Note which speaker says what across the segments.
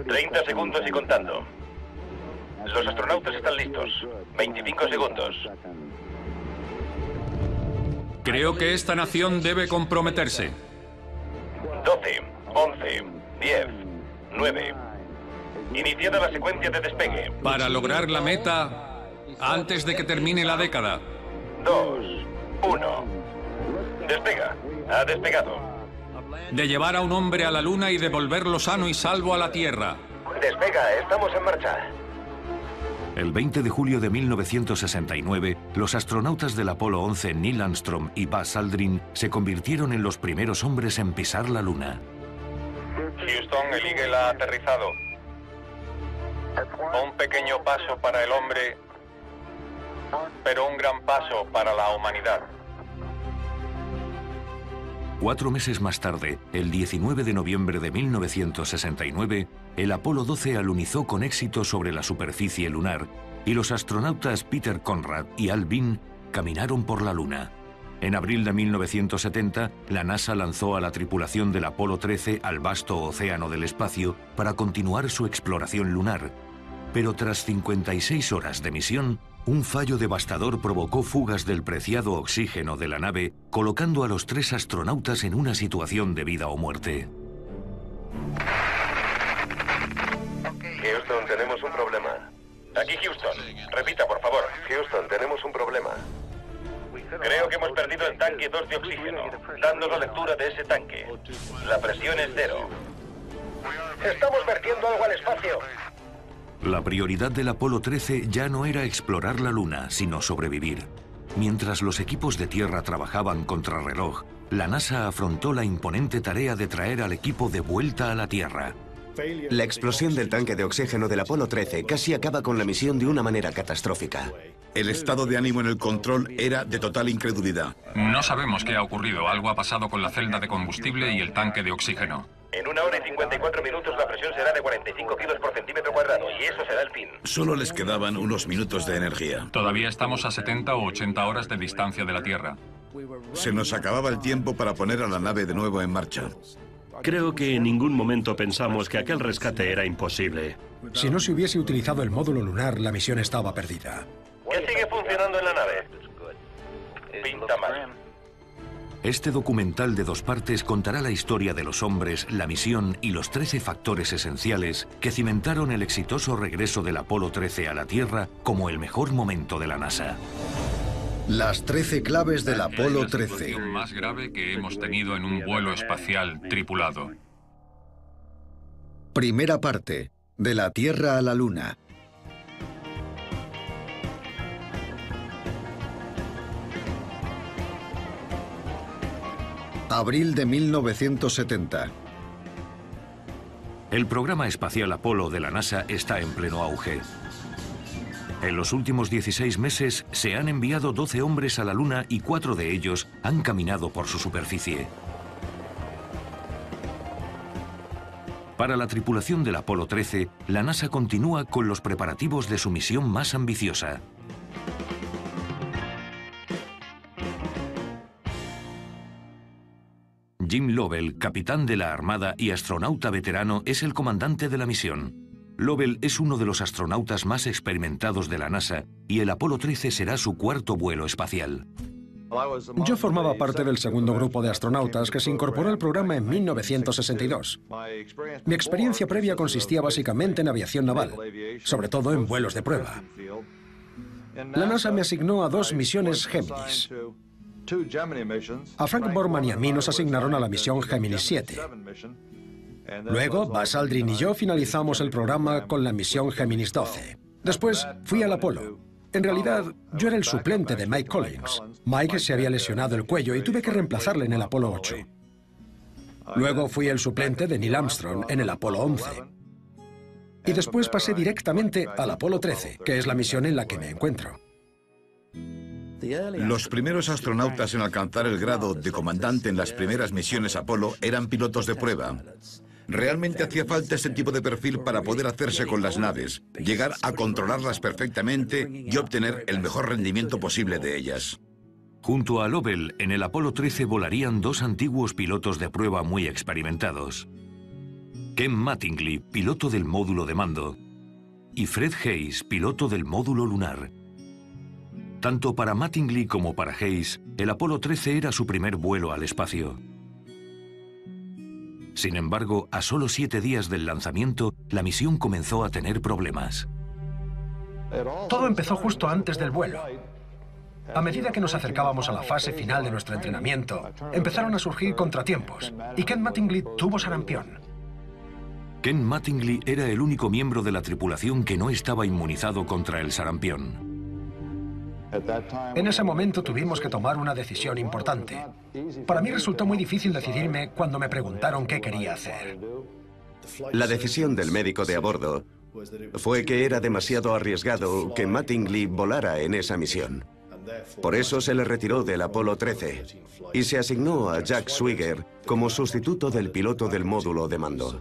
Speaker 1: 30 segundos y contando. Los astronautas están listos. 25 segundos.
Speaker 2: Creo que esta nación debe comprometerse.
Speaker 1: 12, 11, 10, 9. Iniciada la secuencia de despegue.
Speaker 2: Para lograr la meta antes de que termine la década.
Speaker 1: 2, 1. Despega. Ha despegado.
Speaker 2: De llevar a un hombre a la Luna y devolverlo sano y salvo a la Tierra.
Speaker 1: Despega, estamos en marcha.
Speaker 3: El 20 de julio de 1969, los astronautas del Apolo 11 Neil Armstrong y Buzz Aldrin se convirtieron en los primeros hombres en pisar la Luna.
Speaker 4: Houston, el Eagle ha aterrizado. Un pequeño paso para el hombre, pero un gran paso para la humanidad.
Speaker 3: 4 meses más tarde, el 19 de noviembre de 1969, el Apolo 12 alunizó con éxito sobre la superficie lunar y los astronautas Peter Conrad y Al Bean caminaron por la Luna. En abril de 1970, la NASA lanzó a la tripulación del Apolo 13 al vasto océano del espacio para continuar su exploración lunar. Pero tras 56 horas de misión, un fallo devastador provocó fugas del preciado oxígeno de la nave, colocando a los 3 astronautas en una situación de vida o muerte.
Speaker 1: Houston, tenemos un problema. Aquí Houston. Repita, por favor. Houston, tenemos un problema. Creo que hemos perdido el tanque 2 de oxígeno. Dando la lectura de ese tanque. La presión es 0. Estamos vertiendo algo al espacio.
Speaker 3: La prioridad del Apolo 13 ya no era explorar la Luna, sino sobrevivir. Mientras los equipos de tierra trabajaban contrarreloj, la NASA afrontó la imponente tarea de traer al equipo de vuelta a la Tierra.
Speaker 5: La explosión del tanque de oxígeno del Apolo 13 casi acaba con la misión de una manera catastrófica.
Speaker 6: El estado de ánimo en el control era de total incredulidad.
Speaker 2: No sabemos qué ha ocurrido. Algo ha pasado con la celda de combustible y el tanque de oxígeno.
Speaker 1: En 1 hora y 54 minutos la presión será de 45 kilos por centímetro cuadrado y eso será el fin.
Speaker 6: Solo les quedaban unos minutos de energía.
Speaker 2: Todavía estamos a 70 o 80 horas de distancia de la Tierra.
Speaker 6: Se nos acababa el tiempo para poner a la nave de nuevo en marcha.
Speaker 7: Creo que en ningún momento pensamos que aquel rescate era imposible.
Speaker 8: Si no se hubiese utilizado el módulo lunar, la misión estaba perdida.
Speaker 1: ¿Qué sigue funcionando en la nave? Pinta mal.
Speaker 3: Este documental de 2 partes contará la historia de los hombres, la misión y los 13 factores esenciales que cimentaron el exitoso regreso del Apolo 13 a la Tierra como el mejor momento de la NASA.
Speaker 9: Las 13 claves del Apolo 13.
Speaker 2: La situación más grave que hemos tenido en un vuelo espacial tripulado.
Speaker 9: Primera parte. De la Tierra a la Luna. Abril de 1970.
Speaker 3: El programa espacial Apolo de la NASA está en pleno auge. En los últimos 16 meses se han enviado 12 hombres a la Luna y 4 de ellos han caminado por su superficie. Para la tripulación del Apolo 13, la NASA continúa con los preparativos de su misión más ambiciosa. Jim Lovell, capitán de la Armada y astronauta veterano, es el comandante de la misión. Lovell es uno de los astronautas más experimentados de la NASA y el Apolo 13 será su 4º vuelo espacial.
Speaker 8: Yo formaba parte del segundo grupo de astronautas que se incorporó al programa en 1962. Mi experiencia previa consistía básicamente en aviación naval, sobre todo en vuelos de prueba. La NASA me asignó a 2 misiones Géminis. A Frank Borman y a mí nos asignaron a la misión Géminis 7. Luego, Buzz Aldrin y yo finalizamos el programa con la misión Géminis 12. Después, fui al Apolo. En realidad, yo era el suplente de Mike Collins. Mike se había lesionado el cuello y tuve que reemplazarle en el Apolo 8. Luego fui el suplente de Neil Armstrong en el Apolo 11. Y después pasé directamente al Apolo 13, que es la misión en la que me encuentro.
Speaker 6: Los primeros astronautas en alcanzar el grado de comandante en las primeras misiones Apolo eran pilotos de prueba. Realmente hacía falta ese tipo de perfil para poder hacerse con las naves, llegar a controlarlas perfectamente y obtener el mejor rendimiento posible de ellas.
Speaker 3: Junto a Lovell, en el Apolo 13 volarían 2 antiguos pilotos de prueba muy experimentados. Ken Mattingly, piloto del módulo de mando, y Fred Haise, piloto del módulo lunar. Tanto para Mattingly como para Haise, el Apolo 13 era su primer vuelo al espacio. Sin embargo, a solo 7 días del lanzamiento, la misión comenzó a tener problemas.
Speaker 8: Todo empezó justo antes del vuelo. A medida que nos acercábamos a la fase final de nuestro entrenamiento, empezaron a surgir contratiempos, y Ken Mattingly tuvo sarampión.
Speaker 3: Ken Mattingly era el único miembro de la tripulación que no estaba inmunizado contra el sarampión.
Speaker 8: En ese momento tuvimos que tomar una decisión importante. Para mí resultó muy difícil decidirme cuando me preguntaron qué quería hacer.
Speaker 5: La decisión del médico de a bordo fue que era demasiado arriesgado que Mattingly volara en esa misión. Por eso se le retiró del Apolo 13 y se asignó a Jack Swigert como sustituto del piloto del módulo de mando.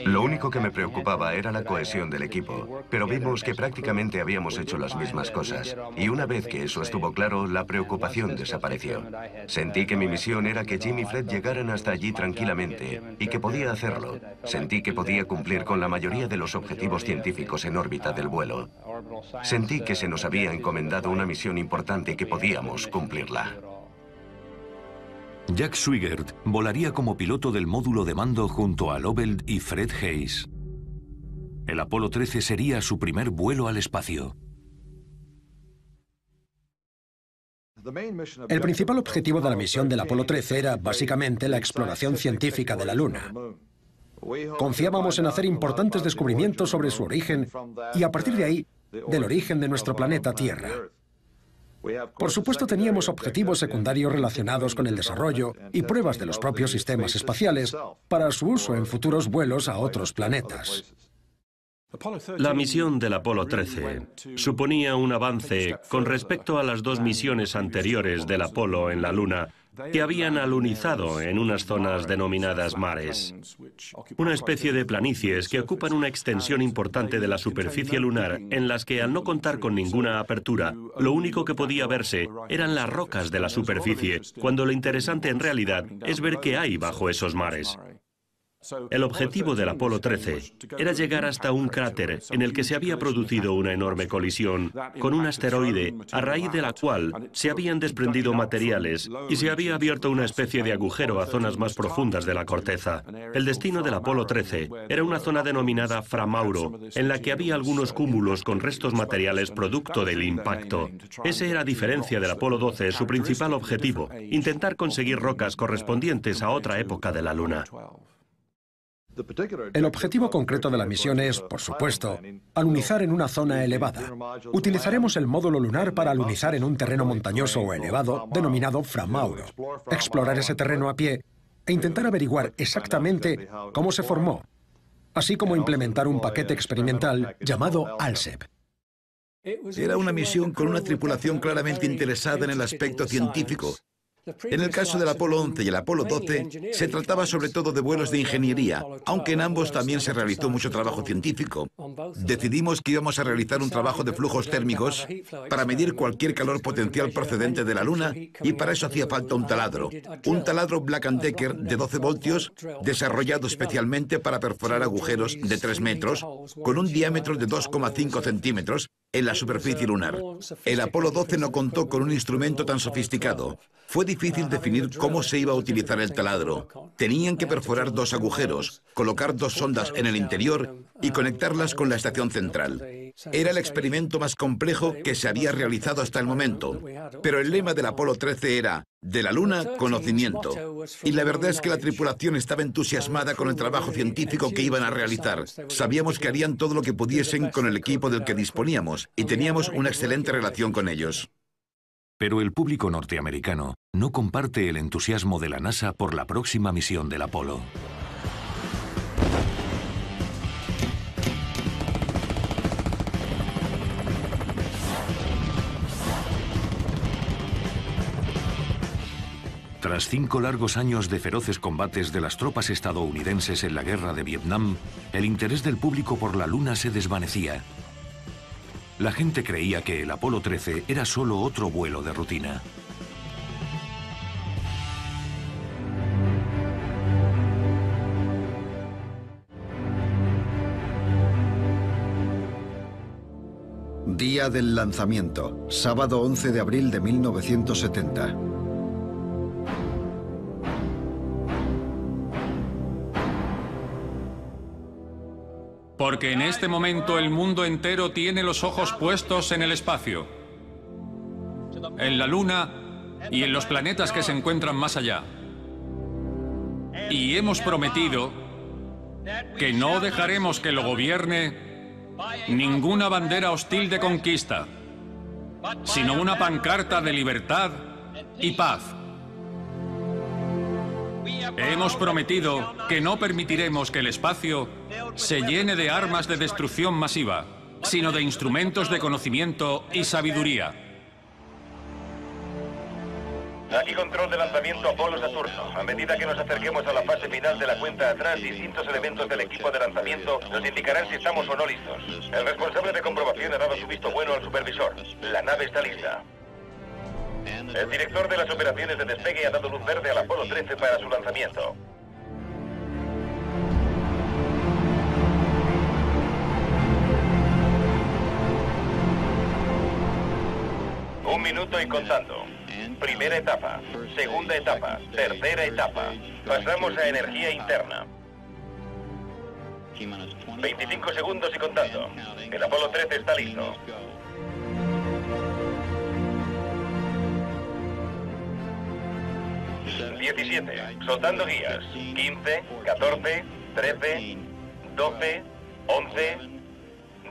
Speaker 10: Lo único que me preocupaba era la cohesión del equipo, pero vimos que prácticamente habíamos hecho las mismas cosas, y una vez que eso estuvo claro, la preocupación desapareció. Sentí que mi misión era que Jim y Fred llegaran hasta allí tranquilamente, y que podía hacerlo. Sentí que podía cumplir con la mayoría de los objetivos científicos en órbita del vuelo. Sentí que se nos había encomendado una misión importante y que podíamos cumplirla.
Speaker 3: Jack Swigert volaría como piloto del módulo de mando junto a Lovell y Fred Haise. El Apolo 13 sería su primer vuelo al espacio.
Speaker 8: El principal objetivo de la misión del Apolo 13 era básicamente la exploración científica de la Luna. Confiábamos en hacer importantes descubrimientos sobre su origen y a partir de ahí, del origen de nuestro planeta Tierra. Por supuesto, teníamos objetivos secundarios relacionados con el desarrollo y pruebas de los propios sistemas espaciales para su uso en futuros vuelos a otros planetas.
Speaker 7: La misión del Apolo 13 suponía un avance con respecto a las 2 misiones anteriores del Apolo en la Luna, que habían alunizado en unas zonas denominadas mares, una especie de planicies que ocupan una extensión importante de la superficie lunar, en las que, al no contar con ninguna apertura, lo único que podía verse eran las rocas de la superficie, cuando lo interesante en realidad es ver qué hay bajo esos mares. El objetivo del Apolo 13 era llegar hasta un cráter en el que se había producido una enorme colisión con un asteroide, a raíz de la cual se habían desprendido materiales y se había abierto una especie de agujero a zonas más profundas de la corteza. El destino del Apolo 13 era una zona denominada Fra Mauro, en la que había algunos cúmulos con restos materiales producto del impacto. Ese era, a diferencia del Apolo 12, su principal objetivo: intentar conseguir rocas correspondientes a otra época de la Luna.
Speaker 8: El objetivo concreto de la misión es, por supuesto, alunizar en una zona elevada. Utilizaremos el módulo lunar para alunizar en un terreno montañoso o elevado denominado Fra Mauro, explorar ese terreno a pie e intentar averiguar exactamente cómo se formó, así como implementar un paquete experimental llamado ALSEP.
Speaker 6: Era una misión con una tripulación claramente interesada en el aspecto científico. En el caso del Apolo 11 y el Apolo 12, se trataba sobre todo de vuelos de ingeniería, aunque en ambos también se realizó mucho trabajo científico. Decidimos que íbamos a realizar un trabajo de flujos térmicos para medir cualquier calor potencial procedente de la Luna, y para eso hacía falta un taladro Black & Decker de 12 voltios, desarrollado especialmente para perforar agujeros de 3 metros, con un diámetro de 2,5 centímetros en la superficie lunar. El Apolo 12 no contó con un instrumento tan sofisticado. Fue difícil definir cómo se iba a utilizar el taladro. Tenían que perforar 2 agujeros, colocar 2 sondas en el interior y conectarlas con la estación central. Era el experimento más complejo que se había realizado hasta el momento. Pero el lema del Apolo 13 era: de la Luna, conocimiento. Y la verdad es que la tripulación estaba entusiasmada con el trabajo científico que iban a realizar. Sabíamos que harían todo lo que pudiesen con el equipo del que disponíamos y teníamos una excelente relación con ellos.
Speaker 3: Pero el público norteamericano no comparte el entusiasmo de la NASA por la próxima misión del Apolo. Tras 5 largos años de feroces combates de las tropas estadounidenses en la guerra de Vietnam, el interés del público por la Luna se desvanecía. La gente creía que el Apolo 13 era solo otro vuelo de rutina.
Speaker 9: Día del lanzamiento, sábado 11 de abril de 1970.
Speaker 11: Porque en este momento el mundo entero tiene los ojos puestos en el espacio, en la Luna y en los planetas que se encuentran más allá. Y hemos prometido que no dejaremos que lo gobierne ninguna bandera hostil de conquista, sino una pancarta de libertad y paz. Hemos prometido que no permitiremos que el espacio se llene de armas de destrucción masiva, sino de instrumentos de conocimiento y sabiduría.
Speaker 1: Aquí control de lanzamiento Apolo-Saturno. A medida que nos acerquemos a la fase final de la cuenta atrás, distintos elementos del equipo de lanzamiento nos indicarán si estamos o no listos. El responsable de comprobación ha dado su visto bueno al supervisor. La nave está lista. El director de las operaciones de despegue ha dado luz verde al Apolo 13 para su lanzamiento. Un minuto y contando. Primera etapa, segunda etapa, tercera etapa. Pasamos a energía interna. 25 segundos y contando. El Apolo 13 está listo. ...17, soltando guías... ...15, 14, 13, 12, 11,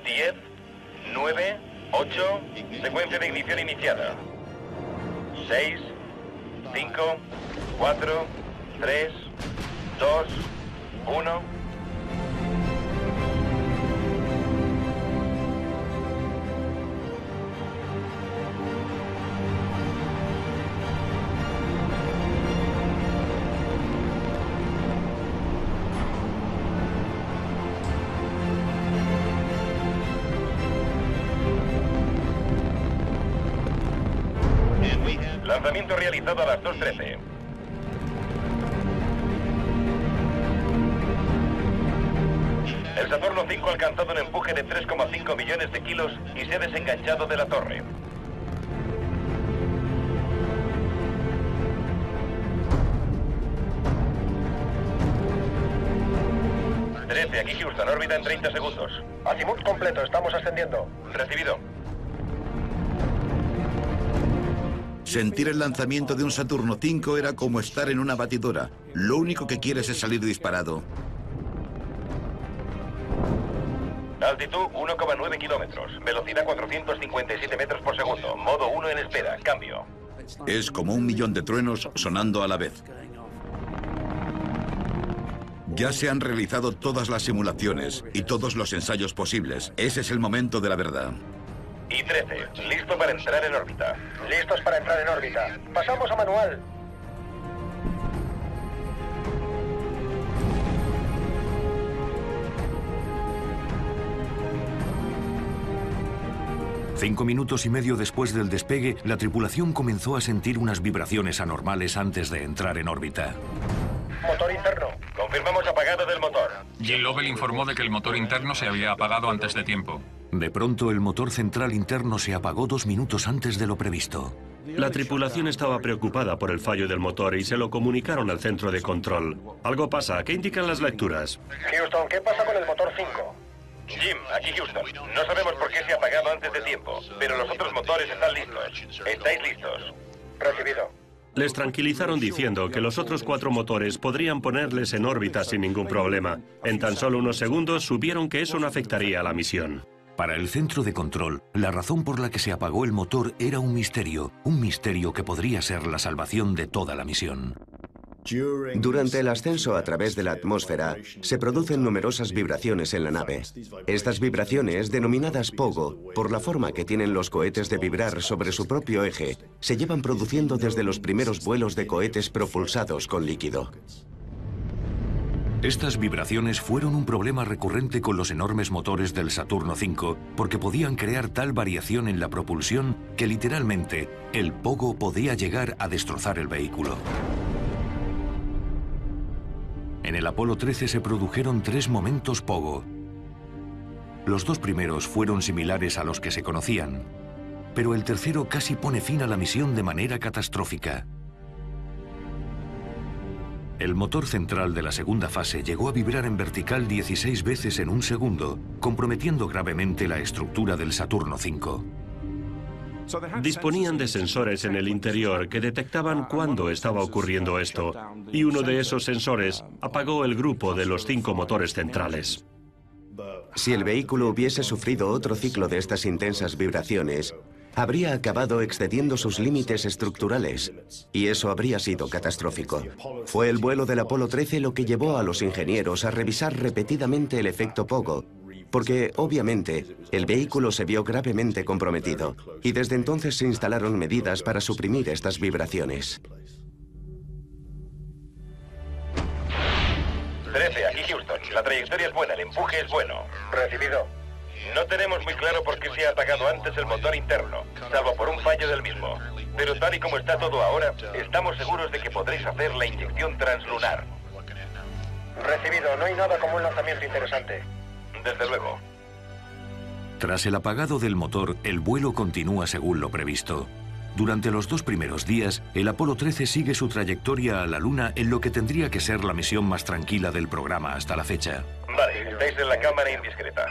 Speaker 1: 10, 9, 8... ...secuencia de ignición iniciada... 6, 5, 4, 3, 2, 1... Lanzamiento realizado a las 2:13. El Saturno 5 ha alcanzado un empuje de 3,5 millones de kilos y se ha desenganchado de la torre. Aquí Houston, órbita en 30 segundos.
Speaker 8: Azimut completo, estamos ascendiendo.
Speaker 1: Recibido.
Speaker 6: Sentir el lanzamiento de un Saturno 5 era como estar en una batidora. Lo único que quieres es salir disparado.
Speaker 1: Altitud 1,9 kilómetros. Velocidad 457 metros por segundo. Modo 1 en espera. Cambio.
Speaker 6: Es como un millón de truenos sonando a la vez. Ya se han realizado todas las simulaciones y todos los ensayos posibles. Ese es el momento de la verdad.
Speaker 1: Y 13, listo para entrar en órbita.
Speaker 8: Listos para entrar en órbita. Pasamos a manual.
Speaker 3: Cinco minutos y medio después del despegue, la tripulación comenzó a sentir unas vibraciones anormales antes de entrar en órbita.
Speaker 8: Motor interno.
Speaker 1: Confirmamos apagado del motor.
Speaker 2: Jim Lovell informó de que el motor interno se había apagado antes de tiempo.
Speaker 3: De pronto, el motor central interno se apagó 2 minutos antes de lo previsto.
Speaker 7: La tripulación estaba preocupada por el fallo del motor y se lo comunicaron al centro de control. Algo pasa. ¿Qué indican las lecturas?
Speaker 8: Houston, ¿qué pasa con el motor 5?
Speaker 1: Jim, aquí Houston. No sabemos por qué se ha apagado antes de tiempo, pero los otros motores están listos. ¿Estáis listos?
Speaker 8: Recibido.
Speaker 7: Les tranquilizaron diciendo que los otros 4 motores podrían ponerles en órbita sin ningún problema. En tan solo unos segundos supieron que eso no afectaría a la misión.
Speaker 3: Para el centro de control, la razón por la que se apagó el motor era un misterio que podría ser la salvación de toda la misión.
Speaker 5: Durante el ascenso a través de la atmósfera, se producen numerosas vibraciones en la nave. Estas vibraciones, denominadas pogo, por la forma que tienen los cohetes de vibrar sobre su propio eje, se llevan produciendo desde los primeros vuelos de cohetes propulsados con líquido.
Speaker 3: Estas vibraciones fueron un problema recurrente con los enormes motores del Saturno V, porque podían crear tal variación en la propulsión que literalmente el pogo podía llegar a destrozar el vehículo. En el Apolo 13 se produjeron 3 momentos pogo. Los dos primeros fueron similares a los que se conocían, pero el tercero casi pone fin a la misión de manera catastrófica. El motor central de la segunda fase llegó a vibrar en vertical 16 veces en un segundo, comprometiendo gravemente la estructura del Saturno V.
Speaker 7: Disponían de sensores en el interior que detectaban cuándo estaba ocurriendo esto, y uno de esos sensores apagó el grupo de los 5 motores centrales.
Speaker 5: Si el vehículo hubiese sufrido otro ciclo de estas intensas vibraciones, habría acabado excediendo sus límites estructurales, y eso habría sido catastrófico. Fue el vuelo del Apolo 13 lo que llevó a los ingenieros a revisar repetidamente el efecto Pogo, porque, obviamente, el vehículo se vio gravemente comprometido, y desde entonces se instalaron medidas para suprimir estas vibraciones.
Speaker 1: 13, aquí Houston. La trayectoria es buena, el empuje es bueno. Recibido. No tenemos muy claro por qué se ha apagado antes el motor interno, salvo por un fallo del mismo. Pero tal y como está todo ahora, estamos seguros de que podréis hacer la inyección translunar.
Speaker 12: Recibido. No hay nada como un lanzamiento interesante.
Speaker 1: Desde luego.
Speaker 3: Tras el apagado del motor, el vuelo continúa según lo previsto. Durante los 2 primeros días, el Apolo 13 sigue su trayectoria a la Luna en lo que tendría que ser la misión más tranquila del programa hasta la fecha.
Speaker 1: Vale, estáis en la cámara indiscreta.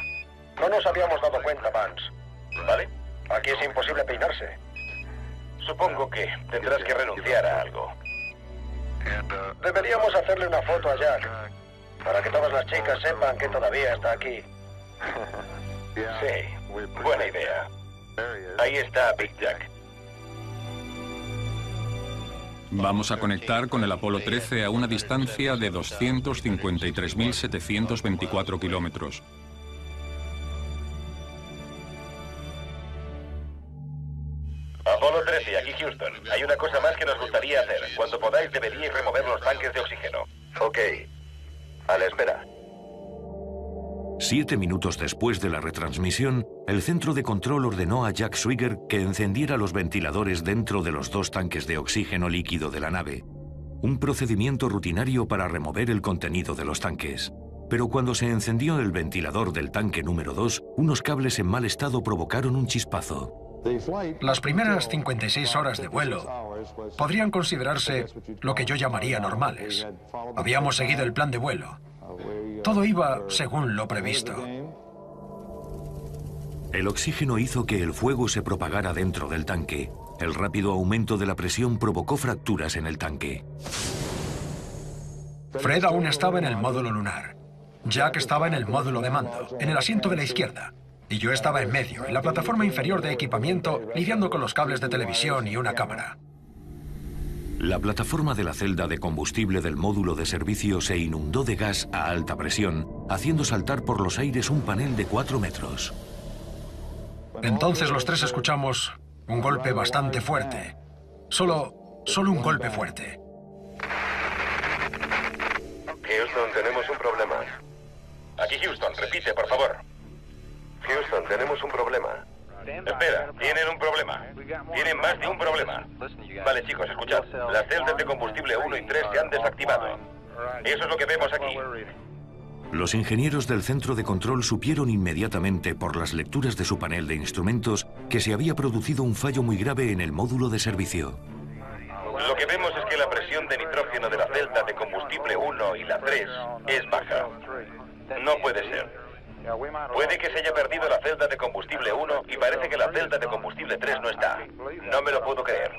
Speaker 12: No nos habíamos dado cuenta, Vance.
Speaker 1: ¿Vale?
Speaker 12: Aquí es imposible peinarse.
Speaker 1: Supongo que tendrás que renunciar a algo.
Speaker 12: Deberíamos hacerle una foto a Jack, para que todas las chicas sepan que todavía está aquí.
Speaker 1: Sí, buena idea. Ahí está Big Jack.
Speaker 11: Vamos a conectar con el Apolo 13 a una distancia de 253.724 kilómetros.
Speaker 1: Apolo 13, aquí Houston. Hay una cosa más que nos gustaría hacer. Cuando podáis deberíais remover los tanques de oxígeno.
Speaker 12: Ok. A la espera.
Speaker 3: 7 minutos después de la retransmisión, el centro de control ordenó a Jack Swigert que encendiera los ventiladores dentro de los 2 tanques de oxígeno líquido de la nave. Un procedimiento rutinario para remover el contenido de los tanques. Pero cuando se encendió el ventilador del tanque número 2, unos cables en mal estado provocaron un chispazo.
Speaker 8: Las primeras 56 horas de vuelo podrían considerarse lo que yo llamaría normales. Habíamos seguido el plan de vuelo. Todo iba según lo previsto.
Speaker 3: El oxígeno hizo que el fuego se propagara dentro del tanque. El rápido aumento de la presión provocó fracturas en el tanque.
Speaker 8: Fred aún estaba en el módulo lunar. Jack estaba en el módulo de mando, en el asiento de la izquierda. Y yo estaba en medio, en la plataforma inferior de equipamiento, lidiando con los cables de televisión y una cámara.
Speaker 3: La plataforma de la celda de combustible del módulo de servicio se inundó de gas a alta presión, haciendo saltar por los aires un panel de 4 metros.
Speaker 8: Entonces los 3 escuchamos un golpe bastante fuerte. Solo un golpe fuerte.
Speaker 1: Houston, tenemos un problema. Aquí Houston, repite, por favor. Houston, tenemos un problema. Espera, tienen un problema. Tienen más de un problema. Vale, chicos, escuchad. Las celdas de combustible 1 y 3 se han desactivado. Eso es lo que vemos aquí.
Speaker 3: Los ingenieros del centro de control supieron inmediatamente por las lecturas de su panel de instrumentos que se había producido un fallo muy grave en el módulo de servicio.
Speaker 1: Lo que vemos es que la presión de nitrógeno de la celda de combustible 1 y la 3 es baja. No puede ser. Puede que se haya perdido la celda de combustible 1 y parece que la celda de combustible 3 no está. No me lo puedo creer.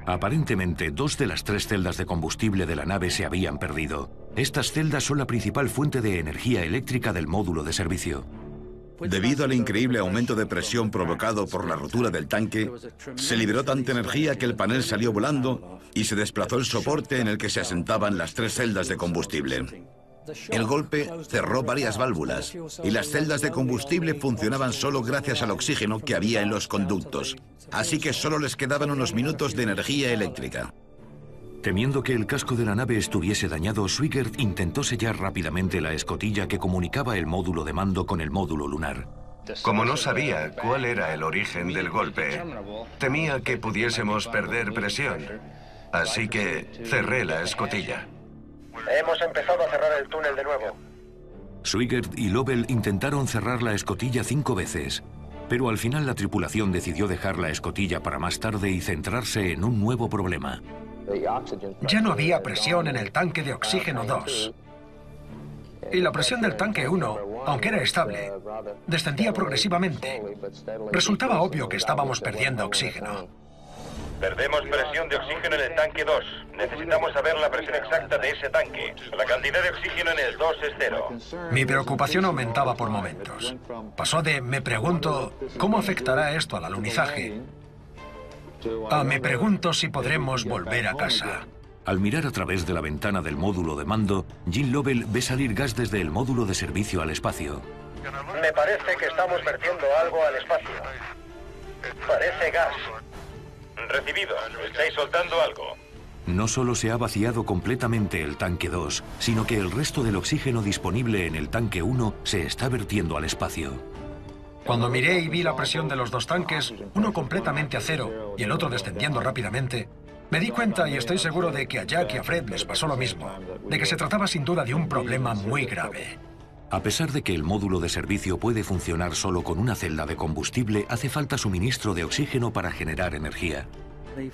Speaker 3: Aparentemente, 2 de las 3 celdas de combustible de la nave se habían perdido. Estas celdas son la principal fuente de energía eléctrica del módulo de servicio.
Speaker 6: Debido al increíble aumento de presión provocado por la rotura del tanque, se liberó tanta energía que el panel salió volando y se desplazó el soporte en el que se asentaban las 3 celdas de combustible. El golpe cerró varias válvulas y las celdas de combustible funcionaban solo gracias al oxígeno que había en los conductos, así que solo les quedaban unos minutos de energía eléctrica.
Speaker 3: Temiendo que el casco de la nave estuviese dañado, Swigert intentó sellar rápidamente la escotilla que comunicaba el módulo de mando con el módulo lunar.
Speaker 10: Como no sabía cuál era el origen del golpe, temía que pudiésemos perder presión, así que cerré la escotilla.
Speaker 12: Hemos empezado a cerrar el túnel de nuevo.
Speaker 3: Swigert y Lovell intentaron cerrar la escotilla 5 veces, pero al final la tripulación decidió dejar la escotilla para más tarde y centrarse en un nuevo problema.
Speaker 8: Ya no había presión en el tanque de oxígeno 2. Y la presión del tanque 1, aunque era estable, descendía progresivamente. Resultaba obvio que estábamos perdiendo oxígeno.
Speaker 1: Perdemos presión de oxígeno en el tanque 2. Necesitamos saber la presión exacta de ese tanque. La cantidad de oxígeno en el 2 es 0.
Speaker 8: Mi preocupación aumentaba por momentos. Pasó de me pregunto cómo afectará esto al alunizaje a me pregunto si podremos volver a casa.
Speaker 3: Al mirar a través de la ventana del módulo de mando, Jim Lovell ve salir gas desde el módulo de servicio al espacio.
Speaker 12: Me parece que estamos vertiendo algo al espacio. Parece gas.
Speaker 1: Recibido. Estáis soltando algo.
Speaker 3: No solo se ha vaciado completamente el tanque 2, sino que el resto del oxígeno disponible en el tanque 1 se está vertiendo al espacio.
Speaker 8: Cuando miré y vi la presión de los dos tanques, uno completamente a cero y el otro descendiendo rápidamente, me di cuenta, y estoy seguro de que a Jack y a Fred les pasó lo mismo, de que se trataba sin duda de un problema muy grave.
Speaker 3: A pesar de que el módulo de servicio puede funcionar solo con una celda de combustible, hace falta suministro de oxígeno para generar energía.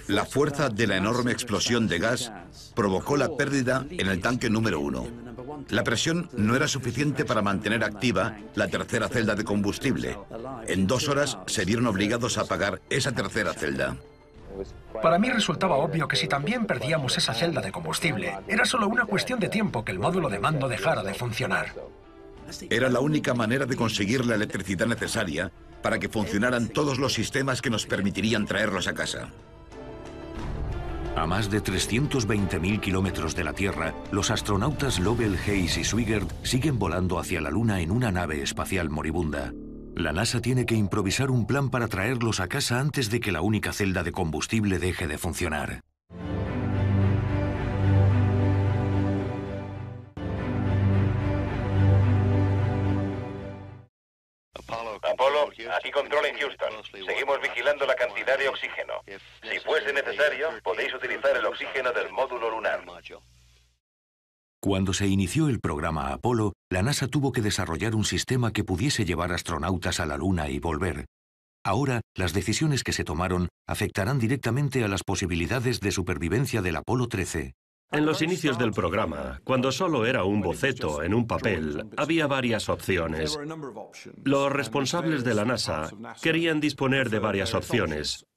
Speaker 6: La fuerza de la enorme explosión de gas provocó la pérdida en el tanque número 1. La presión no era suficiente para mantener activa la tercera celda de combustible. En 2 horas se vieron obligados a apagar esa tercera celda.
Speaker 8: Para mí resultaba obvio que si también perdíamos esa celda de combustible, era solo una cuestión de tiempo que el módulo de mando dejara de funcionar.
Speaker 6: Era la única manera de conseguir la electricidad necesaria para que funcionaran todos los sistemas que nos permitirían traerlos a casa.
Speaker 3: A más de 320.000 kilómetros de la Tierra, los astronautas Lovell, Hayes y Swigert siguen volando hacia la Luna en una nave espacial moribunda. La NASA tiene que improvisar un plan para traerlos a casa antes de que la única celda de combustible deje de funcionar.
Speaker 1: Apolo, aquí control en Houston. Seguimos vigilando la cantidad de oxígeno. Si fuese necesario, podéis utilizar el oxígeno del módulo lunar.
Speaker 3: Cuando se inició el programa Apolo, la NASA tuvo que desarrollar un sistema que pudiese llevar astronautas a la Luna y volver. Ahora, las decisiones que se tomaron afectarán directamente a las posibilidades de supervivencia del Apolo 13.
Speaker 7: En los inicios del programa, cuando solo era un boceto en un papel, había varias opciones. Los responsables de la NASA querían disponer de varias opciones.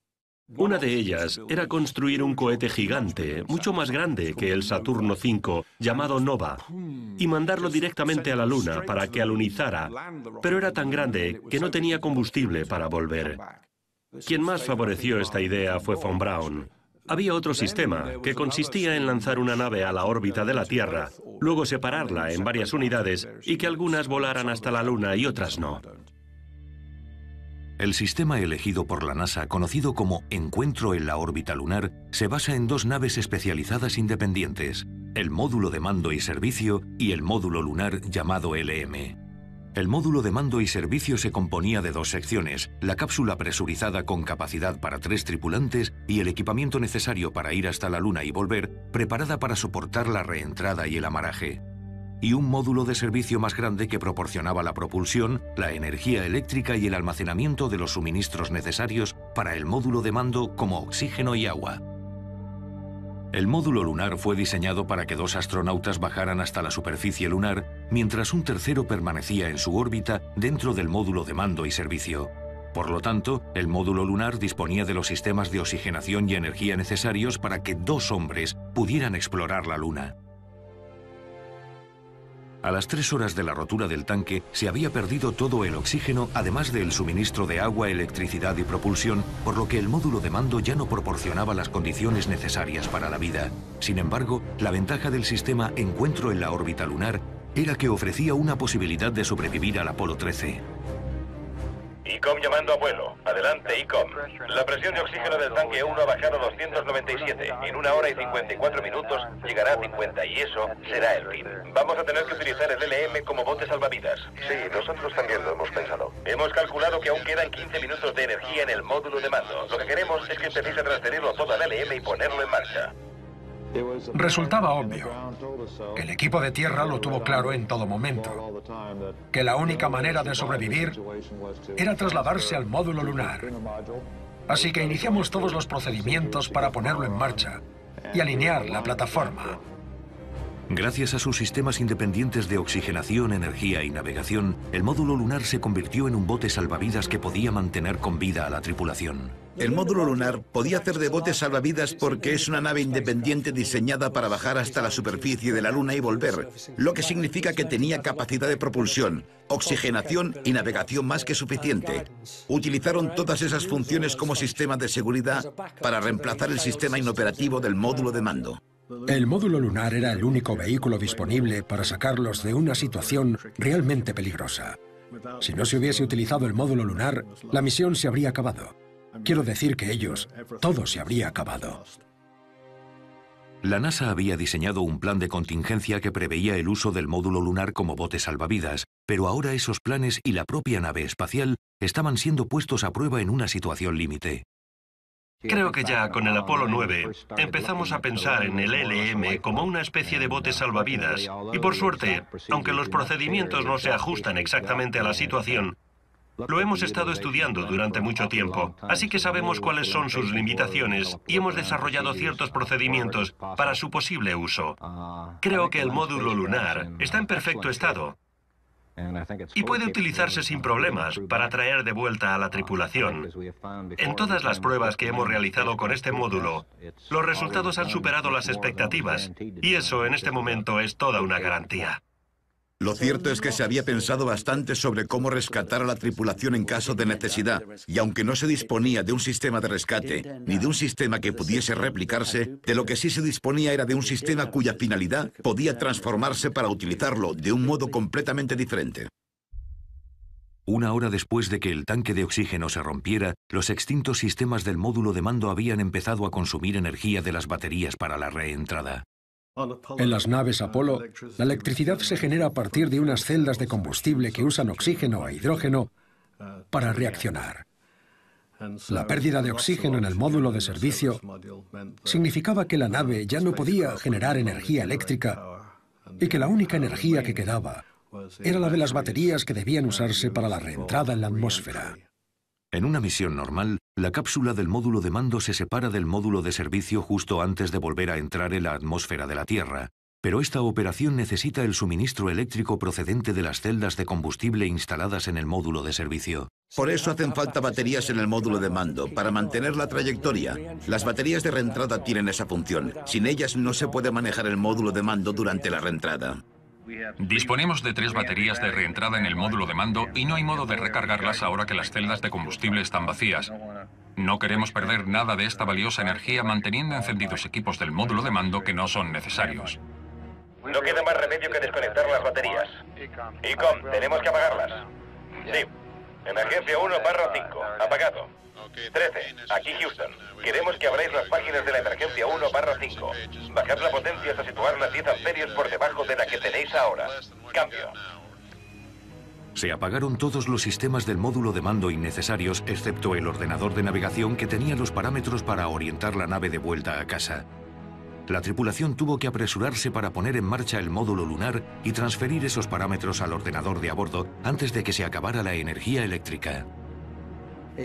Speaker 7: Una de ellas era construir un cohete gigante, mucho más grande que el Saturno V, llamado Nova, y mandarlo directamente a la Luna para que alunizara, pero era tan grande que no tenía combustible para volver. Quien más favoreció esta idea fue Von Braun. Había otro sistema, que consistía en lanzar una nave a la órbita de la Tierra, luego separarla en varias unidades y que algunas volaran hasta la Luna y otras no.
Speaker 3: El sistema elegido por la NASA, conocido como Encuentro en la órbita lunar, se basa en 2 naves especializadas independientes, el módulo de mando y servicio y el módulo lunar llamado LM. El módulo de mando y servicio se componía de 2 secciones, la cápsula presurizada con capacidad para 3 tripulantes y el equipamiento necesario para ir hasta la Luna y volver, preparada para soportar la reentrada y el amaraje. Y un módulo de servicio más grande que proporcionaba la propulsión, la energía eléctrica y el almacenamiento de los suministros necesarios para el módulo de mando como oxígeno y agua. El módulo lunar fue diseñado para que 2 astronautas bajaran hasta la superficie lunar, mientras un tercero permanecía en su órbita dentro del módulo de mando y servicio. Por lo tanto, el módulo lunar disponía de los sistemas de oxigenación y energía necesarios para que 2 hombres pudieran explorar la Luna. A las 3 horas de la rotura del tanque, se había perdido todo el oxígeno, además del suministro de agua, electricidad y propulsión, por lo que el módulo de mando ya no proporcionaba las condiciones necesarias para la vida. Sin embargo, la ventaja del sistema Encuentro en la órbita lunar era que ofrecía una posibilidad de sobrevivir al Apolo 13.
Speaker 1: ICOM llamando a vuelo. Adelante, ICOM. La presión de oxígeno del tanque 1 ha bajado a 297. En 1 hora y 54 minutos llegará a 50 y eso será el fin. Vamos a tener que utilizar el LM como bote salvavidas.
Speaker 12: Sí, nosotros también lo hemos pensado.
Speaker 1: Hemos calculado que aún quedan 15 minutos de energía en el módulo de mando. Lo que queremos es que empecéis a transferirlo todo al LM y ponerlo en marcha.
Speaker 8: Resultaba obvio que el equipo de tierra lo tuvo claro en todo momento, que la única manera de sobrevivir era trasladarse al módulo lunar. Así que iniciamos todos los procedimientos para ponerlo en marcha y alinear la plataforma.
Speaker 3: Gracias a sus sistemas independientes de oxigenación, energía y navegación, el módulo lunar se convirtió en un bote salvavidas que podía mantener con vida a la tripulación.
Speaker 6: El módulo lunar podía hacer de bote salvavidas porque es una nave independiente diseñada para bajar hasta la superficie de la Luna y volver, lo que significa que tenía capacidad de propulsión, oxigenación y navegación más que suficiente. Utilizaron todas esas funciones como sistema de seguridad para reemplazar el sistema inoperativo del módulo de mando.
Speaker 8: El módulo lunar era el único vehículo disponible para sacarlos de una situación realmente peligrosa. Si no se hubiese utilizado el módulo lunar, la misión se habría acabado. Quiero decir que todo se habría acabado.
Speaker 3: La NASA había diseñado un plan de contingencia que preveía el uso del módulo lunar como bote salvavidas, pero ahora esos planes y la propia nave espacial estaban siendo puestos a prueba en una situación límite.
Speaker 7: Creo que ya con el Apolo 9 empezamos a pensar en el LM como una especie de bote salvavidas y por suerte, aunque los procedimientos no se ajustan exactamente a la situación, lo hemos estado estudiando durante mucho tiempo, así que sabemos cuáles son sus limitaciones y hemos desarrollado ciertos procedimientos para su posible uso. Creo que el módulo lunar está en perfecto estado y puede utilizarse sin problemas para traer de vuelta a la tripulación. En todas las pruebas que hemos realizado con este módulo, los resultados han superado las expectativas y eso en este momento es toda una garantía.
Speaker 6: Lo cierto es que se había pensado bastante sobre cómo rescatar a la tripulación en caso de necesidad, y aunque no se disponía de un sistema de rescate, ni de un sistema que pudiese replicarse, de lo que sí se disponía era de un sistema cuya finalidad podía transformarse para utilizarlo de un modo completamente diferente.
Speaker 3: Una hora después de que el tanque de oxígeno se rompiera, los extintos sistemas del módulo de mando habían empezado a consumir energía de las baterías para la reentrada.
Speaker 8: En las naves Apolo, la electricidad se genera a partir de unas celdas de combustible que usan oxígeno e hidrógeno para reaccionar. La pérdida de oxígeno en el módulo de servicio significaba que la nave ya no podía generar energía eléctrica y que la única energía que quedaba era la de las baterías que debían usarse para la reentrada en la atmósfera.
Speaker 3: En una misión normal, la cápsula del módulo de mando se separa del módulo de servicio justo antes de volver a entrar en la atmósfera de la Tierra, pero esta operación necesita el suministro eléctrico procedente de las celdas de combustible instaladas en el módulo de servicio.
Speaker 6: Por eso hacen falta baterías en el módulo de mando, para mantener la trayectoria. Las baterías de reentrada tienen esa función. Sin ellas no se puede manejar el módulo de mando durante la reentrada.
Speaker 2: Disponemos de 3 baterías de reentrada en el módulo de mando y no hay modo de recargarlas ahora que las celdas de combustible están vacías. No queremos perder nada de esta valiosa energía manteniendo encendidos equipos del módulo de mando que no son necesarios.
Speaker 1: No queda más remedio que desconectar las baterías. ICOM, tenemos que apagarlas. Sí. Emergencia 1/5. Apagado. 13. Aquí Houston. Queremos que abráis las páginas de la emergencia 1/5. Bajad la potencia hasta situarla 10 amperios por debajo de la que tenéis ahora. Cambio.
Speaker 3: Se apagaron todos los sistemas del módulo de mando innecesarios, excepto el ordenador de navegación que tenía los parámetros para orientar la nave de vuelta a casa. La tripulación tuvo que apresurarse para poner en marcha el módulo lunar y transferir esos parámetros al ordenador de a bordo antes de que se acabara la energía eléctrica.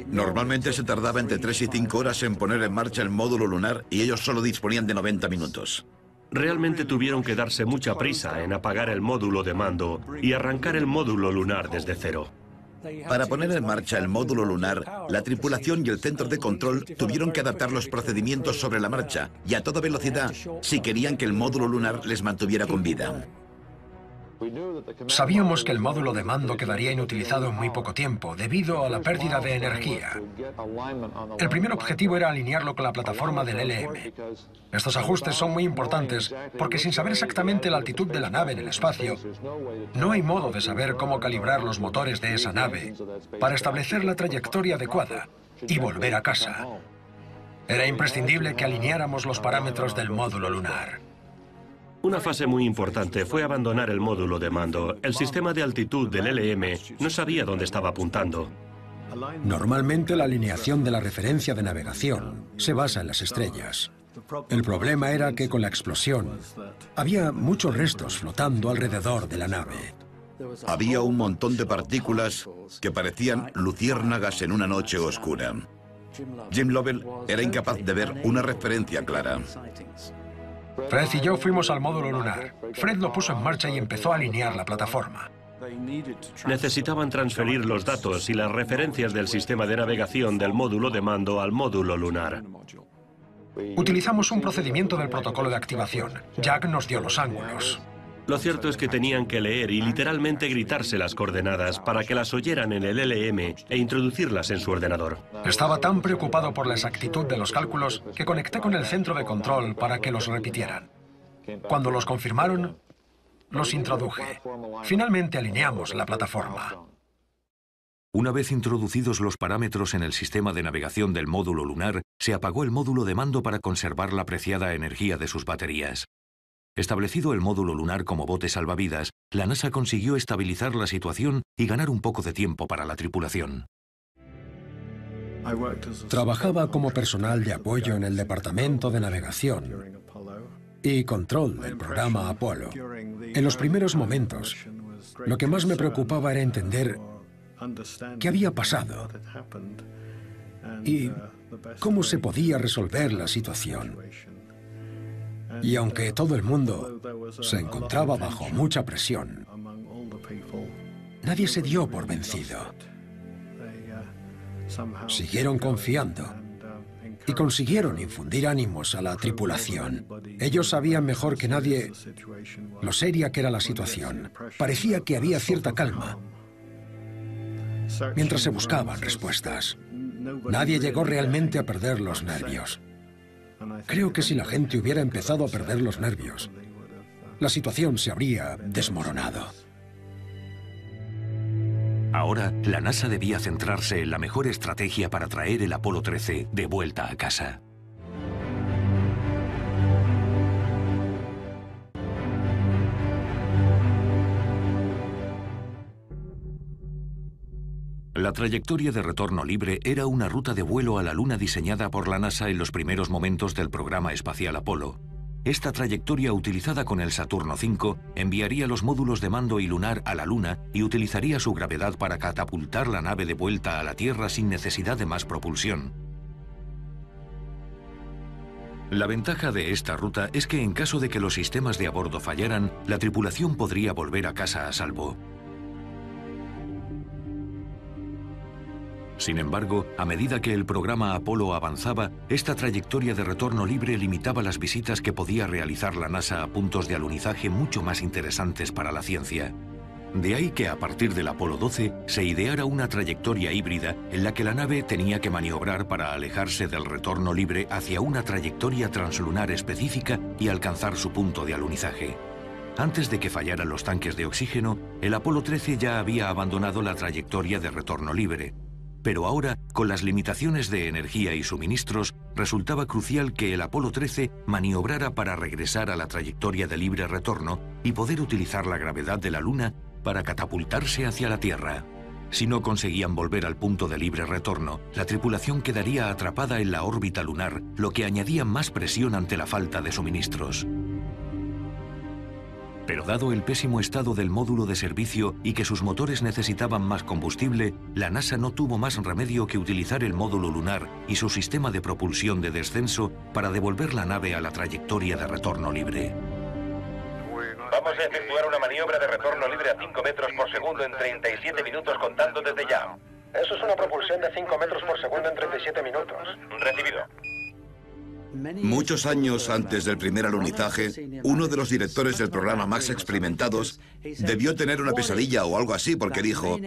Speaker 6: Normalmente se tardaba entre 3 y 5 horas en poner en marcha el módulo lunar y ellos solo disponían de 90 minutos.
Speaker 7: Realmente tuvieron que darse mucha prisa en apagar el módulo de mando y arrancar el módulo lunar desde cero.
Speaker 6: Para poner en marcha el módulo lunar, la tripulación y el centro de control tuvieron que adaptar los procedimientos sobre la marcha y a toda velocidad si querían que el módulo lunar les mantuviera con vida.
Speaker 8: Sabíamos que el módulo de mando quedaría inutilizado en muy poco tiempo, debido a la pérdida de energía. El primer objetivo era alinearlo con la plataforma del LM. Estos ajustes son muy importantes, porque sin saber exactamente la altitud de la nave en el espacio, no hay modo de saber cómo calibrar los motores de esa nave para establecer la trayectoria adecuada y volver a casa. Era imprescindible que alineáramos los parámetros del módulo lunar.
Speaker 7: Una fase muy importante fue abandonar el módulo de mando. El sistema de altitud del LM no sabía dónde estaba apuntando.
Speaker 8: Normalmente la alineación de la referencia de navegación se basa en las estrellas. El problema era que con la explosión había muchos restos flotando alrededor de la nave.
Speaker 6: Había un montón de partículas que parecían luciérnagas en una noche oscura. Jim Lovell era incapaz de ver una referencia clara.
Speaker 8: Fred y yo fuimos al módulo lunar. Fred lo puso en marcha y empezó a alinear la plataforma.
Speaker 7: Necesitaban transferir los datos y las referencias del sistema de navegación del módulo de mando al módulo lunar.
Speaker 8: Utilizamos un procedimiento del protocolo de activación. Jack nos dio los ángulos.
Speaker 7: Lo cierto es que tenían que leer y literalmente gritarse las coordenadas para que las oyeran en el LM e introducirlas en su ordenador.
Speaker 8: Estaba tan preocupado por la exactitud de los cálculos que conecté con el centro de control para que los repitieran. Cuando los confirmaron, los introduje. Finalmente alineamos la plataforma.
Speaker 3: Una vez introducidos los parámetros en el sistema de navegación del módulo lunar, se apagó el módulo de mando para conservar la preciada energía de sus baterías. Establecido el módulo lunar como bote salvavidas, la NASA consiguió estabilizar la situación y ganar un poco de tiempo para la tripulación.
Speaker 8: Trabajaba como personal de apoyo en el Departamento de Navegación y Control del programa Apolo. En los primeros momentos, lo que más me preocupaba era entender qué había pasado y cómo se podía resolver la situación. Y aunque todo el mundo se encontraba bajo mucha presión, nadie se dio por vencido. Siguieron confiando y consiguieron infundir ánimos a la tripulación. Ellos sabían mejor que nadie lo seria que era la situación. Parecía que había cierta calma mientras se buscaban respuestas. Nadie llegó realmente a perder los nervios. Creo que si la gente hubiera empezado a perder los nervios, la situación se habría desmoronado.
Speaker 3: Ahora, la NASA debía centrarse en la mejor estrategia para traer el Apolo 13 de vuelta a casa. La trayectoria de retorno libre era una ruta de vuelo a la Luna diseñada por la NASA en los primeros momentos del programa espacial Apolo. Esta trayectoria, utilizada con el Saturno V, enviaría los módulos de mando y lunar a la Luna y utilizaría su gravedad para catapultar la nave de vuelta a la Tierra sin necesidad de más propulsión. La ventaja de esta ruta es que en caso de que los sistemas de a bordo fallaran, la tripulación podría volver a casa a salvo. Sin embargo, a medida que el programa Apolo avanzaba, esta trayectoria de retorno libre limitaba las visitas que podía realizar la NASA a puntos de alunizaje mucho más interesantes para la ciencia. De ahí que a partir del Apolo 12 se ideara una trayectoria híbrida en la que la nave tenía que maniobrar para alejarse del retorno libre hacia una trayectoria translunar específica y alcanzar su punto de alunizaje. Antes de que fallaran los tanques de oxígeno, el Apolo 13 ya había abandonado la trayectoria de retorno libre. Pero ahora, con las limitaciones de energía y suministros, resultaba crucial que el Apolo 13 maniobrara para regresar a la trayectoria de libre retorno y poder utilizar la gravedad de la Luna para catapultarse hacia la Tierra. Si no conseguían volver al punto de libre retorno, la tripulación quedaría atrapada en la órbita lunar, lo que añadía más presión ante la falta de suministros. Pero dado el pésimo estado del módulo de servicio y que sus motores necesitaban más combustible, la NASA no tuvo más remedio que utilizar el módulo lunar y su sistema de propulsión de descenso para devolver la nave a la trayectoria de retorno libre.
Speaker 1: Vamos a efectuar una maniobra de retorno libre a 5 metros por segundo en 37 minutos contando desde ya.
Speaker 12: Eso es una propulsión de 5 metros por segundo en 37 minutos.
Speaker 1: Recibido.
Speaker 6: Muchos años antes del primer alunizaje, uno de los directores del programa más experimentados debió tener una pesadilla o algo así porque dijo: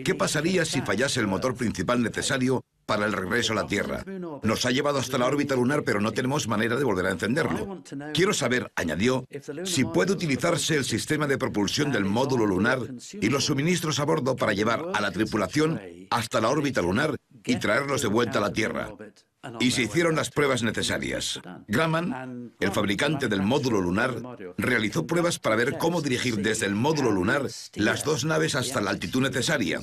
Speaker 6: ¿qué pasaría si fallase el motor principal necesario para el regreso a la Tierra? Nos ha llevado hasta la órbita lunar, pero no tenemos manera de volver a encenderlo. Quiero saber, añadió, si puede utilizarse el sistema de propulsión del módulo lunar y los suministros a bordo para llevar a la tripulación hasta la órbita lunar y traerlos de vuelta a la Tierra. y se hicieron las pruebas necesarias. Grumman, el fabricante del módulo lunar, realizó pruebas para ver cómo dirigir desde el módulo lunar las dos naves hasta la altitud necesaria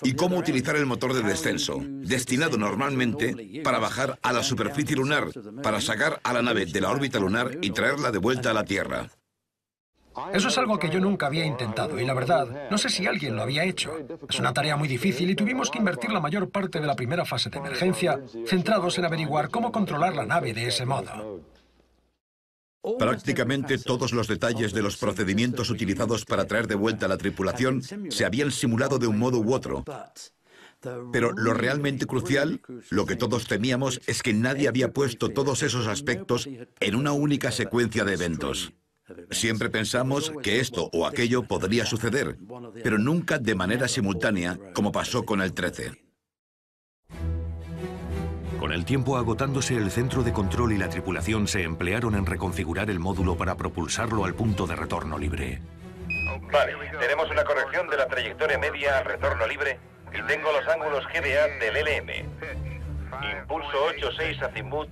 Speaker 6: y cómo utilizar el motor de descenso, destinado normalmente para bajar a la superficie lunar, para sacar a la nave de la órbita lunar y traerla de vuelta a la Tierra.
Speaker 8: Eso es algo que yo nunca había intentado y la verdad, no sé si alguien lo había hecho. Es una tarea muy difícil y tuvimos que invertir la mayor parte de la primera fase de emergencia centrados en averiguar cómo controlar la nave de ese modo.
Speaker 6: Prácticamente todos los detalles de los procedimientos utilizados para traer de vuelta a la tripulación se habían simulado de un modo u otro. Pero lo realmente crucial, lo que todos temíamos, es que nadie había puesto todos esos aspectos en una única secuencia de eventos. Siempre pensamos que esto o aquello podría suceder, pero nunca de manera simultánea, como pasó con el 13.
Speaker 3: Con el tiempo agotándose, el centro de control y la tripulación se emplearon en reconfigurar el módulo para propulsarlo al punto de retorno libre.
Speaker 1: Vale, tenemos una corrección de la trayectoria media al retorno libre y tengo los ángulos GDA del LM. Impulso 8.6 azimut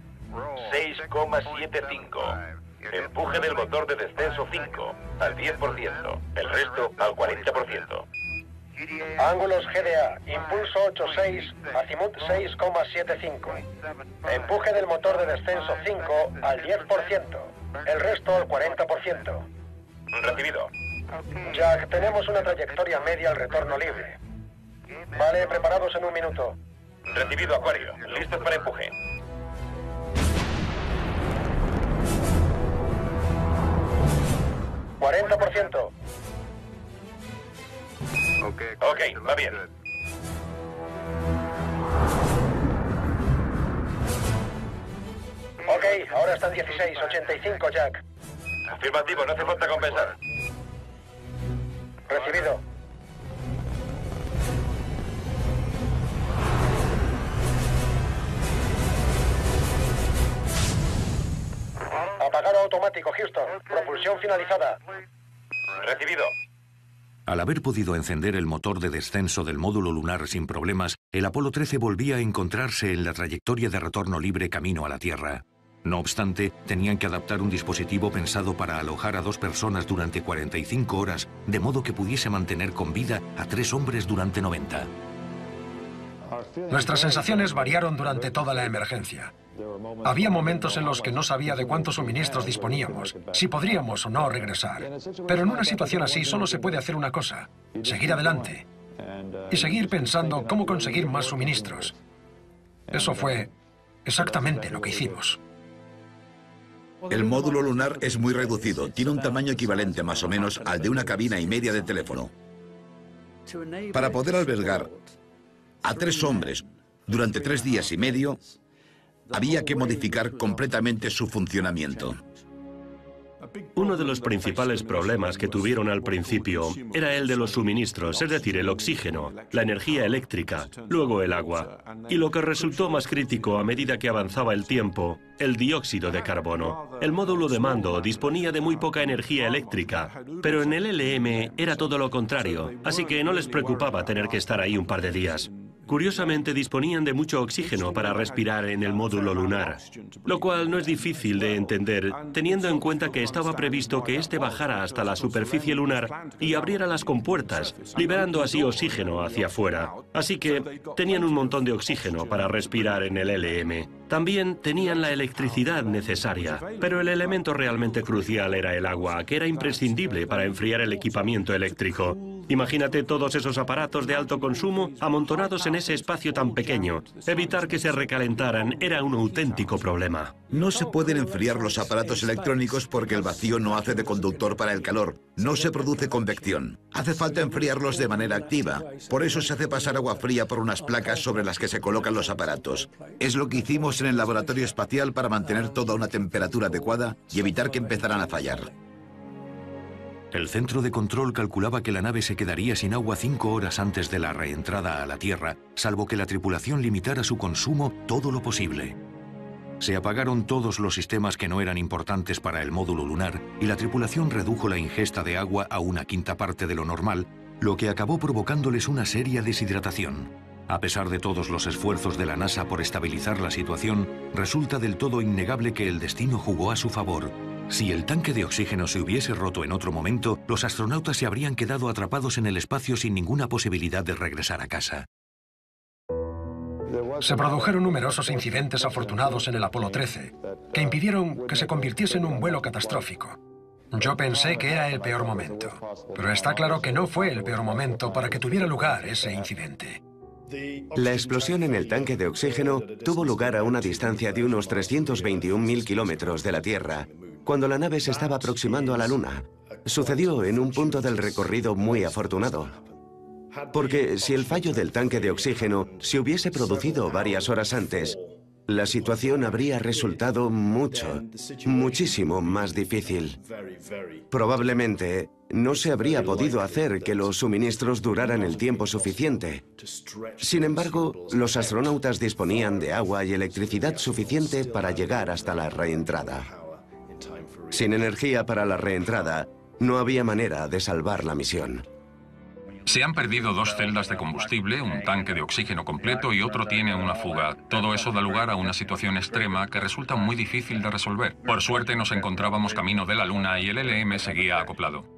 Speaker 1: 6,75. Empuje del motor de descenso 5 al 10%, el resto al 40%.
Speaker 12: Ángulos GDA, impulso 8.6, azimut 6,75. Empuje del motor de descenso 5 al 10%, el resto al 40%.
Speaker 1: Recibido.
Speaker 12: Jack, tenemos una trayectoria media al retorno libre. Vale, preparados en un minuto.
Speaker 1: Recibido, Acuario. Listos para empuje.
Speaker 12: $40%.
Speaker 1: Ok, va bien.
Speaker 12: Ok, ahora están 16,85, Jack.
Speaker 1: Afirmativo, no hace falta compensar.
Speaker 12: Recibido. Apagado automático, Houston. Propulsión finalizada.
Speaker 1: Recibido.
Speaker 3: Al haber podido encender el motor de descenso del módulo lunar sin problemas, el Apolo 13 volvía a encontrarse en la trayectoria de retorno libre camino a la Tierra. No obstante, tenían que adaptar un dispositivo pensado para alojar a 2 personas durante 45 horas, de modo que pudiese mantener con vida a 3 hombres durante 90.
Speaker 8: Nuestras sensaciones variaron durante toda la emergencia. Había momentos en los que no sabía de cuántos suministros disponíamos, si podríamos o no regresar. Pero en una situación así solo se puede hacer una cosa: seguir adelante y seguir pensando cómo conseguir más suministros. Eso fue exactamente lo que hicimos.
Speaker 6: El módulo lunar es muy reducido, tiene un tamaño equivalente más o menos al de una cabina y media de teléfono. Para poder albergar a 3 hombres durante 3 días y medio, había que modificar completamente su funcionamiento.
Speaker 7: Uno de los principales problemas que tuvieron al principio era el de los suministros, es decir, el oxígeno, la energía eléctrica, luego el agua. Y lo que resultó más crítico a medida que avanzaba el tiempo, el dióxido de carbono. El módulo de mando disponía de muy poca energía eléctrica, pero en el LM era todo lo contrario, así que no les preocupaba tener que estar ahí un par de días. Curiosamente, disponían de mucho oxígeno para respirar en el módulo lunar, lo cual no es difícil de entender, teniendo en cuenta que estaba previsto que este bajara hasta la superficie lunar y abriera las compuertas, liberando así oxígeno hacia afuera. Así que tenían un montón de oxígeno para respirar en el LM. También tenían la electricidad necesaria, pero el elemento realmente crucial era el agua, que era imprescindible para enfriar el equipamiento eléctrico. Imagínate todos esos aparatos de alto consumo amontonados en ese espacio tan pequeño. Evitar que se recalentaran era un auténtico problema.
Speaker 6: No se pueden enfriar los aparatos electrónicos porque el vacío no hace de conductor para el calor. No se produce convección. Hace falta enfriarlos de manera activa. Por eso se hace pasar agua fría por unas placas sobre las que se colocan los aparatos. Es lo que hicimos en el laboratorio espacial para mantener toda una temperatura adecuada y evitar que empezaran a fallar.
Speaker 3: El centro de control calculaba que la nave se quedaría sin agua 5 horas antes de la reentrada a la Tierra, salvo que la tripulación limitara su consumo todo lo posible. Se apagaron todos los sistemas que no eran importantes para el módulo lunar y la tripulación redujo la ingesta de agua a 1/5 parte de lo normal, lo que acabó provocándoles una seria deshidratación. A pesar de todos los esfuerzos de la NASA por estabilizar la situación, resulta del todo innegable que el destino jugó a su favor. Si el tanque de oxígeno se hubiese roto en otro momento, los astronautas se habrían quedado atrapados en el espacio sin ninguna posibilidad de regresar a casa.
Speaker 8: Se produjeron numerosos incidentes afortunados en el Apolo 13, que impidieron que se convirtiese en un vuelo catastrófico. Yo pensé que era el peor momento, pero está claro que no fue el peor momento para que tuviera lugar ese incidente.
Speaker 5: La explosión en el tanque de oxígeno tuvo lugar a una distancia de unos 321.000 kilómetros de la Tierra, cuando la nave se estaba aproximando a la Luna. Sucedió en un punto del recorrido muy afortunado. Porque si el fallo del tanque de oxígeno se hubiese producido varias horas antes, la situación habría resultado muchísimo más difícil. Probablemente no se habría podido hacer que los suministros duraran el tiempo suficiente. Sin embargo, los astronautas disponían de agua y electricidad suficiente para llegar hasta la reentrada. Sin energía para la reentrada, no había manera de salvar la misión.
Speaker 2: Se han perdido 2 celdas de combustible, un tanque de oxígeno completo y otro tiene una fuga. Todo eso da lugar a una situación extrema que resulta muy difícil de resolver. Por suerte nos encontrábamos camino de la Luna y el LM seguía acoplado.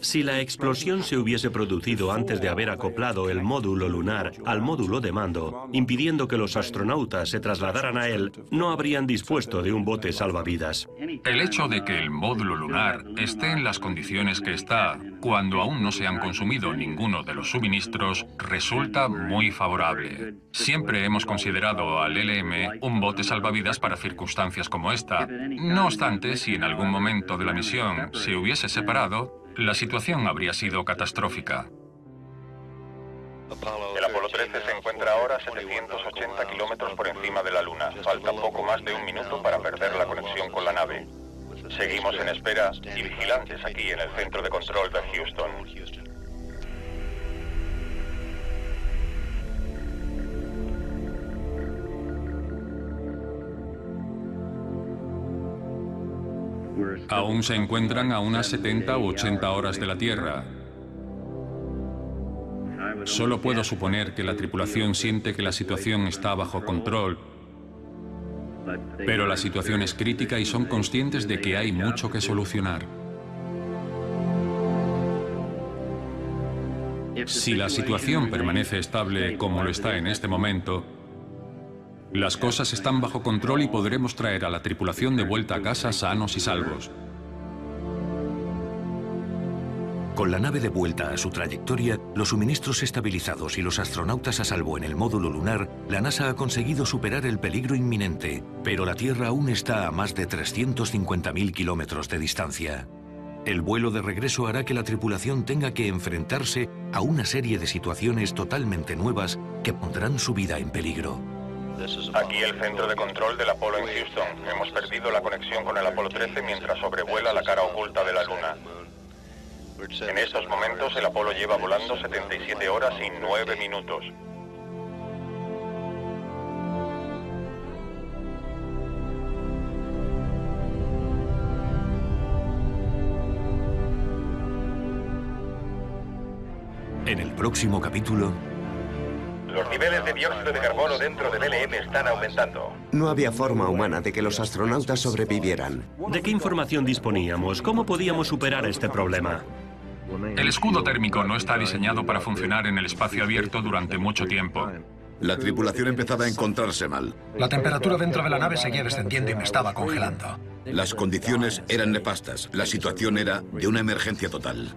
Speaker 7: Si la explosión se hubiese producido antes de haber acoplado el módulo lunar al módulo de mando, impidiendo que los astronautas se trasladaran a él, no habrían dispuesto de un bote salvavidas.
Speaker 2: El hecho de que el módulo lunar esté en las condiciones que está, cuando aún no se han consumido ninguno de los suministros, resulta muy favorable. Siempre hemos considerado al LM un bote salvavidas para circunstancias como esta. No obstante, si en algún momento de la misión se hubiese separado, la situación habría sido catastrófica.
Speaker 4: El Apolo 13 se encuentra ahora a 780 kilómetros por encima de la Luna. Falta poco más de un minuto para perder la conexión con la nave. Seguimos en espera y vigilantes aquí en el centro de control de Houston.
Speaker 11: Aún se encuentran a unas 70 u 80 horas de la Tierra. Solo puedo suponer que la tripulación siente que la situación está bajo control, pero la situación es crítica y son conscientes de que hay mucho que solucionar. Si la situación permanece estable como lo está en este momento, las cosas están bajo control y podremos traer a la tripulación de vuelta a casa sanos y salvos.
Speaker 3: Con la nave de vuelta a su trayectoria, los suministros estabilizados y los astronautas a salvo en el módulo lunar, la NASA ha conseguido superar el peligro inminente, pero la Tierra aún está a más de 350.000 kilómetros de distancia. El vuelo de regreso hará que la tripulación tenga que enfrentarse a una serie de situaciones totalmente nuevas que pondrán su vida en peligro.
Speaker 4: Aquí el centro de control del Apolo en Houston. Hemos perdido la conexión con el Apolo 13 mientras sobrevuela la cara oculta de la Luna. En estos momentos el Apolo lleva volando 77 horas y 9 minutos.
Speaker 3: En el próximo capítulo...
Speaker 1: Los niveles de dióxido de carbono dentro del LM están aumentando.
Speaker 5: No había forma humana de que los astronautas sobrevivieran.
Speaker 7: ¿De qué información disponíamos? ¿Cómo podíamos superar este problema?
Speaker 2: El escudo térmico no está diseñado para funcionar en el espacio abierto durante mucho tiempo.
Speaker 6: La tripulación empezaba a encontrarse mal.
Speaker 8: La temperatura dentro de la nave seguía descendiendo y me estaba congelando.
Speaker 6: Las condiciones eran nefastas. La situación era de una emergencia total.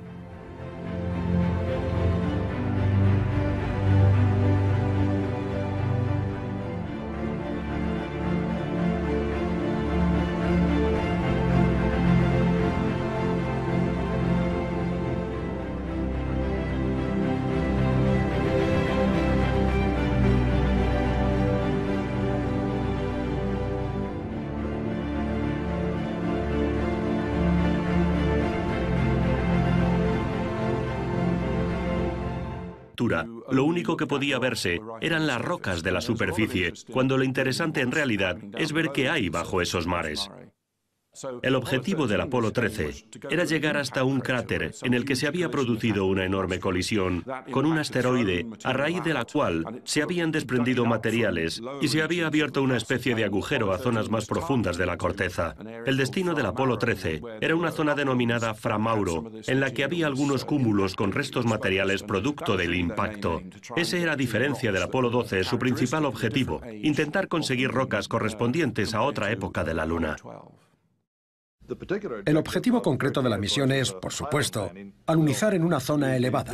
Speaker 7: Lo único que podía verse eran las rocas de la superficie, cuando lo interesante en realidad es ver qué hay bajo esos mares. El objetivo del Apolo 13 era llegar hasta un cráter en el que se había producido una enorme colisión con un asteroide, a raíz de la cual se habían desprendido materiales y se había abierto una especie de agujero a zonas más profundas de la corteza. El destino del Apolo 13 era una zona denominada Fra Mauro, en la que había algunos cúmulos con restos materiales producto del impacto. Ese era, a diferencia del Apolo 12, su principal objetivo: intentar conseguir rocas correspondientes a otra época de la Luna.
Speaker 8: El objetivo concreto de la misión es, por supuesto, alunizar en una zona elevada.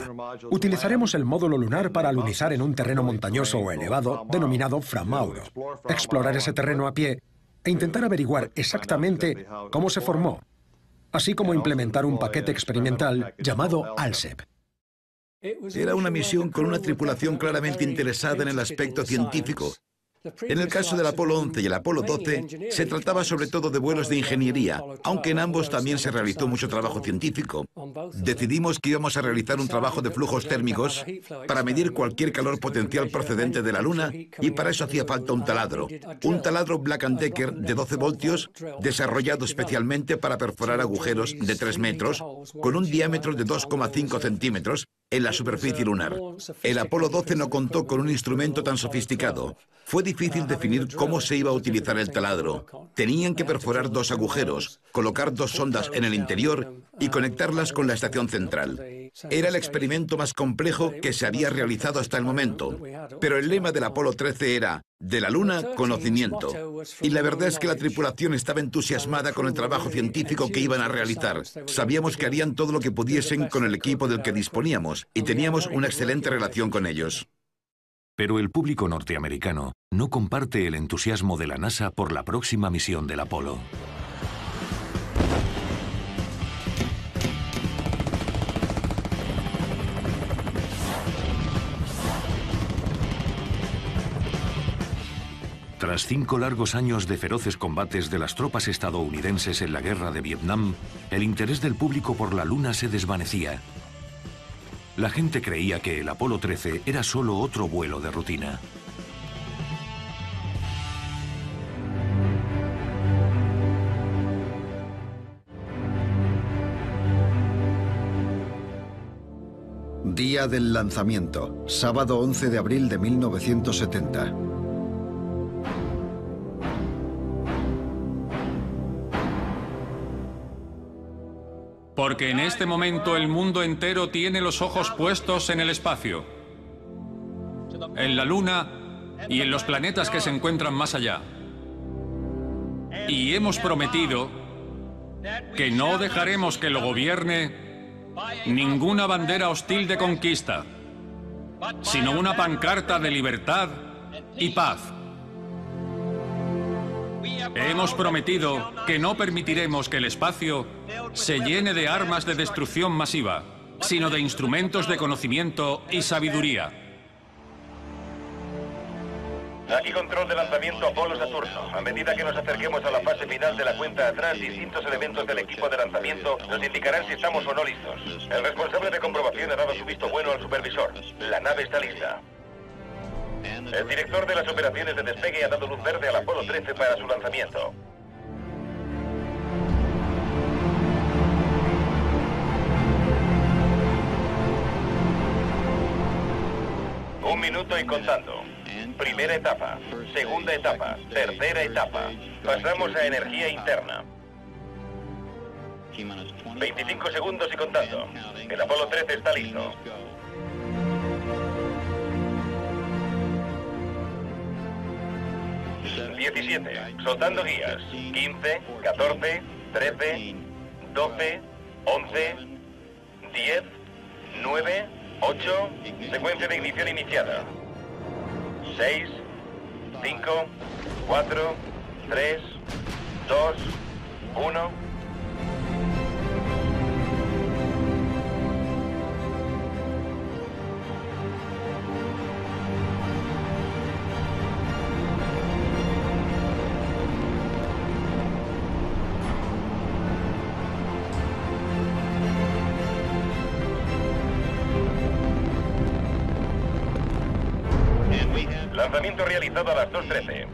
Speaker 8: Utilizaremos el módulo lunar para alunizar en un terreno montañoso o elevado denominado Fra Mauro, explorar ese terreno a pie e intentar averiguar exactamente cómo se formó, así como implementar un paquete experimental llamado ALSEP.
Speaker 6: Era una misión con una tripulación claramente interesada en el aspecto científico. En el caso del Apolo 11 y el Apolo 12, se trataba sobre todo de vuelos de ingeniería, aunque en ambos también se realizó mucho trabajo científico. Decidimos que íbamos a realizar un trabajo de flujos térmicos para medir cualquier calor potencial procedente de la Luna, y para eso hacía falta un taladro Black & Decker de 12 voltios, desarrollado especialmente para perforar agujeros de 3 metros, con un diámetro de 2,5 centímetros en la superficie lunar. El Apolo 12 no contó con un instrumento tan sofisticado. Fue difícil definir cómo se iba a utilizar el taladro. Tenían que perforar 2 agujeros, colocar 2 sondas en el interior y conectarlas con la estación central. Era el experimento más complejo que se había realizado hasta el momento. Pero el lema del Apolo 13 era: de la Luna, conocimiento. Y la verdad es que la tripulación estaba entusiasmada con el trabajo científico que iban a realizar. Sabíamos que harían todo lo que pudiesen con el equipo del que disponíamos y teníamos una excelente relación con ellos.
Speaker 3: Pero el público norteamericano no comparte el entusiasmo de la NASA por la próxima misión del Apolo. Tras 5 largos años de feroces combates de las tropas estadounidenses en la guerra de Vietnam, el interés del público por la Luna se desvanecía. La gente creía que el Apolo 13 era solo otro vuelo de rutina.
Speaker 9: Día del lanzamiento, sábado 11 de abril de 1970.
Speaker 11: Porque en este momento el mundo entero tiene los ojos puestos en el espacio, en la Luna y en los planetas que se encuentran más allá. Y hemos prometido que no dejaremos que lo gobierne ninguna bandera hostil de conquista, sino una pancarta de libertad y paz. Hemos prometido que no permitiremos que el espacio se llene de armas de destrucción masiva, sino de instrumentos de conocimiento y sabiduría.
Speaker 1: Aquí control de lanzamiento Apolo Saturno. A medida que nos acerquemos a la fase final de la cuenta atrás, distintos elementos del equipo de lanzamiento nos indicarán si estamos o no listos. El responsable de comprobación ha dado su visto bueno al supervisor. La nave está lista. El director de las operaciones de despegue ha dado luz verde al Apolo 13 para su lanzamiento. Un minuto y contando. Primera etapa, segunda etapa, tercera etapa. Pasamos a energía interna. 25 segundos y contando. El Apolo 13 está listo. 17. Soltando guías. 15, 14, 13, 12, 11, 10, 9, 8. Secuencia de ignición iniciada. 6, 5, 4, 3, 2, 1. Lanzamiento realizado a las 2:13.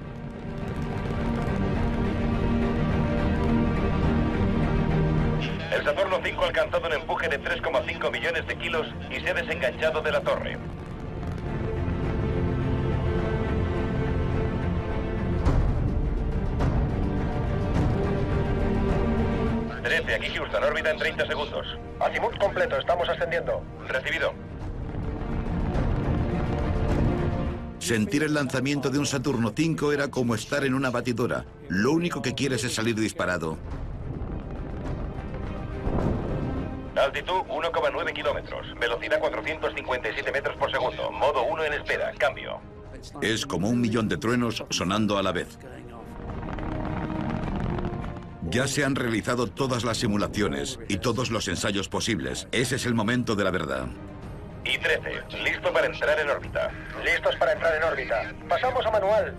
Speaker 1: El Saturno 5 ha alcanzado un empuje de 3,5 millones de kilos y se ha desenganchado de la torre. Aquí Houston, órbita en 30 segundos.
Speaker 12: Azimut completo, estamos ascendiendo.
Speaker 1: Recibido.
Speaker 6: Sentir el lanzamiento de un Saturno 5 era como estar en una batidora. Lo único que quieres es salir disparado.
Speaker 1: Altitud 1,9 kilómetros. Velocidad 457 metros por segundo. Modo 1 en espera. Cambio.
Speaker 6: Es como un millón de truenos sonando a la vez. Ya se han realizado todas las simulaciones y todos los ensayos posibles. Ese es el momento de la verdad.
Speaker 1: Y 13, listo para entrar en órbita.
Speaker 12: Listos para entrar en órbita. Pasamos a manual.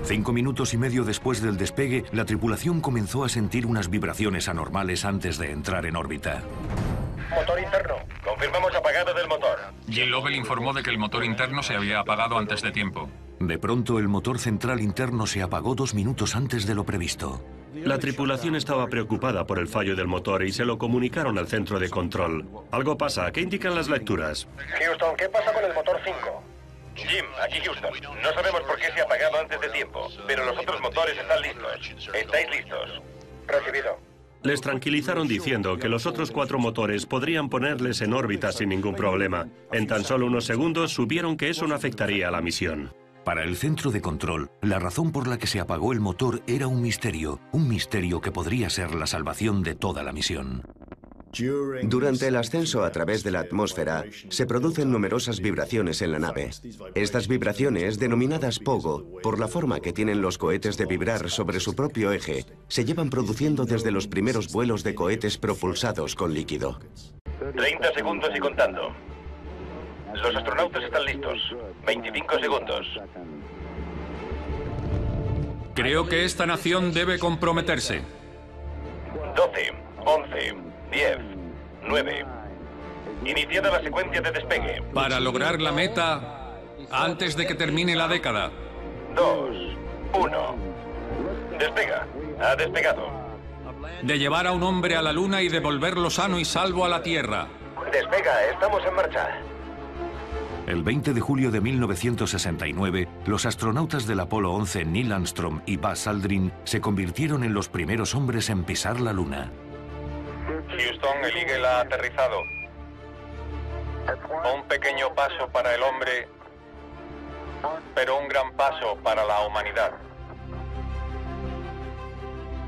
Speaker 3: Cinco minutos y medio después del despegue, la tripulación comenzó a sentir unas vibraciones anormales antes de entrar en órbita.
Speaker 12: Motor interno.
Speaker 1: Confirmamos apagado del motor.
Speaker 2: Jim Lovell informó de que el motor interno se había apagado antes de tiempo.
Speaker 3: De pronto, el motor central interno se apagó 2 minutos antes de lo previsto.
Speaker 7: La tripulación estaba preocupada por el fallo del motor y se lo comunicaron al centro de control. Algo pasa. ¿Qué indican las lecturas?
Speaker 12: Houston, ¿qué pasa con el motor 5?
Speaker 1: Jim, aquí Houston. No sabemos por qué se ha apagado antes de tiempo, pero los otros motores están listos. ¿Estáis listos?
Speaker 12: Recibido.
Speaker 7: Les tranquilizaron diciendo que los otros 4 motores podrían ponerles en órbita sin ningún problema. En tan solo unos segundos supieron que eso no afectaría a la misión.
Speaker 3: Para el centro de control, la razón por la que se apagó el motor era un misterio que podría ser la salvación de toda la misión.
Speaker 5: Durante el ascenso a través de la atmósfera, se producen numerosas vibraciones en la nave. Estas vibraciones, denominadas pogo, por la forma que tienen los cohetes de vibrar sobre su propio eje, se llevan produciendo desde los primeros vuelos de cohetes propulsados con líquido.
Speaker 1: 30 segundos y contando. Los astronautas están listos. 25 segundos.
Speaker 11: Creo que esta nación debe comprometerse.
Speaker 1: 12, 11, 10, 9. Iniciada la secuencia de despegue.
Speaker 11: Para lograr la meta antes de que termine la década.
Speaker 1: 2, 1. Despega. Ha despegado.
Speaker 11: De llevar a un hombre a la Luna y devolverlo sano y salvo a la Tierra.
Speaker 1: Despega, estamos en marcha.
Speaker 3: El 20 de julio de 1969, los astronautas del Apolo 11 Neil Armstrong y Buzz Aldrin se convirtieron en los primeros hombres en pisar la Luna.
Speaker 4: Houston, el Eagle ha aterrizado. Un pequeño paso para el hombre, pero un gran paso para la humanidad.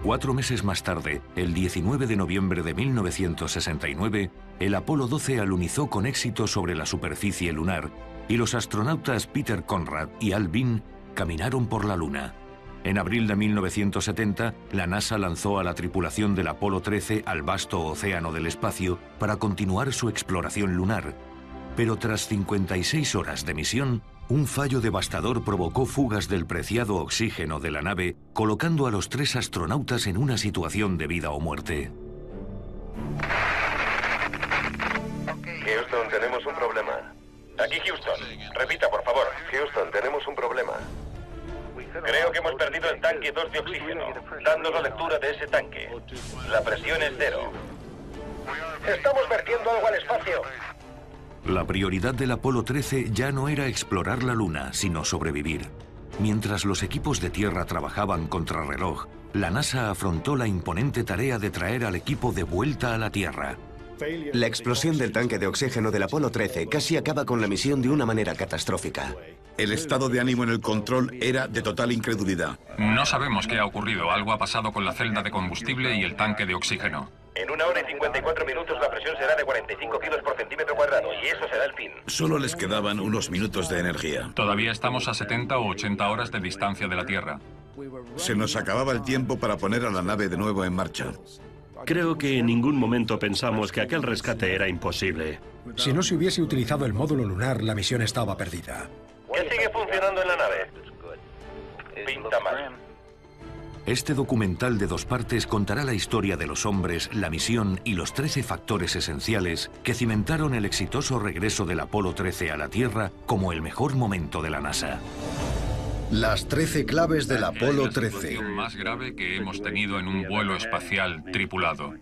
Speaker 3: 4 meses más tarde, el 19 de noviembre de 1969, el Apolo 12 alunizó con éxito sobre la superficie lunar y los astronautas Peter Conrad y Al Bean caminaron por la Luna. En abril de 1970, la NASA lanzó a la tripulación del Apolo 13 al vasto océano del espacio para continuar su exploración lunar. Pero tras 56 horas de misión, un fallo devastador provocó fugas del preciado oxígeno de la nave, colocando a los 3 astronautas en una situación de vida o muerte.
Speaker 1: Houston, tenemos un problema. Aquí Houston. Repita, por favor. Houston, tenemos un problema. Creo que hemos perdido el tanque 2 de oxígeno. Dándonos lectura de ese tanque. La presión es 0.
Speaker 12: Estamos vertiendo algo al espacio.
Speaker 3: La prioridad del Apolo 13 ya no era explorar la Luna, sino sobrevivir. Mientras los equipos de tierra trabajaban contrarreloj, la NASA afrontó la imponente tarea de traer al equipo de vuelta a la Tierra.
Speaker 5: La explosión del tanque de oxígeno del Apolo 13 casi acaba con la misión de una manera catastrófica.
Speaker 6: El estado de ánimo en el control era de total incredulidad.
Speaker 2: No sabemos qué ha ocurrido. Algo ha pasado con la celda de combustible y el tanque de oxígeno.
Speaker 1: En 1 hora y 54 minutos la presión será de 45 kilos por centímetro cuadrado y eso será el fin.
Speaker 6: Solo les quedaban unos minutos de energía.
Speaker 2: Todavía estamos a 70 o 80 horas de distancia de la Tierra.
Speaker 6: Se nos acababa el tiempo para poner a la nave de nuevo en marcha.
Speaker 7: Creo que en ningún momento pensamos que aquel rescate era imposible.
Speaker 8: Si no se hubiese utilizado el módulo lunar, la misión estaba perdida.
Speaker 1: ¿Qué sigue funcionando en la nave? Pinta mal.
Speaker 3: Este documental de 2 partes contará la historia de los hombres, la misión y los 13 factores esenciales que cimentaron el exitoso regreso del Apolo 13 a la Tierra como el mejor momento de la NASA.
Speaker 9: Las 13 claves del Apolo 13.
Speaker 2: Es la situación más grave que hemos tenido en un vuelo espacial tripulado.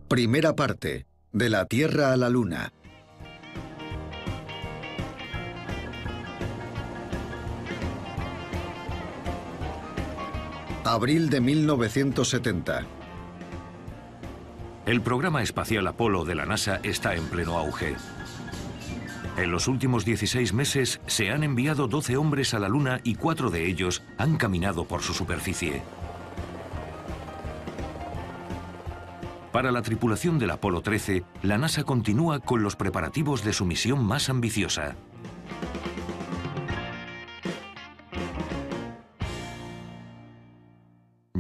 Speaker 9: Primera parte. De la Tierra a la Luna. Abril de 1970.
Speaker 3: El programa espacial Apolo de la NASA está en pleno auge. En los últimos 16 meses se han enviado 12 hombres a la Luna y 4 de ellos han caminado por su superficie. Para la tripulación del Apolo 13, la NASA continúa con los preparativos de su misión más ambiciosa.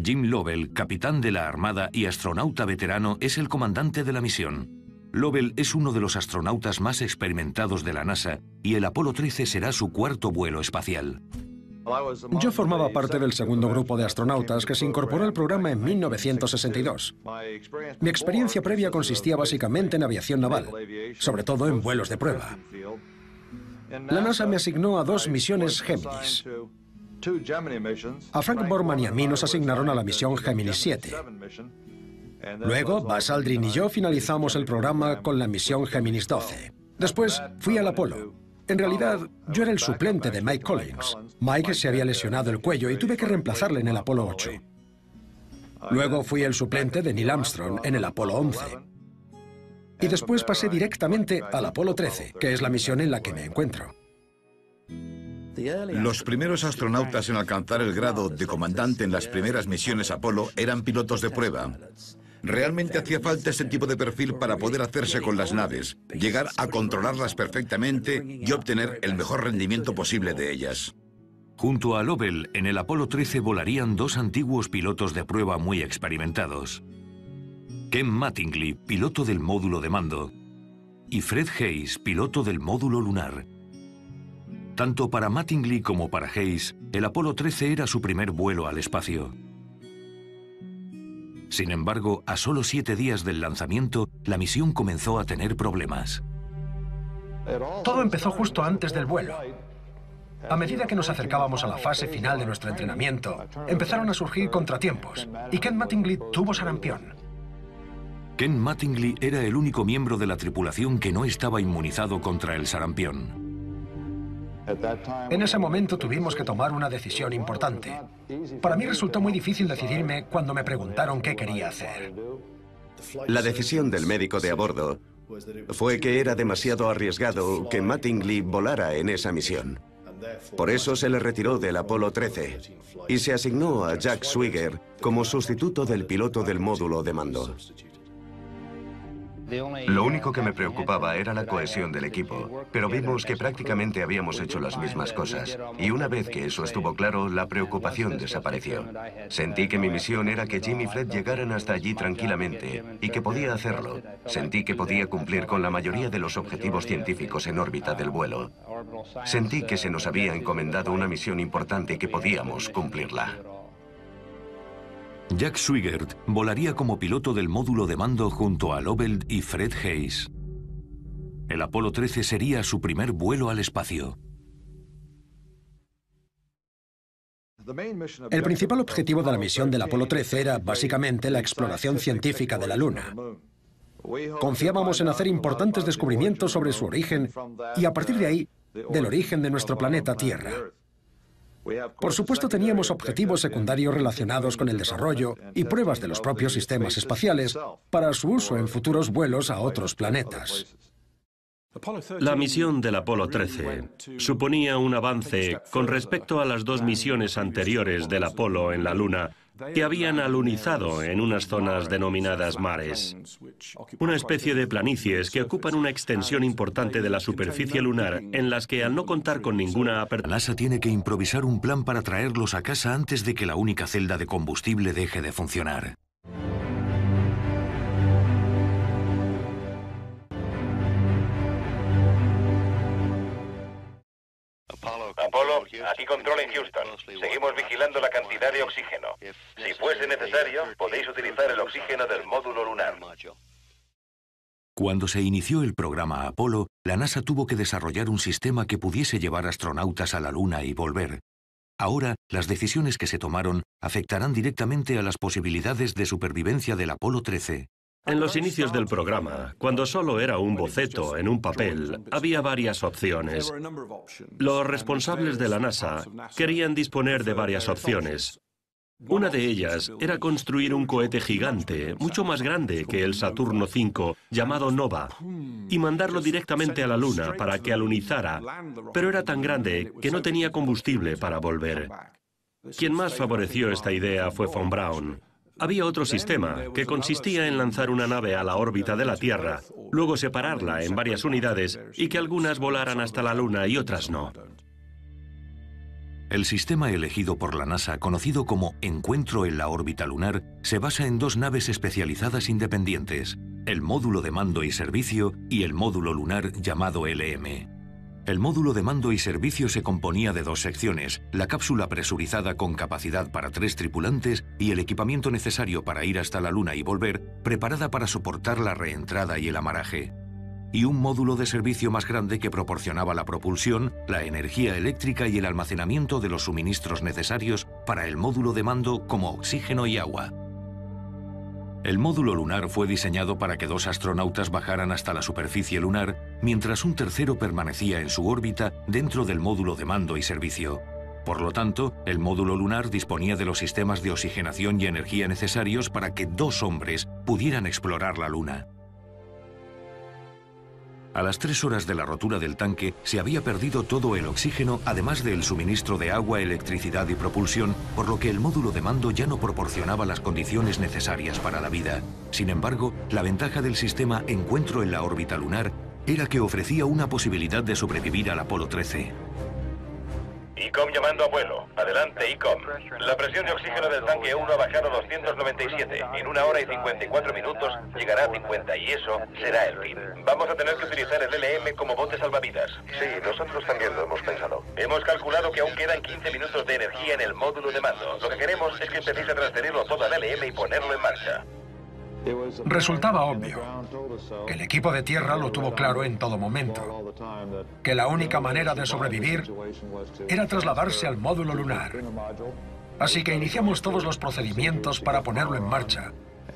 Speaker 3: Jim Lovell, capitán de la Armada y astronauta veterano, es el comandante de la misión. Lovell es uno de los astronautas más experimentados de la NASA y el Apolo 13 será su 4º vuelo espacial.
Speaker 8: Yo formaba parte del segundo grupo de astronautas que se incorporó al programa en 1962. Mi experiencia previa consistía básicamente en aviación naval, sobre todo en vuelos de prueba. La NASA me asignó a 2 misiones Géminis. A Frank Borman y a mí nos asignaron a la misión Géminis 7. Luego, Buzz Aldrin y yo finalizamos el programa con la misión Géminis 12. Después, fui al Apolo. En realidad, yo era el suplente de Mike Collins. Mike se había lesionado el cuello y tuve que reemplazarle en el Apolo 8. Luego fui el suplente de Neil Armstrong en el Apolo 11. Y después pasé directamente al Apolo 13, que es la misión en la que me encuentro.
Speaker 6: Los primeros astronautas en alcanzar el grado de comandante en las primeras misiones Apolo eran pilotos de prueba. Realmente hacía falta ese tipo de perfil para poder hacerse con las naves, llegar a controlarlas perfectamente y obtener el mejor rendimiento posible de ellas.
Speaker 3: Junto a Lovell, en el Apolo 13 volarían 2 antiguos pilotos de prueba muy experimentados. Ken Mattingly, piloto del módulo de mando, y Fred Haise, piloto del módulo lunar. Tanto para Mattingly como para Haise, el Apolo 13 era su primer vuelo al espacio. Sin embargo, a solo 7 días del lanzamiento, la misión comenzó a tener problemas.
Speaker 8: Todo empezó justo antes del vuelo. A medida que nos acercábamos a la fase final de nuestro entrenamiento, empezaron a surgir contratiempos, y Ken Mattingly tuvo sarampión.
Speaker 3: Ken Mattingly era el único miembro de la tripulación que no estaba inmunizado contra el sarampión.
Speaker 8: En ese momento tuvimos que tomar una decisión importante. Para mí resultó muy difícil decidirme cuando me preguntaron qué quería hacer.
Speaker 5: La decisión del médico de a bordo fue que era demasiado arriesgado que Mattingly volara en esa misión. Por eso se le retiró del Apolo 13 y se asignó a Jack Swigert como sustituto del piloto del módulo de mando.
Speaker 10: Lo único que me preocupaba era la cohesión del equipo, pero vimos que prácticamente habíamos hecho las mismas cosas. Y una vez que eso estuvo claro, la preocupación desapareció. Sentí que mi misión era que Jim y Fred llegaran hasta allí tranquilamente y que podía hacerlo. Sentí que podía cumplir con la mayoría de los objetivos científicos en órbita del vuelo. Sentí que se nos había encomendado una misión importante y que podíamos cumplirla.
Speaker 3: Jack Swigert volaría como piloto del módulo de mando junto a Lovell y Fred Haise. El Apolo 13 sería su primer vuelo al espacio.
Speaker 8: El principal objetivo de la misión del Apolo 13 era básicamente la exploración científica de la Luna. Confiábamos en hacer importantes descubrimientos sobre su origen y a partir de ahí, del origen de nuestro planeta Tierra. Por supuesto, teníamos objetivos secundarios relacionados con el desarrollo y pruebas de los propios sistemas espaciales para su uso en futuros vuelos a otros planetas.
Speaker 7: La misión del Apolo 13 suponía un avance con respecto a las 2 misiones anteriores del Apolo en la Luna, que habían alunizado en unas zonas denominadas mares, una especie de planicies que ocupan una extensión importante de la superficie lunar, en las que, al no contar con ninguna apertura...
Speaker 3: La NASA tiene que improvisar un plan para traerlos a casa antes de que la única celda de combustible deje de funcionar.
Speaker 1: Apolo, Aquí control en Houston. Seguimos vigilando la cantidad de oxígeno. Si fuese necesario, podéis utilizar el oxígeno del módulo lunar.
Speaker 3: Cuando se inició el programa Apolo, la NASA tuvo que desarrollar un sistema que pudiese llevar astronautas a la Luna y volver. Ahora, las decisiones que se tomaron afectarán directamente a las posibilidades de supervivencia del Apolo 13.
Speaker 7: En los inicios del programa, cuando solo era un boceto en un papel, había varias opciones. Los responsables de la NASA querían disponer de varias opciones. Una de ellas era construir un cohete gigante, mucho más grande que el Saturno V, llamado Nova, y mandarlo directamente a la Luna para que alunizara, pero era tan grande que no tenía combustible para volver. Quien más favoreció esta idea fue von Braun. Había otro sistema, que consistía en lanzar una nave a la órbita de la Tierra, luego separarla en varias unidades y que algunas volaran hasta la Luna y otras no.
Speaker 3: El sistema elegido por la NASA, conocido como Encuentro en la órbita lunar, se basa en dos naves especializadas independientes, el módulo de mando y servicio y el módulo lunar llamado LM. El módulo de mando y servicio se componía de dos secciones, la cápsula presurizada con capacidad para 3 tripulantes y el equipamiento necesario para ir hasta la Luna y volver, preparada para soportar la reentrada y el amaraje. Y un módulo de servicio más grande que proporcionaba la propulsión, la energía eléctrica y el almacenamiento de los suministros necesarios para el módulo de mando como oxígeno y agua. El módulo lunar fue diseñado para que 2 astronautas bajaran hasta la superficie lunar, mientras un tercero permanecía en su órbita dentro del módulo de mando y servicio. Por lo tanto, el módulo lunar disponía de los sistemas de oxigenación y energía necesarios para que 2 hombres pudieran explorar la Luna. A las 3 horas de la rotura del tanque, se había perdido todo el oxígeno, además del suministro de agua, electricidad y propulsión, por lo que el módulo de mando ya no proporcionaba las condiciones necesarias para la vida. Sin embargo, la ventaja del sistema Encuentro en la órbita lunar era que ofrecía una posibilidad de sobrevivir al Apolo 13.
Speaker 1: ICOM llamando a vuelo. Adelante, ICOM. La presión de oxígeno del tanque 1 ha bajado a 297. En 1 hora y 54 minutos llegará a 50 y eso será el fin. Vamos a tener que utilizar el LM como bote salvavidas.
Speaker 13: Sí, nosotros también lo hemos pensado.
Speaker 1: Hemos calculado que aún quedan 15 minutos de energía en el módulo de mando. Lo que queremos es que empecéis a transferirlo todo al LM y ponerlo en marcha.
Speaker 8: Resultaba obvio. El equipo de tierra lo tuvo claro en todo momento, que la única manera de sobrevivir era trasladarse al módulo lunar. Así que iniciamos todos los procedimientos para ponerlo en marcha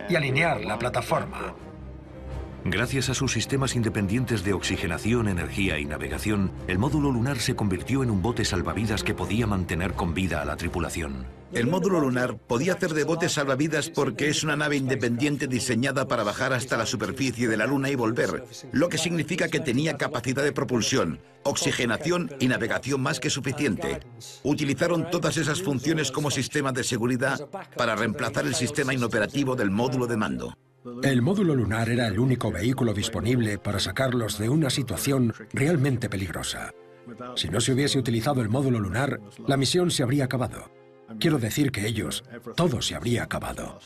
Speaker 8: y alinear la plataforma.
Speaker 3: Gracias a sus sistemas independientes de oxigenación, energía y navegación, el módulo lunar se convirtió en un bote salvavidas que podía mantener con vida a la tripulación.
Speaker 6: El módulo lunar podía hacer de bote salvavidas porque es una nave independiente diseñada para bajar hasta la superficie de la Luna y volver, lo que significa que tenía capacidad de propulsión, oxigenación y navegación más que suficiente. Utilizaron todas esas funciones como sistema de seguridad para reemplazar el sistema inoperativo del módulo de mando.
Speaker 8: El módulo lunar era el único vehículo disponible para sacarlos de una situación realmente peligrosa. Si no se hubiese utilizado el módulo lunar, la misión se habría acabado. Quiero decir que todo se habría acabado.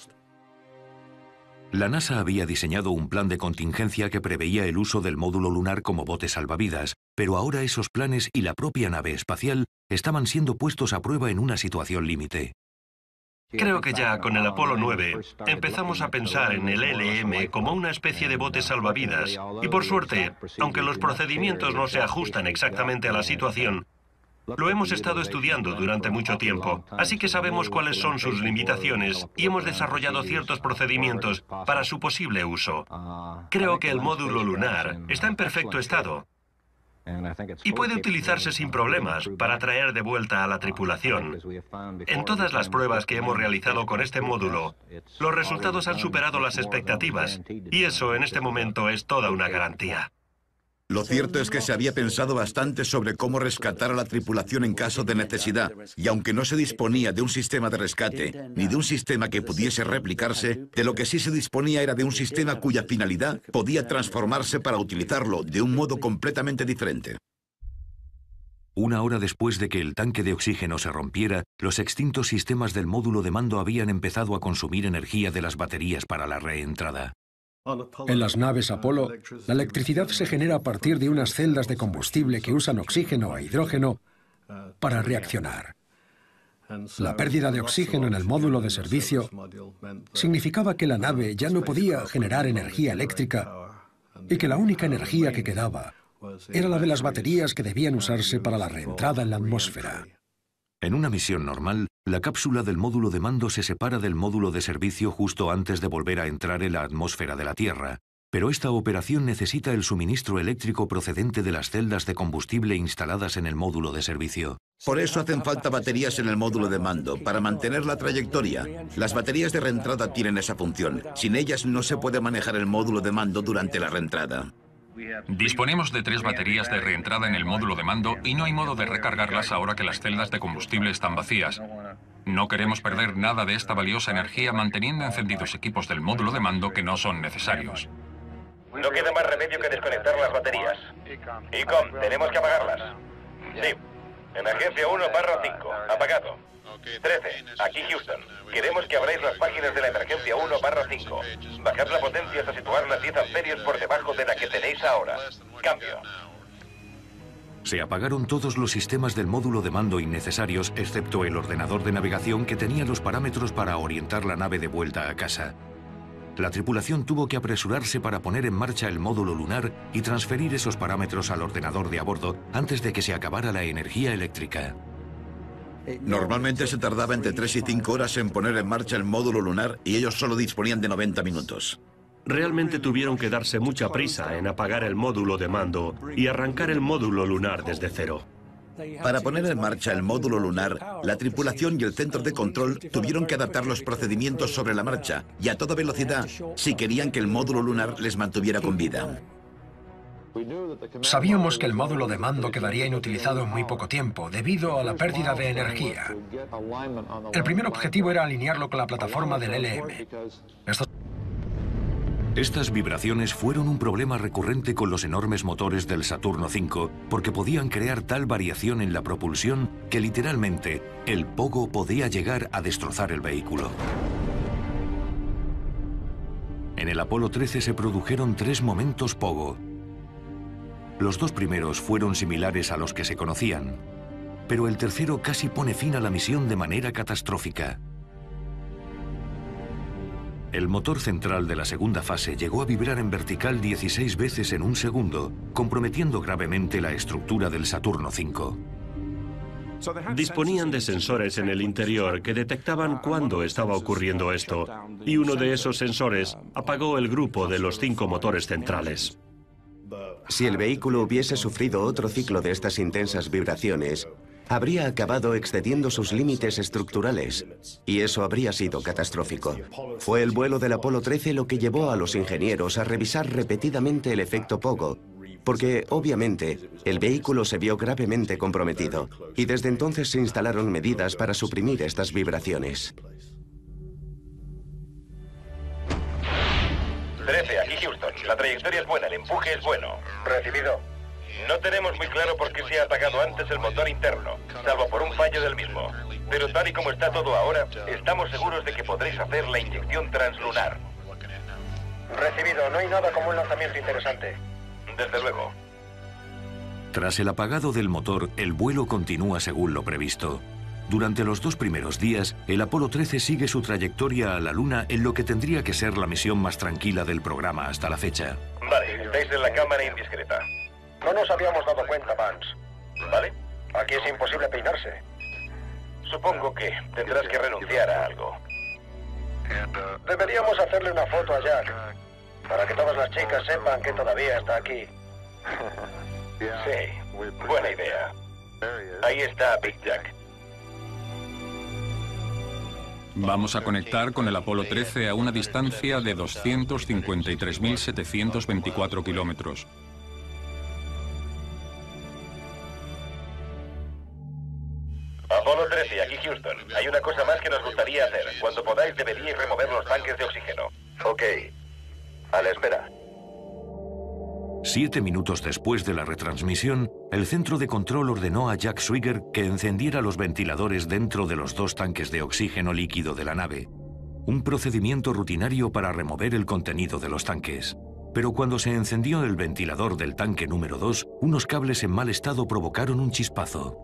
Speaker 3: La NASA había diseñado un plan de contingencia que preveía el uso del módulo lunar como bote salvavidas, pero ahora esos planes y la propia nave espacial estaban siendo puestos a prueba en una situación límite.
Speaker 7: Creo que ya con el Apolo 9 empezamos a pensar en el LM como una especie de bote salvavidas y por suerte, aunque los procedimientos no se ajustan exactamente a la situación, lo hemos estado estudiando durante mucho tiempo, así que sabemos cuáles son sus limitaciones y hemos desarrollado ciertos procedimientos para su posible uso. Creo que el módulo lunar está en perfecto estado y puede utilizarse sin problemas para traer de vuelta a la tripulación. En todas las pruebas que hemos realizado con este módulo, los resultados han superado las expectativas y eso en este momento es toda una garantía.
Speaker 6: Lo cierto es que se había pensado bastante sobre cómo rescatar a la tripulación en caso de necesidad, y aunque no se disponía de un sistema de rescate, ni de un sistema que pudiese replicarse, de lo que sí se disponía era de un sistema cuya finalidad podía transformarse para utilizarlo de un modo completamente diferente.
Speaker 3: Una hora después de que el tanque de oxígeno se rompiera, los extintos sistemas del módulo de mando habían empezado a consumir energía de las baterías para la reentrada.
Speaker 8: En las naves Apolo, la electricidad se genera a partir de unas celdas de combustible que usan oxígeno e hidrógeno para reaccionar. La pérdida de oxígeno en el módulo de servicio significaba que la nave ya no podía generar energía eléctrica y que la única energía que quedaba era la de las baterías que debían usarse para la reentrada en la atmósfera.
Speaker 3: En una misión normal, la cápsula del módulo de mando se separa del módulo de servicio justo antes de volver a entrar en la atmósfera de la Tierra, pero esta operación necesita el suministro eléctrico procedente de las celdas de combustible instaladas en el módulo de servicio.
Speaker 6: Por eso hacen falta baterías en el módulo de mando, para mantener la trayectoria. Las baterías de reentrada tienen esa función. Sin ellas no se puede manejar el módulo de mando durante la reentrada.
Speaker 2: Disponemos de 3 baterías de reentrada en el módulo de mando y no hay modo de recargarlas ahora que las celdas de combustible están vacías. No queremos perder nada de esta valiosa energía manteniendo encendidos equipos del módulo de mando que no son necesarios.
Speaker 1: No queda más remedio que desconectar las baterías. ICOM, tenemos que apagarlas. Sí. Emergencia 1/5. Apagado. 13. Aquí Houston. Queremos que abráis las páginas de la emergencia 1/5. Bajad la potencia hasta situarla 10 amperios por debajo de la que tenéis ahora. Cambio.
Speaker 3: Se apagaron todos los sistemas del módulo de mando innecesarios, excepto el ordenador de navegación que tenía los parámetros para orientar la nave de vuelta a casa. La tripulación tuvo que apresurarse para poner en marcha el módulo lunar y transferir esos parámetros al ordenador de a bordo antes de que se acabara la energía eléctrica.
Speaker 6: Normalmente se tardaba entre 3 y 5 horas en poner en marcha el módulo lunar y ellos solo disponían de 90 minutos.
Speaker 7: Realmente tuvieron que darse mucha prisa en apagar el módulo de mando y arrancar el módulo lunar desde cero.
Speaker 6: Para poner en marcha el módulo lunar, la tripulación y el centro de control tuvieron que adaptar los procedimientos sobre la marcha y a toda velocidad si querían que el módulo lunar les mantuviera con vida.
Speaker 8: Sabíamos que el módulo de mando quedaría inutilizado en muy poco tiempo, debido a la pérdida de energía. El primer objetivo era alinearlo con la plataforma del LM.
Speaker 3: Estas vibraciones fueron un problema recurrente con los enormes motores del Saturno V, porque podían crear tal variación en la propulsión que literalmente el pogo podía llegar a destrozar el vehículo. En el Apolo 13 se produjeron 3 momentos pogo. Los 2 primeros fueron similares a los que se conocían, pero el tercero casi pone fin a la misión de manera catastrófica. El motor central de la segunda fase llegó a vibrar en vertical 16 veces en un segundo, comprometiendo gravemente la estructura del Saturno V.
Speaker 7: Disponían de sensores en el interior que detectaban cuándo estaba ocurriendo esto, y uno de esos sensores apagó el grupo de los 5 motores centrales.
Speaker 5: Si el vehículo hubiese sufrido otro ciclo de estas intensas vibraciones, habría acabado excediendo sus límites estructurales, y eso habría sido catastrófico. Fue el vuelo del Apolo 13 lo que llevó a los ingenieros a revisar repetidamente el efecto pogo, porque, obviamente, el vehículo se vio gravemente comprometido, y desde entonces se instalaron medidas para suprimir estas vibraciones.
Speaker 1: 13, aquí Houston. La trayectoria es buena, el empuje es bueno. Recibido. No tenemos muy claro por qué se ha apagado antes el motor interno, salvo por un fallo del mismo. Pero tal y como está todo ahora, estamos seguros de que podréis hacer la inyección translunar. Recibido. No hay nada como un lanzamiento interesante. Desde luego.
Speaker 3: Tras el apagado del motor, el vuelo continúa según lo previsto. Durante los 2 primeros días, el Apolo 13 sigue su trayectoria a la Luna en lo que tendría que ser la misión más tranquila del programa hasta la fecha.
Speaker 1: Vale, estáis en la cámara indiscreta. No nos habíamos dado cuenta, Vance. ¿Vale? Aquí es imposible peinarse. Supongo que tendrás que renunciar a algo. Deberíamos hacerle una foto a Jack, para que todas las chicas sepan que todavía está aquí. Sí, buena idea. Ahí está Big Jack.
Speaker 11: Vamos a conectar con el Apolo 13 a una distancia de 253.724 kilómetros.
Speaker 1: Apolo 13, aquí Houston. Hay una cosa más que nos gustaría hacer. Cuando podáis deberíais remover los tanques de oxígeno. Ok. A la espera.
Speaker 3: 7 minutos después de la retransmisión, el centro de control ordenó a Jack Swigert que encendiera los ventiladores dentro de los 2 tanques de oxígeno líquido de la nave. Un procedimiento rutinario para remover el contenido de los tanques. Pero cuando se encendió el ventilador del tanque número 2, unos cables en mal estado provocaron un chispazo.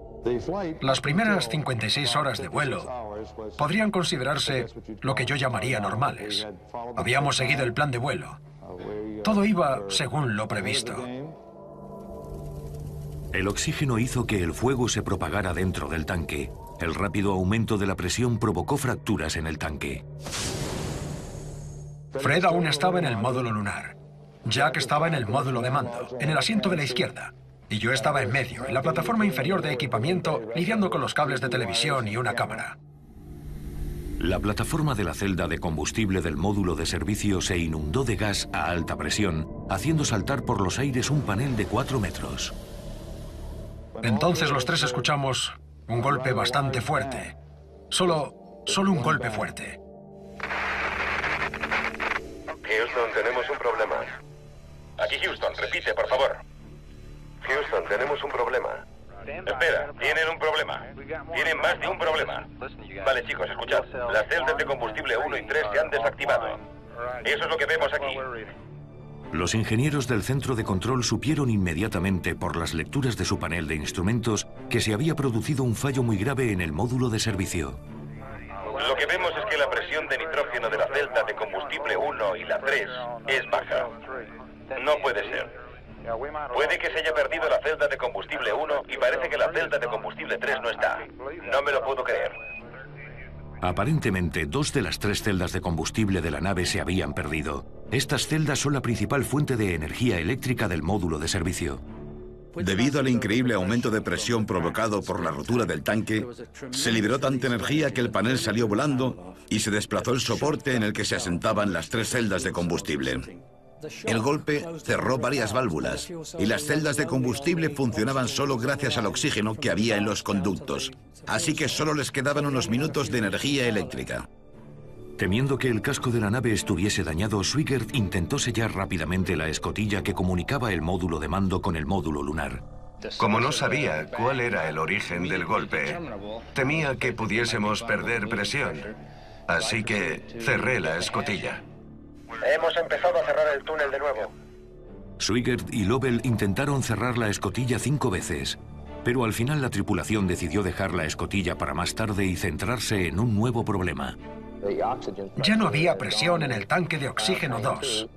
Speaker 8: Las primeras 56 horas de vuelo podrían considerarse lo que yo llamaría normales. Habíamos seguido el plan de vuelo. Todo iba según lo previsto.
Speaker 3: El oxígeno hizo que el fuego se propagara dentro del tanque. El rápido aumento de la presión provocó fracturas en el tanque.
Speaker 8: Fred aún estaba en el módulo lunar. Jack estaba en el módulo de mando, en el asiento de la izquierda. Y yo estaba en medio, en la plataforma inferior de equipamiento, lidiando con los cables de televisión y una cámara.
Speaker 3: La plataforma de la celda de combustible del módulo de servicio se inundó de gas a alta presión, haciendo saltar por los aires un panel de 4 metros.
Speaker 8: Entonces los tres escuchamos un golpe bastante fuerte. Solo un golpe fuerte.
Speaker 13: Houston, tenemos un problema.
Speaker 1: Aquí Houston, repite, por favor.
Speaker 13: Houston, tenemos un problema.
Speaker 1: Espera, tienen un problema. Tienen más de un problema. Vale, chicos, escuchad. Las celdas de combustible 1 y 3 se han desactivado. Eso es lo que vemos aquí.
Speaker 3: Los ingenieros del centro de control supieron inmediatamente por las lecturas de su panel de instrumentos que se había producido un fallo muy grave en el módulo de servicio.
Speaker 1: Lo que vemos es que la presión de nitrógeno de la celda de combustible 1 y la 3 es baja. No puede ser. Puede que se haya perdido la celda de combustible 1 y parece que la celda de combustible 3 no está. No me lo puedo creer.
Speaker 3: Aparentemente, 2 de las 3 celdas de combustible de la nave se habían perdido. Estas celdas son la principal fuente de energía eléctrica del módulo de servicio.
Speaker 6: Debido al increíble aumento de presión provocado por la rotura del tanque, se liberó tanta energía que el panel salió volando y se desplazó el soporte en el que se asentaban las 3 celdas de combustible. El golpe cerró varias válvulas y las celdas de combustible funcionaban solo gracias al oxígeno que había en los conductos, así que solo les quedaban unos minutos de energía eléctrica.
Speaker 3: Temiendo que el casco de la nave estuviese dañado, Swigert intentó sellar rápidamente la escotilla que comunicaba el módulo de mando con el módulo lunar.
Speaker 10: Como no sabía cuál era el origen del golpe, temía que pudiésemos perder presión, así que cerré la escotilla.
Speaker 12: Hemos empezado a cerrar el túnel de nuevo.
Speaker 3: Swigert y Lovell intentaron cerrar la escotilla 5 veces, pero al final la tripulación decidió dejar la escotilla para más tarde y centrarse en un nuevo problema.
Speaker 8: Ya no había presión en el tanque de oxígeno 2.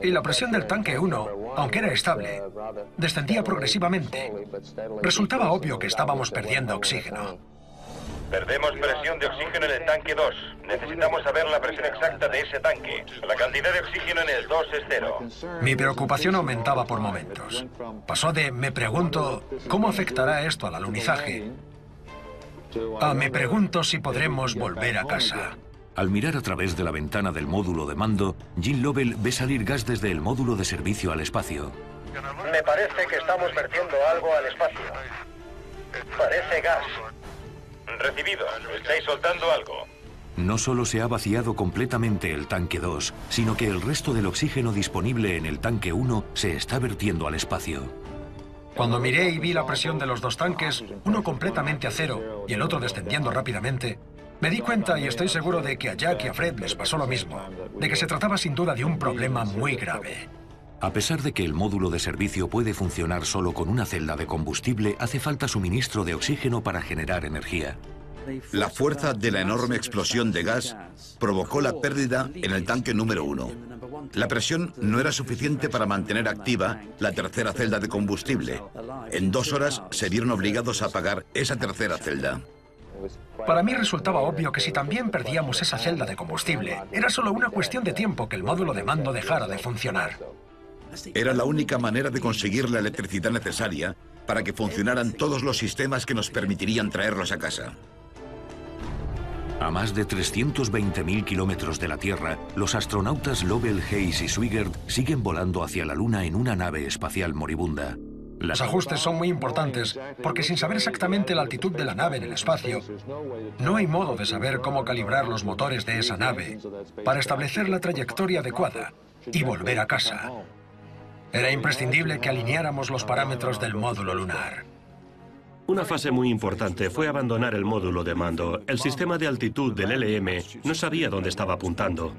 Speaker 8: Y la presión del tanque 1, aunque era estable, descendía progresivamente. Resultaba obvio que estábamos perdiendo oxígeno.
Speaker 1: Perdemos presión de oxígeno en el tanque 2. Necesitamos saber la presión exacta de ese tanque. La cantidad de oxígeno en el 2 es 0.
Speaker 8: Mi preocupación aumentaba por momentos. Pasó de me pregunto cómo afectará esto al alunizaje a me pregunto si podremos volver a casa.
Speaker 3: Al mirar a través de la ventana del módulo de mando, Jim Lovell ve salir gas desde el módulo de servicio al espacio.
Speaker 12: Me parece que estamos vertiendo algo al espacio. Parece gas.
Speaker 1: Recibido. Estáis soltando algo.
Speaker 3: No solo se ha vaciado completamente el tanque 2, sino que el resto del oxígeno disponible en el tanque 1 se está vertiendo al espacio.
Speaker 8: Cuando miré y vi la presión de los 2 tanques, uno completamente a 0 y el otro descendiendo rápidamente, me di cuenta, y estoy seguro de que a Jack y a Fred les pasó lo mismo, de que se trataba sin duda de un problema muy grave.
Speaker 3: A pesar de que el módulo de servicio puede funcionar solo con una celda de combustible, hace falta suministro de oxígeno para generar energía.
Speaker 6: La fuerza de la enorme explosión de gas provocó la pérdida en el tanque número 1. La presión no era suficiente para mantener activa la tercera celda de combustible. En 2 horas se vieron obligados a apagar esa tercera celda.
Speaker 8: Para mí resultaba obvio que si también perdíamos esa celda de combustible, era solo una cuestión de tiempo que el módulo de mando dejara de funcionar.
Speaker 6: Era la única manera de conseguir la electricidad necesaria para que funcionaran todos los sistemas que nos permitirían traerlos a casa.
Speaker 3: A más de 320.000 kilómetros de la Tierra, los astronautas Lovell, Hayes y Swigert siguen volando hacia la Luna en una nave espacial moribunda.
Speaker 8: Los ajustes son muy importantes porque sin saber exactamente la altitud de la nave en el espacio, no hay modo de saber cómo calibrar los motores de esa nave para establecer la trayectoria adecuada y volver a casa. Era imprescindible que alineáramos los parámetros del módulo lunar.
Speaker 7: Una fase muy importante fue abandonar el módulo de mando. El sistema de altitud del LM no sabía dónde estaba apuntando.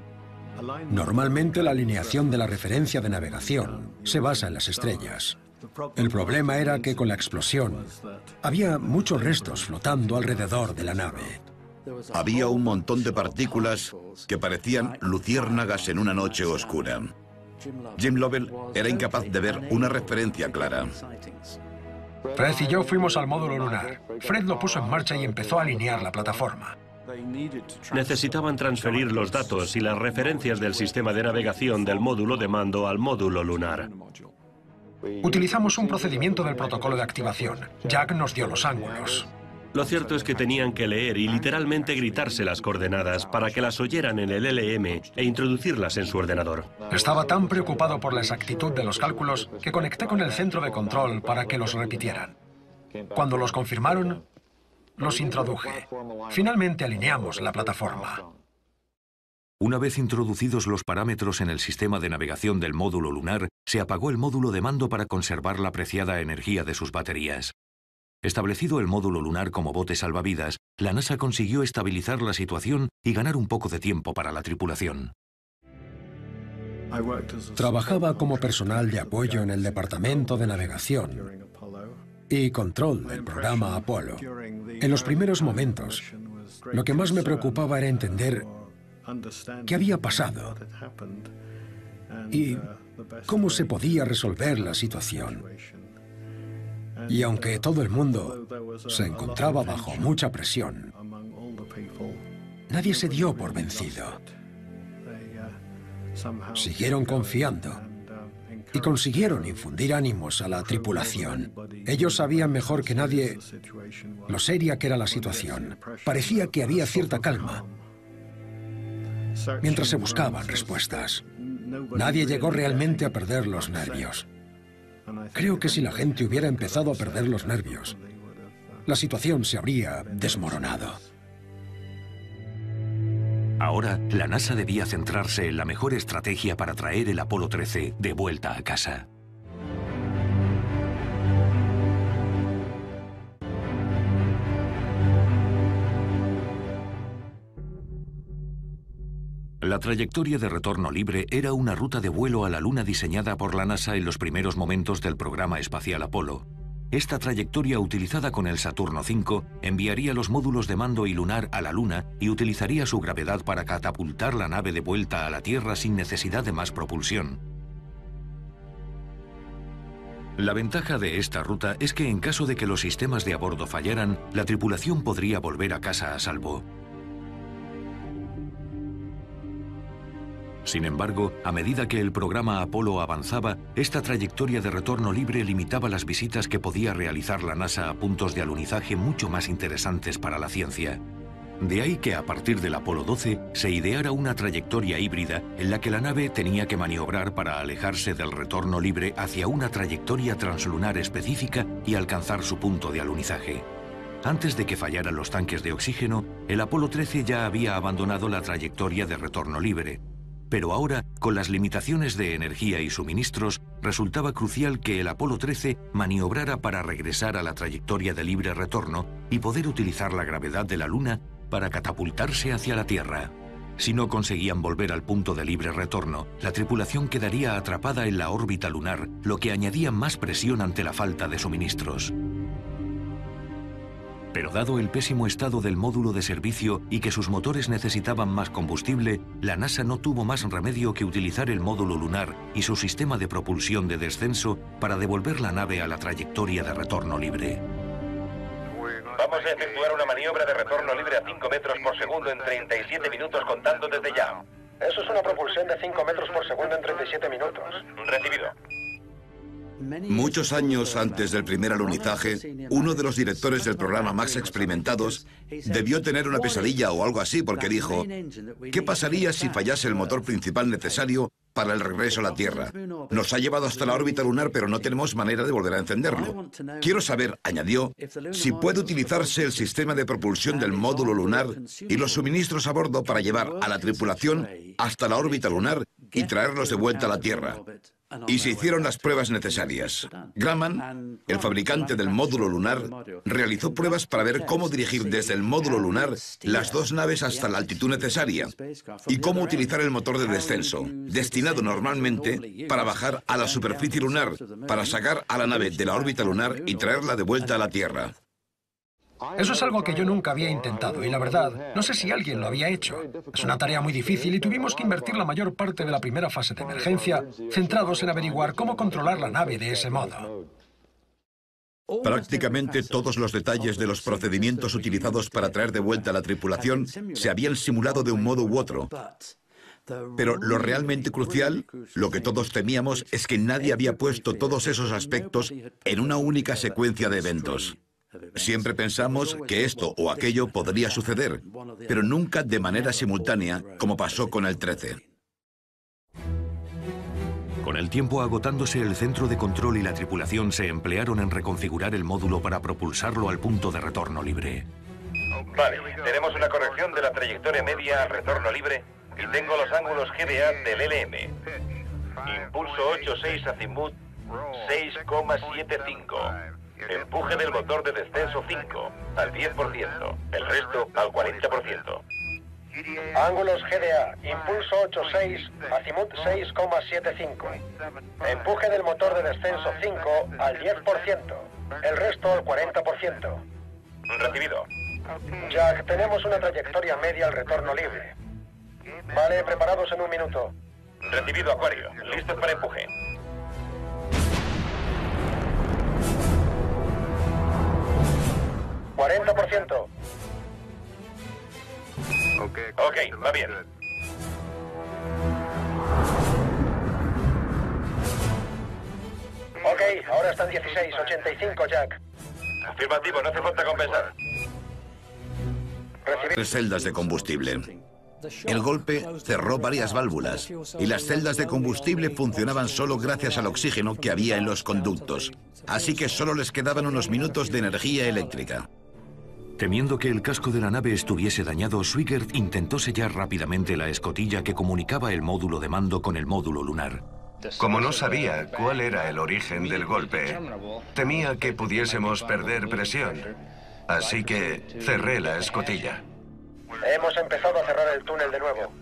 Speaker 8: Normalmente la alineación de la referencia de navegación se basa en las estrellas. El problema era que con la explosión había muchos restos flotando alrededor de la nave.
Speaker 6: Había un montón de partículas que parecían luciérnagas en una noche oscura. Jim Lovell era incapaz de ver una referencia clara.
Speaker 8: Fred y yo fuimos al módulo lunar. Fred lo puso en marcha y empezó a alinear la plataforma.
Speaker 7: Necesitaban transferir los datos y las referencias del sistema de navegación del módulo de mando al módulo lunar.
Speaker 8: Utilizamos un procedimiento del protocolo de activación. Jack nos dio los ángulos.
Speaker 7: Lo cierto es que tenían que leer y literalmente gritarse las coordenadas para que las oyeran en el LM e introducirlas en su ordenador.
Speaker 8: Estaba tan preocupado por la exactitud de los cálculos que conecté con el centro de control para que los repitieran. Cuando los confirmaron, los introduje. Finalmente alineamos la plataforma.
Speaker 3: Una vez introducidos los parámetros en el sistema de navegación del módulo lunar, se apagó el módulo de mando para conservar la preciada energía de sus baterías. Establecido el módulo lunar como bote salvavidas, la NASA consiguió estabilizar la situación y ganar un poco de tiempo para la tripulación.
Speaker 8: Trabajaba como personal de apoyo en el Departamento de Navegación y Control del programa Apolo. En los primeros momentos, lo que más me preocupaba era entender qué había pasado y cómo se podía resolver la situación. Y aunque todo el mundo se encontraba bajo mucha presión, nadie se dio por vencido. Siguieron confiando y consiguieron infundir ánimos a la tripulación. Ellos sabían mejor que nadie lo seria que era la situación. Parecía que había cierta calma mientras se buscaban respuestas. Nadie llegó realmente a perder los nervios. Creo que si la gente hubiera empezado a perder los nervios, la situación se habría desmoronado.
Speaker 3: Ahora, la NASA debía centrarse en la mejor estrategia para traer el Apolo 13 de vuelta a casa. La trayectoria de retorno libre era una ruta de vuelo a la Luna diseñada por la NASA en los primeros momentos del programa espacial Apolo. Esta trayectoria, utilizada con el Saturno V, enviaría los módulos de mando y lunar a la Luna y utilizaría su gravedad para catapultar la nave de vuelta a la Tierra sin necesidad de más propulsión. La ventaja de esta ruta es que en caso de que los sistemas de a bordo fallaran, la tripulación podría volver a casa a salvo. Sin embargo, a medida que el programa Apolo avanzaba, esta trayectoria de retorno libre limitaba las visitas que podía realizar la NASA a puntos de alunizaje mucho más interesantes para la ciencia. De ahí que a partir del Apolo 12 se ideara una trayectoria híbrida en la que la nave tenía que maniobrar para alejarse del retorno libre hacia una trayectoria translunar específica y alcanzar su punto de alunizaje. Antes de que fallaran los tanques de oxígeno, el Apolo 13 ya había abandonado la trayectoria de retorno libre. Pero ahora, con las limitaciones de energía y suministros, resultaba crucial que el Apolo 13 maniobrara para regresar a la trayectoria de libre retorno y poder utilizar la gravedad de la Luna para catapultarse hacia la Tierra. Si no conseguían volver al punto de libre retorno, la tripulación quedaría atrapada en la órbita lunar, lo que añadía más presión ante la falta de suministros. Pero dado el pésimo estado del módulo de servicio y que sus motores necesitaban más combustible, la NASA no tuvo más remedio que utilizar el módulo lunar y su sistema de propulsión de descenso para devolver la nave a la trayectoria de retorno libre.
Speaker 1: Vamos a efectuar una maniobra de retorno libre a 5 metros por segundo en 37 minutos contando desde ya.
Speaker 12: Eso es una propulsión de 5 metros por segundo en 37 minutos.
Speaker 1: Recibido.
Speaker 6: Muchos años antes del primer alunizaje, uno de los directores del programa más experimentados debió tener una pesadilla o algo así porque dijo: ¿qué pasaría si fallase el motor principal necesario para el regreso a la Tierra? Nos ha llevado hasta la órbita lunar, pero no tenemos manera de volver a encenderlo. Quiero saber, añadió, si puede utilizarse el sistema de propulsión del módulo lunar y los suministros a bordo para llevar a la tripulación hasta la órbita lunar y traerlos de vuelta a la Tierra. y se hicieron las pruebas necesarias. Grumman, el fabricante del módulo lunar, realizó pruebas para ver cómo dirigir desde el módulo lunar las dos naves hasta la altitud necesaria y cómo utilizar el motor de descenso, destinado normalmente para bajar a la superficie lunar, para sacar a la nave de la órbita lunar y traerla de vuelta a la Tierra.
Speaker 8: Eso es algo que yo nunca había intentado y la verdad, no sé si alguien lo había hecho. Es una tarea muy difícil y tuvimos que invertir la mayor parte de la primera fase de emergencia centrados en averiguar cómo controlar la nave de ese modo.
Speaker 6: Prácticamente todos los detalles de los procedimientos utilizados para traer de vuelta a la tripulación se habían simulado de un modo u otro. Pero lo realmente crucial, lo que todos temíamos, es que nadie había puesto todos esos aspectos en una única secuencia de eventos. Siempre pensamos que esto o aquello podría suceder, pero nunca de manera simultánea, como pasó con el 13.
Speaker 3: Con el tiempo agotándose, el centro de control y la tripulación se emplearon en reconfigurar el módulo para propulsarlo al punto de retorno libre.
Speaker 1: Vale, tenemos una corrección de la trayectoria media al retorno libre y tengo los ángulos GDA del LM. Impulso 8.6 azimut 6,75. Empuje del motor de descenso 5 al 10%, el resto al 40%.
Speaker 12: Ángulos GDA, impulso 8.6, azimut 6,75. Empuje del motor de descenso 5 al 10%, el resto al 40%.
Speaker 1: Recibido.
Speaker 12: Jack, tenemos una trayectoria media al retorno libre. Vale, preparados en un minuto.
Speaker 1: Recibido, Acuario. Listos para empuje.
Speaker 12: ¿40%?
Speaker 1: Ok, va bien.
Speaker 12: Ok, ahora están 16,85, Jack.
Speaker 1: Afirmativo, no hace falta compensar.
Speaker 6: Tres celdas de combustible. El golpe cerró varias válvulas y las celdas de combustible funcionaban solo gracias al oxígeno que había en los conductos. Así que solo les quedaban unos minutos de energía eléctrica.
Speaker 3: Temiendo que el casco de la nave estuviese dañado, Swigert intentó sellar rápidamente la escotilla que comunicaba el módulo de mando con el módulo lunar.
Speaker 10: Como no sabía cuál era el origen del golpe, temía que pudiésemos perder presión. Así que cerré la escotilla.
Speaker 12: Hemos empezado a cerrar el túnel de nuevo.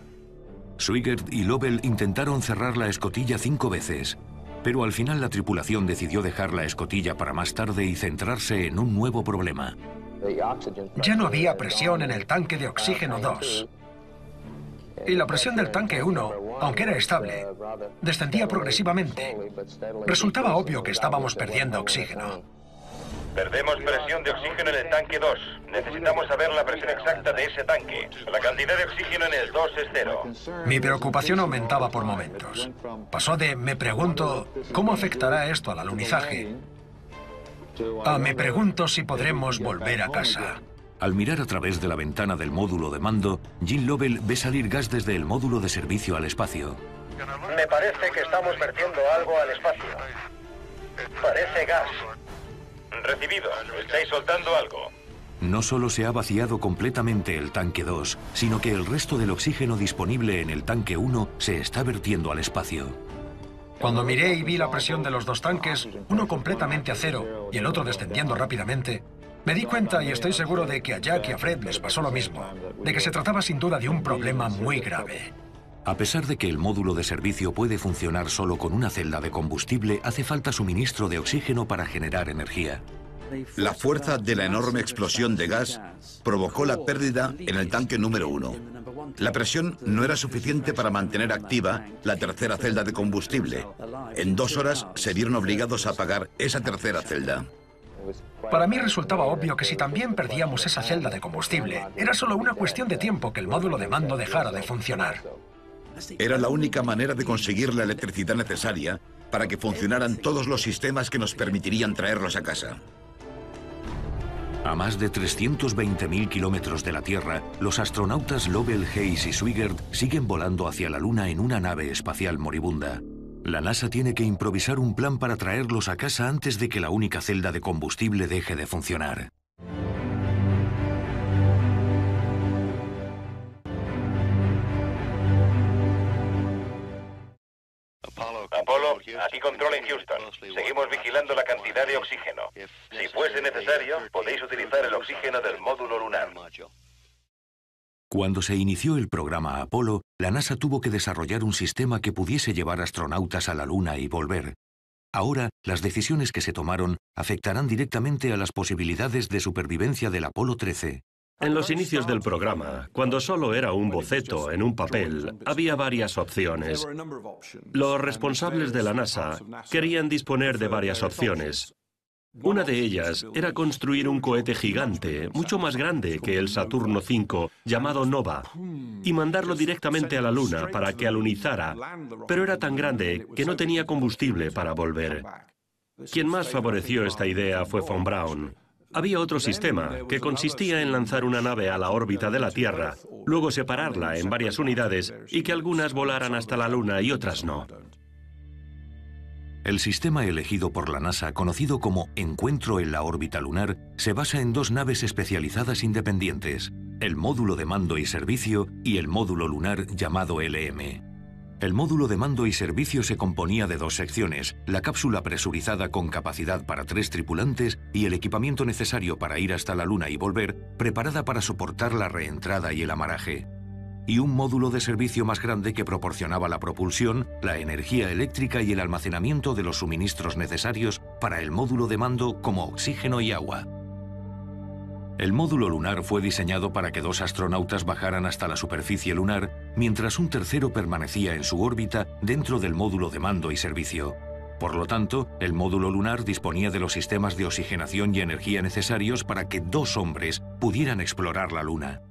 Speaker 3: Swigert y Lovell intentaron cerrar la escotilla 5 veces, pero al final la tripulación decidió dejar la escotilla para más tarde y centrarse en un nuevo problema.
Speaker 8: Ya no había presión en el tanque de oxígeno 2. Y la presión del tanque 1, aunque era estable, descendía progresivamente. Resultaba obvio que estábamos perdiendo oxígeno.
Speaker 1: Perdemos presión de oxígeno en el tanque 2. Necesitamos saber la presión exacta de ese tanque. La cantidad de oxígeno en el 2 es 0.
Speaker 8: Mi preocupación aumentaba por momentos. Pasó de me pregunto cómo afectará esto al alunizaje a me pregunto si podremos volver a casa.
Speaker 3: Al mirar a través de la ventana del módulo de mando, Gene Lovell ve salir gas desde el módulo de servicio al espacio.
Speaker 12: Me parece que estamos vertiendo algo al espacio. Parece gas.
Speaker 1: Recibido. Estáis soltando algo.
Speaker 3: No solo se ha vaciado completamente el tanque 2, sino que el resto del oxígeno disponible en el tanque 1 se está vertiendo al espacio.
Speaker 8: Cuando miré y vi la presión de los dos tanques, uno completamente a cero y el otro descendiendo rápidamente, me di cuenta, y estoy seguro de que a Jack y a Fred les pasó lo mismo, de que se trataba sin duda de un problema muy grave.
Speaker 3: A pesar de que el módulo de servicio puede funcionar solo con una celda de combustible, hace falta suministro de oxígeno para generar energía.
Speaker 6: La fuerza de la enorme explosión de gas provocó la pérdida en el tanque número 1. La presión no era suficiente para mantener activa la tercera celda de combustible. En 2 horas se vieron obligados a apagar esa tercera celda.
Speaker 8: Para mí resultaba obvio que si también perdíamos esa celda de combustible, era solo una cuestión de tiempo que el módulo de mando dejara de funcionar.
Speaker 6: Era la única manera de conseguir la electricidad necesaria para que funcionaran todos los sistemas que nos permitirían traerlos a casa.
Speaker 3: A más de 320.000 kilómetros de la Tierra, los astronautas Lovell, Hayes y Swigert siguen volando hacia la Luna en una nave espacial moribunda. La NASA tiene que improvisar un plan para traerlos a casa antes de que la única celda de combustible deje de funcionar.
Speaker 1: Apolo, aquí control en Houston. Seguimos vigilando la cantidad de oxígeno. Si fuese necesario, podéis utilizar el oxígeno del módulo lunar.
Speaker 3: Cuando se inició el programa Apolo, la NASA tuvo que desarrollar un sistema que pudiese llevar astronautas a la Luna y volver. Ahora, las decisiones que se tomaron afectarán directamente a las posibilidades de supervivencia del Apolo 13.
Speaker 7: En los inicios del programa, cuando solo era un boceto en un papel, había varias opciones. Los responsables de la NASA querían disponer de varias opciones. Una de ellas era construir un cohete gigante, mucho más grande que el Saturno V, llamado Nova, y mandarlo directamente a la Luna para que alunizara, pero era tan grande que no tenía combustible para volver. Quien más favoreció esta idea fue von Braun. Había otro sistema, que consistía en lanzar una nave a la órbita de la Tierra, luego separarla en varias unidades y que algunas volaran hasta la Luna y otras no.
Speaker 3: El sistema elegido por la NASA, conocido como Encuentro en la órbita lunar, se basa en dos naves especializadas independientes, el módulo de mando y servicio y el módulo lunar llamado LM. El módulo de mando y servicio se componía de dos secciones, la cápsula presurizada con capacidad para 3 tripulantes y el equipamiento necesario para ir hasta la Luna y volver, preparada para soportar la reentrada y el amaraje. Y un módulo de servicio más grande que proporcionaba la propulsión, la energía eléctrica y el almacenamiento de los suministros necesarios para el módulo de mando como oxígeno y agua. El módulo lunar fue diseñado para que 2 astronautas bajaran hasta la superficie lunar, mientras un tercero permanecía en su órbita dentro del módulo de mando y servicio. Por lo tanto, el módulo lunar disponía de los sistemas de oxigenación y energía necesarios para que 2 hombres pudieran explorar la Luna.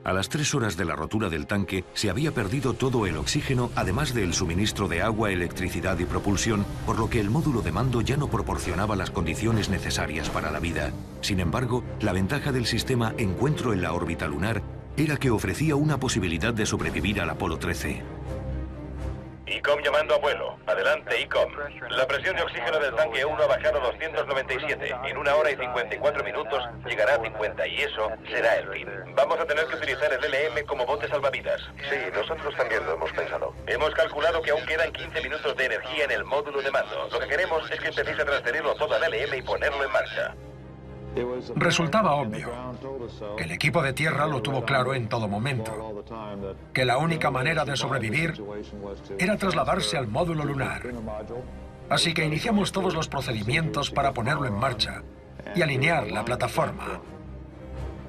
Speaker 3: A las 3 horas de la rotura del tanque, se había perdido todo el oxígeno, además del suministro de agua, electricidad y propulsión, por lo que el módulo de mando ya no proporcionaba las condiciones necesarias para la vida. Sin embargo, la ventaja del sistema Encuentro en la órbita lunar era que ofrecía una posibilidad de sobrevivir al Apolo 13.
Speaker 1: ICOM llamando a vuelo. Adelante, ICOM. La presión de oxígeno del tanque 1 ha bajado a 297. En 1 hora y 54 minutos llegará a 50 y eso será el fin. Vamos a tener que utilizar el LM como bote salvavidas.
Speaker 13: Sí, nosotros también lo hemos pensado.
Speaker 1: Hemos calculado que aún quedan 15 minutos de energía en el módulo de mando. Lo que queremos es que empecéis a transferirlo todo al LM y ponerlo en marcha.
Speaker 8: Resultaba obvio que el equipo de tierra lo tuvo claro en todo momento, que la única manera de sobrevivir era trasladarse al módulo lunar. Así que iniciamos todos los procedimientos para ponerlo en marcha y alinear la plataforma.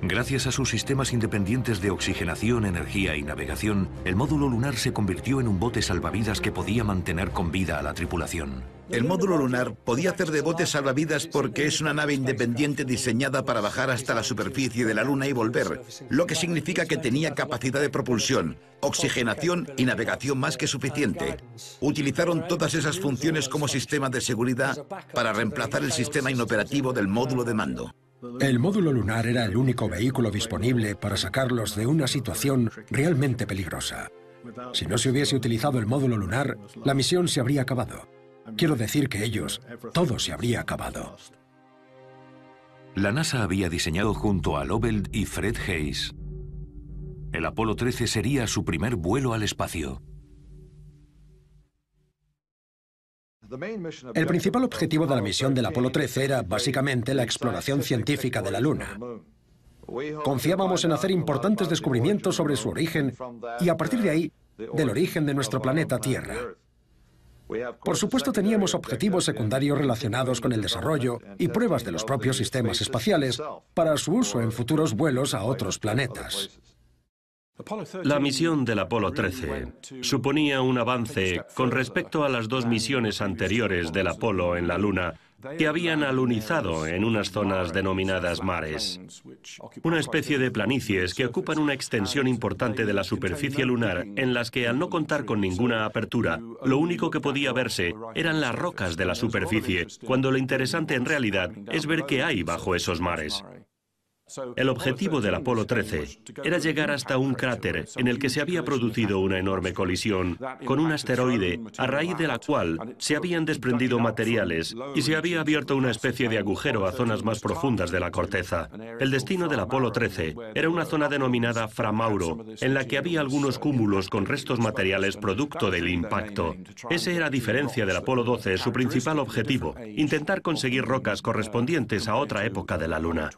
Speaker 3: Gracias a sus sistemas independientes de oxigenación, energía y navegación, el módulo lunar se convirtió en un bote salvavidas que podía mantener con vida a la tripulación.
Speaker 6: El módulo lunar podía hacer de bote salvavidas porque es una nave independiente diseñada para bajar hasta la superficie de la Luna y volver, lo que significa que tenía capacidad de propulsión, oxigenación y navegación más que suficiente. Utilizaron todas esas funciones como sistema de seguridad para reemplazar el sistema inoperativo del módulo de mando.
Speaker 8: El módulo lunar era el único vehículo disponible para sacarlos de una situación realmente peligrosa. Si no se hubiese utilizado el módulo lunar, la misión se habría acabado. Quiero decir que todo se habría acabado.
Speaker 3: La NASA había diseñado junto a Lovell y Fred Haise. El Apolo 13 sería su primer vuelo al espacio.
Speaker 8: El principal objetivo de la misión del Apolo 13 era básicamente la exploración científica de la Luna. Confiábamos en hacer importantes descubrimientos sobre su origen y a partir de ahí, del origen de nuestro planeta Tierra. Por supuesto, teníamos objetivos secundarios relacionados con el desarrollo y pruebas de los propios sistemas espaciales para su uso en futuros vuelos a otros planetas.
Speaker 7: La misión del Apolo 13 suponía un avance con respecto a las 2 misiones anteriores del Apolo en la Luna, que habían alunizado en unas zonas denominadas mares. Una especie de planicies que ocupan una extensión importante de la superficie lunar en las que, al no contar con ninguna apertura, lo único que podía verse eran las rocas de la superficie, cuando lo interesante en realidad es ver qué hay bajo esos mares. El objetivo del Apolo 13 era llegar hasta un cráter en el que se había producido una enorme colisión con un asteroide, a raíz de la cual se habían desprendido materiales y se había abierto una especie de agujero a zonas más profundas de la corteza. El destino del Apolo 13 era una zona denominada Fra Mauro, en la que había algunos cúmulos con restos materiales producto del impacto. Ese era, a diferencia del Apolo 12, su principal objetivo: intentar conseguir rocas correspondientes a otra época de la Luna.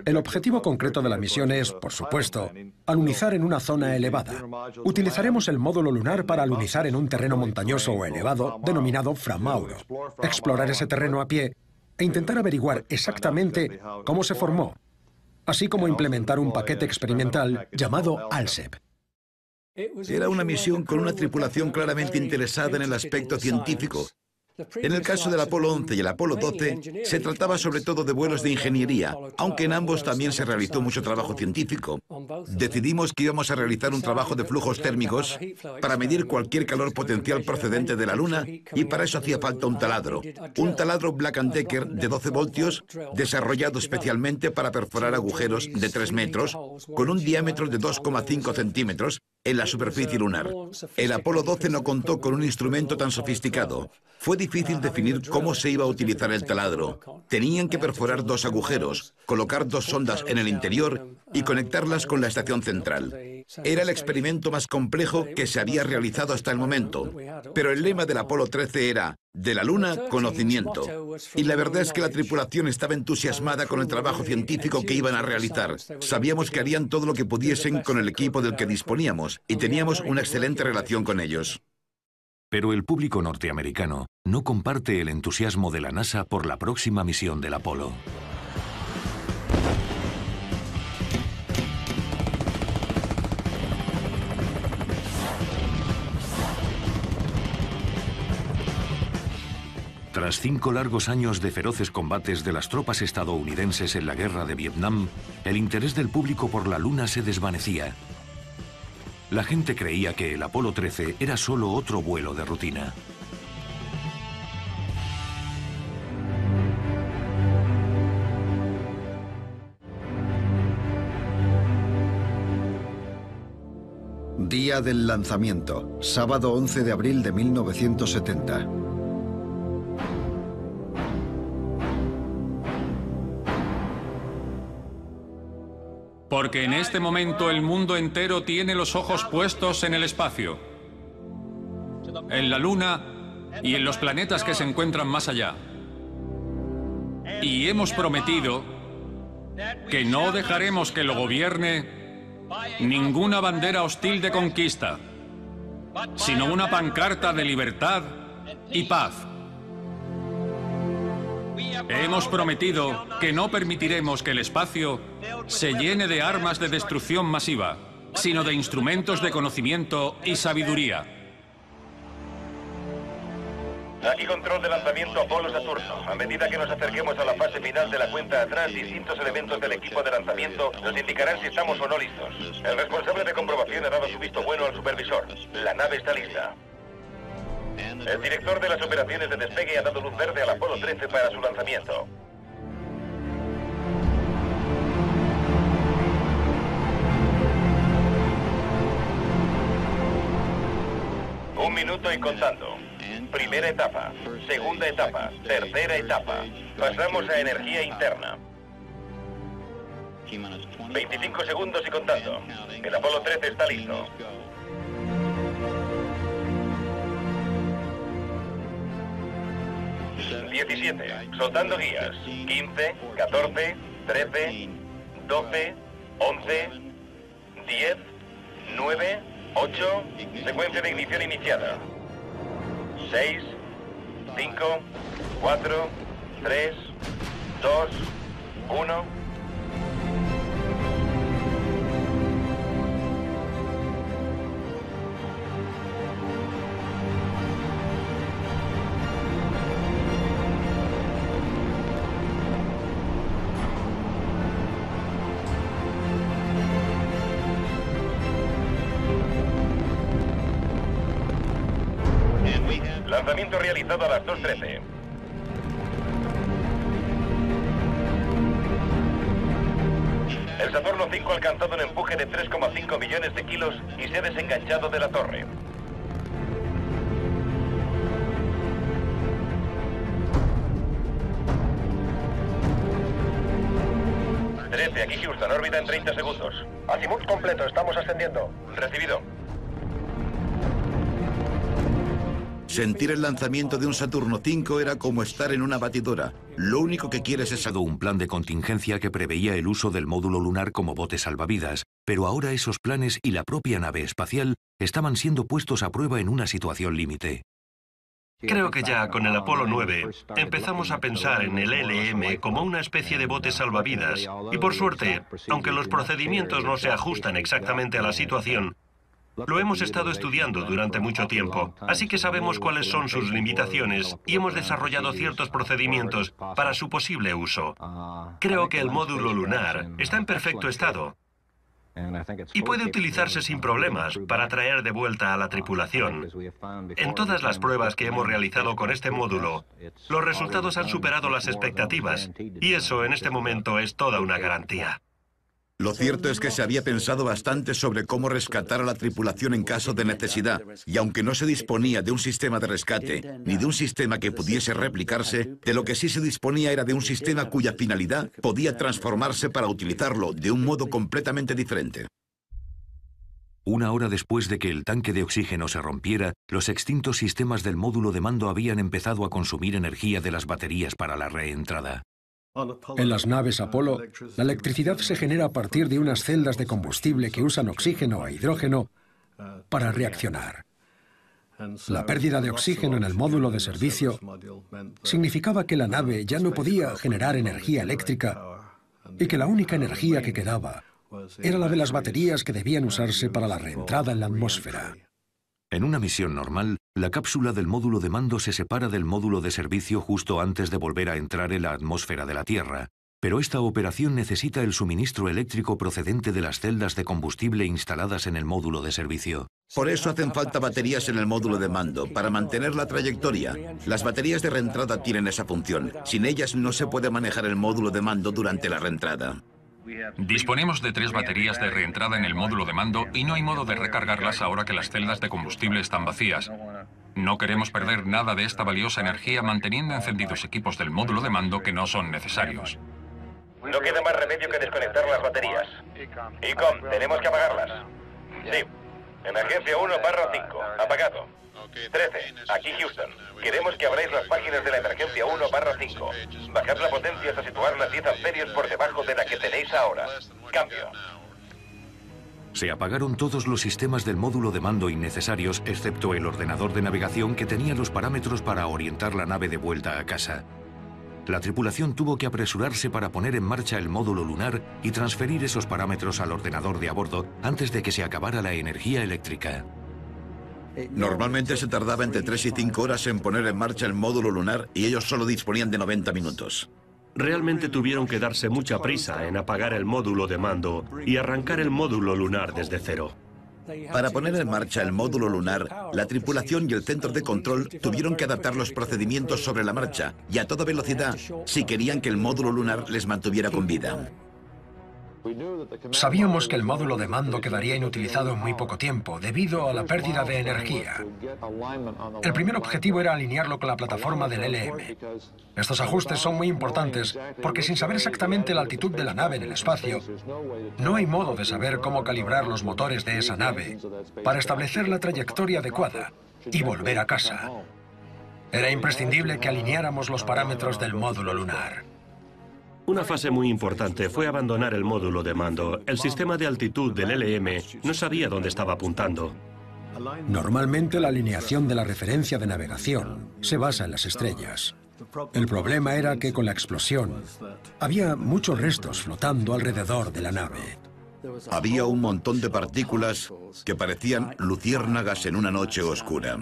Speaker 8: El objetivo concreto de la misión es, por supuesto, alunizar en una zona elevada. Utilizaremos el módulo lunar para alunizar en un terreno montañoso o elevado denominado Fra Mauro, explorar ese terreno a pie e intentar averiguar exactamente cómo se formó, así como implementar un paquete experimental llamado ALSEP.
Speaker 6: Era una misión con una tripulación claramente interesada en el aspecto científico. En el caso del Apolo 11 y el Apolo 12, se trataba sobre todo de vuelos de ingeniería, aunque en ambos también se realizó mucho trabajo científico. Decidimos que íbamos a realizar un trabajo de flujos térmicos para medir cualquier calor potencial procedente de la Luna, y para eso hacía falta un taladro Black & Decker de 12 voltios, desarrollado especialmente para perforar agujeros de 3 metros, con un diámetro de 2,5 centímetros, en la superficie lunar. El Apolo 12 no contó con un instrumento tan sofisticado. Fue difícil definir cómo se iba a utilizar el taladro. Tenían que perforar 2 agujeros, colocar 2 sondas en el interior y conectarlas con la estación central. Era el experimento más complejo que se había realizado hasta el momento. Pero el lema del Apolo 13 era: de la Luna, conocimiento. Y la verdad es que la tripulación estaba entusiasmada con el trabajo científico que iban a realizar. Sabíamos que harían todo lo que pudiesen con el equipo del que disponíamos, y teníamos una excelente relación con ellos.
Speaker 3: Pero el público norteamericano no comparte el entusiasmo de la NASA por la próxima misión del Apolo. Tras 5 largos años de feroces combates de las tropas estadounidenses en la guerra de Vietnam, el interés del público por la Luna se desvanecía. La gente creía que el Apolo 13 era solo otro vuelo de rutina.
Speaker 9: Día del lanzamiento, sábado 11 de abril de 1970.
Speaker 11: Porque en este momento el mundo entero tiene los ojos puestos en el espacio, en la Luna y en los planetas que se encuentran más allá. Y hemos prometido que no dejaremos que lo gobierne ninguna bandera hostil de conquista, sino una pancarta de libertad y paz. Hemos prometido que no permitiremos que el espacio se llene de armas de destrucción masiva, sino de instrumentos de conocimiento y sabiduría.
Speaker 1: Aquí control de lanzamiento Apolo Saturno. A medida que nos acerquemos a la fase final de la cuenta atrás, distintos elementos del equipo de lanzamiento nos indicarán si estamos o no listos. El responsable de comprobación ha dado su visto bueno al supervisor. La nave está lista. El director de las operaciones de despegue ha dado luz verde al Apolo 13 para su lanzamiento. Un minuto y contando. Primera etapa, segunda etapa, tercera etapa. Pasamos a energía interna. 25 segundos y contando. El Apolo 13 está listo. 17. Soltando guías. 15, 14, 13, 12, 11, 10, 9, 8. Secuencia de ignición iniciada. 6, 5, 4, 3, 2, 1. Lanzamiento realizado a las 2:13. El Saturno 5 ha alcanzado un empuje de 3,5 millones de kilos y se ha desenganchado de la torre. 13, aquí Houston, órbita en 30 segundos.
Speaker 12: Azimut completo, estamos ascendiendo.
Speaker 1: Recibido.
Speaker 6: Sentir el lanzamiento de un Saturno 5 era como estar en una batidora. Lo único que quieres es...
Speaker 3: Un plan de contingencia que preveía el uso del módulo lunar como bote salvavidas, pero ahora esos planes y la propia nave espacial estaban siendo puestos a prueba en una situación límite.
Speaker 7: Creo que ya con el Apolo 9 empezamos a pensar en el LM como una especie de bote salvavidas y por suerte, aunque los procedimientos no se ajustan exactamente a la situación, lo hemos estado estudiando durante mucho tiempo, así que sabemos cuáles son sus limitaciones y hemos desarrollado ciertos procedimientos para su posible uso. Creo que el módulo lunar está en perfecto estado y puede utilizarse sin problemas para traer de vuelta a la tripulación. En todas las pruebas que hemos realizado con este módulo, los resultados han superado las expectativas y eso en este momento es toda una garantía.
Speaker 6: Lo cierto es que se había pensado bastante sobre cómo rescatar a la tripulación en caso de necesidad, y aunque no se disponía de un sistema de rescate, ni de un sistema que pudiese replicarse, de lo que sí se disponía era de un sistema cuya finalidad podía transformarse para utilizarlo de un modo completamente diferente.
Speaker 3: Una hora después de que el tanque de oxígeno se rompiera, los extintos sistemas del módulo de mando habían empezado a consumir energía de las baterías para la reentrada.
Speaker 8: En las naves Apolo, la electricidad se genera a partir de unas celdas de combustible que usan oxígeno e hidrógeno para reaccionar. La pérdida de oxígeno en el módulo de servicio significaba que la nave ya no podía generar energía eléctrica y que la única energía que quedaba era la de las baterías que debían usarse para la reentrada en la atmósfera.
Speaker 3: En una misión normal, la cápsula del módulo de mando se separa del módulo de servicio justo antes de volver a entrar en la atmósfera de la Tierra, pero esta operación necesita el suministro eléctrico procedente de las celdas de combustible instaladas en el módulo de servicio.
Speaker 6: Por eso hacen falta baterías en el módulo de mando, para mantener la trayectoria. Las baterías de reentrada tienen esa función. Sin ellas no se puede manejar el módulo de mando durante la reentrada.
Speaker 2: Disponemos de 3 baterías de reentrada en el módulo de mando y no hay modo de recargarlas ahora que las celdas de combustible están vacías. No queremos perder nada de esta valiosa energía manteniendo encendidos equipos del módulo de mando que no son necesarios.
Speaker 1: No queda más remedio que desconectar las baterías. ICOM, tenemos que apagarlas. Sí. Emergencia 1/5. Apagado. 13. Aquí Houston. Queremos que abráis las páginas de la emergencia 1/5. Bajad la potencia hasta situarla 10 amperios por debajo de la que tenéis ahora. Cambio.
Speaker 3: Se apagaron todos los sistemas del módulo de mando innecesarios, excepto el ordenador de navegación que tenía los parámetros para orientar la nave de vuelta a casa. La tripulación tuvo que apresurarse para poner en marcha el módulo lunar y transferir esos parámetros al ordenador de a bordo antes de que se acabara la energía eléctrica.
Speaker 6: Normalmente se tardaba entre 3 y 5 horas en poner en marcha el módulo lunar y ellos solo disponían de 90 minutos.
Speaker 7: Realmente tuvieron que darse mucha prisa en apagar el módulo de mando y arrancar el módulo lunar desde cero.
Speaker 6: Para poner en marcha el módulo lunar, la tripulación y el centro de control tuvieron que adaptar los procedimientos sobre la marcha y a toda velocidad si querían que el módulo lunar les mantuviera con vida.
Speaker 8: Sabíamos que el módulo de mando quedaría inutilizado en muy poco tiempo, debido a la pérdida de energía. El primer objetivo era alinearlo con la plataforma del LM. Estos ajustes son muy importantes porque sin saber exactamente la altitud de la nave en el espacio, no hay modo de saber cómo calibrar los motores de esa nave para establecer la trayectoria adecuada y volver a casa. Era imprescindible que alineáramos los parámetros del módulo lunar.
Speaker 7: Una fase muy importante fue abandonar el módulo de mando. El sistema de altitud del LM no sabía dónde estaba apuntando.
Speaker 8: Normalmente la alineación de la referencia de navegación se basa en las estrellas. El problema era que con la explosión había muchos restos flotando alrededor de la nave.
Speaker 6: Había un montón de partículas que parecían luciérnagas en una noche oscura.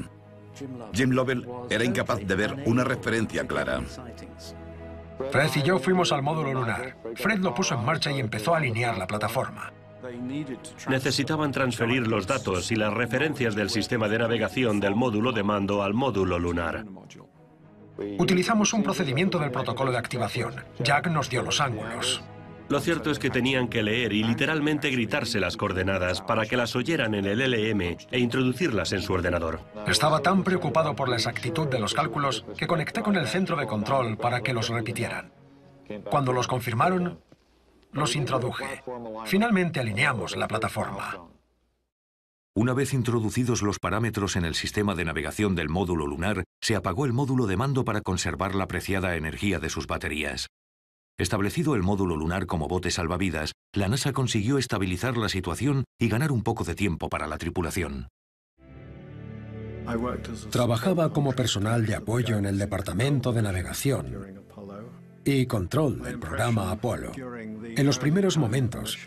Speaker 6: Jim Lovell era incapaz de ver una referencia clara.
Speaker 8: Fred y yo fuimos al módulo lunar. Fred lo puso en marcha y empezó a alinear la plataforma.
Speaker 7: Necesitaban transferir los datos y las referencias del sistema de navegación del módulo de mando al módulo lunar.
Speaker 8: Utilizamos un procedimiento del protocolo de activación. Jack nos dio los ángulos.
Speaker 7: Lo cierto es que tenían que leer y literalmente gritarse las coordenadas para que las oyeran en el LM e introducirlas en su ordenador.
Speaker 8: Estaba tan preocupado por la exactitud de los cálculos que conecté con el centro de control para que los repitieran. Cuando los confirmaron, los introduje. Finalmente alineamos la plataforma.
Speaker 3: Una vez introducidos los parámetros en el sistema de navegación del módulo lunar, se apagó el módulo de mando para conservar la preciada energía de sus baterías. Establecido el módulo lunar como bote salvavidas, la NASA consiguió estabilizar la situación y ganar un poco de tiempo para la tripulación.
Speaker 8: Trabajaba como personal de apoyo en el Departamento de Navegación y Control del programa Apolo. En los primeros momentos,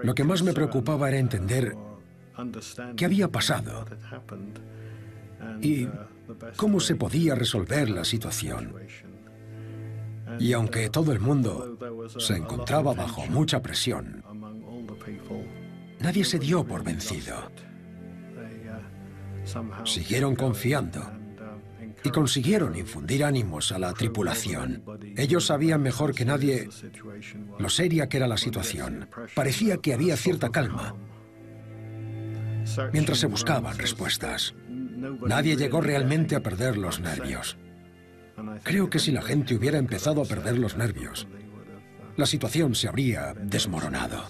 Speaker 8: lo que más me preocupaba era entender qué había pasado y cómo se podía resolver la situación. Y aunque todo el mundo se encontraba bajo mucha presión, nadie se dio por vencido. Siguieron confiando y consiguieron infundir ánimos a la tripulación. Ellos sabían mejor que nadie lo seria que era la situación. Parecía que había cierta calma mientras se buscaban respuestas. Nadie llegó realmente a perder los nervios. Creo que si la gente hubiera empezado a perder los nervios, la situación se habría desmoronado.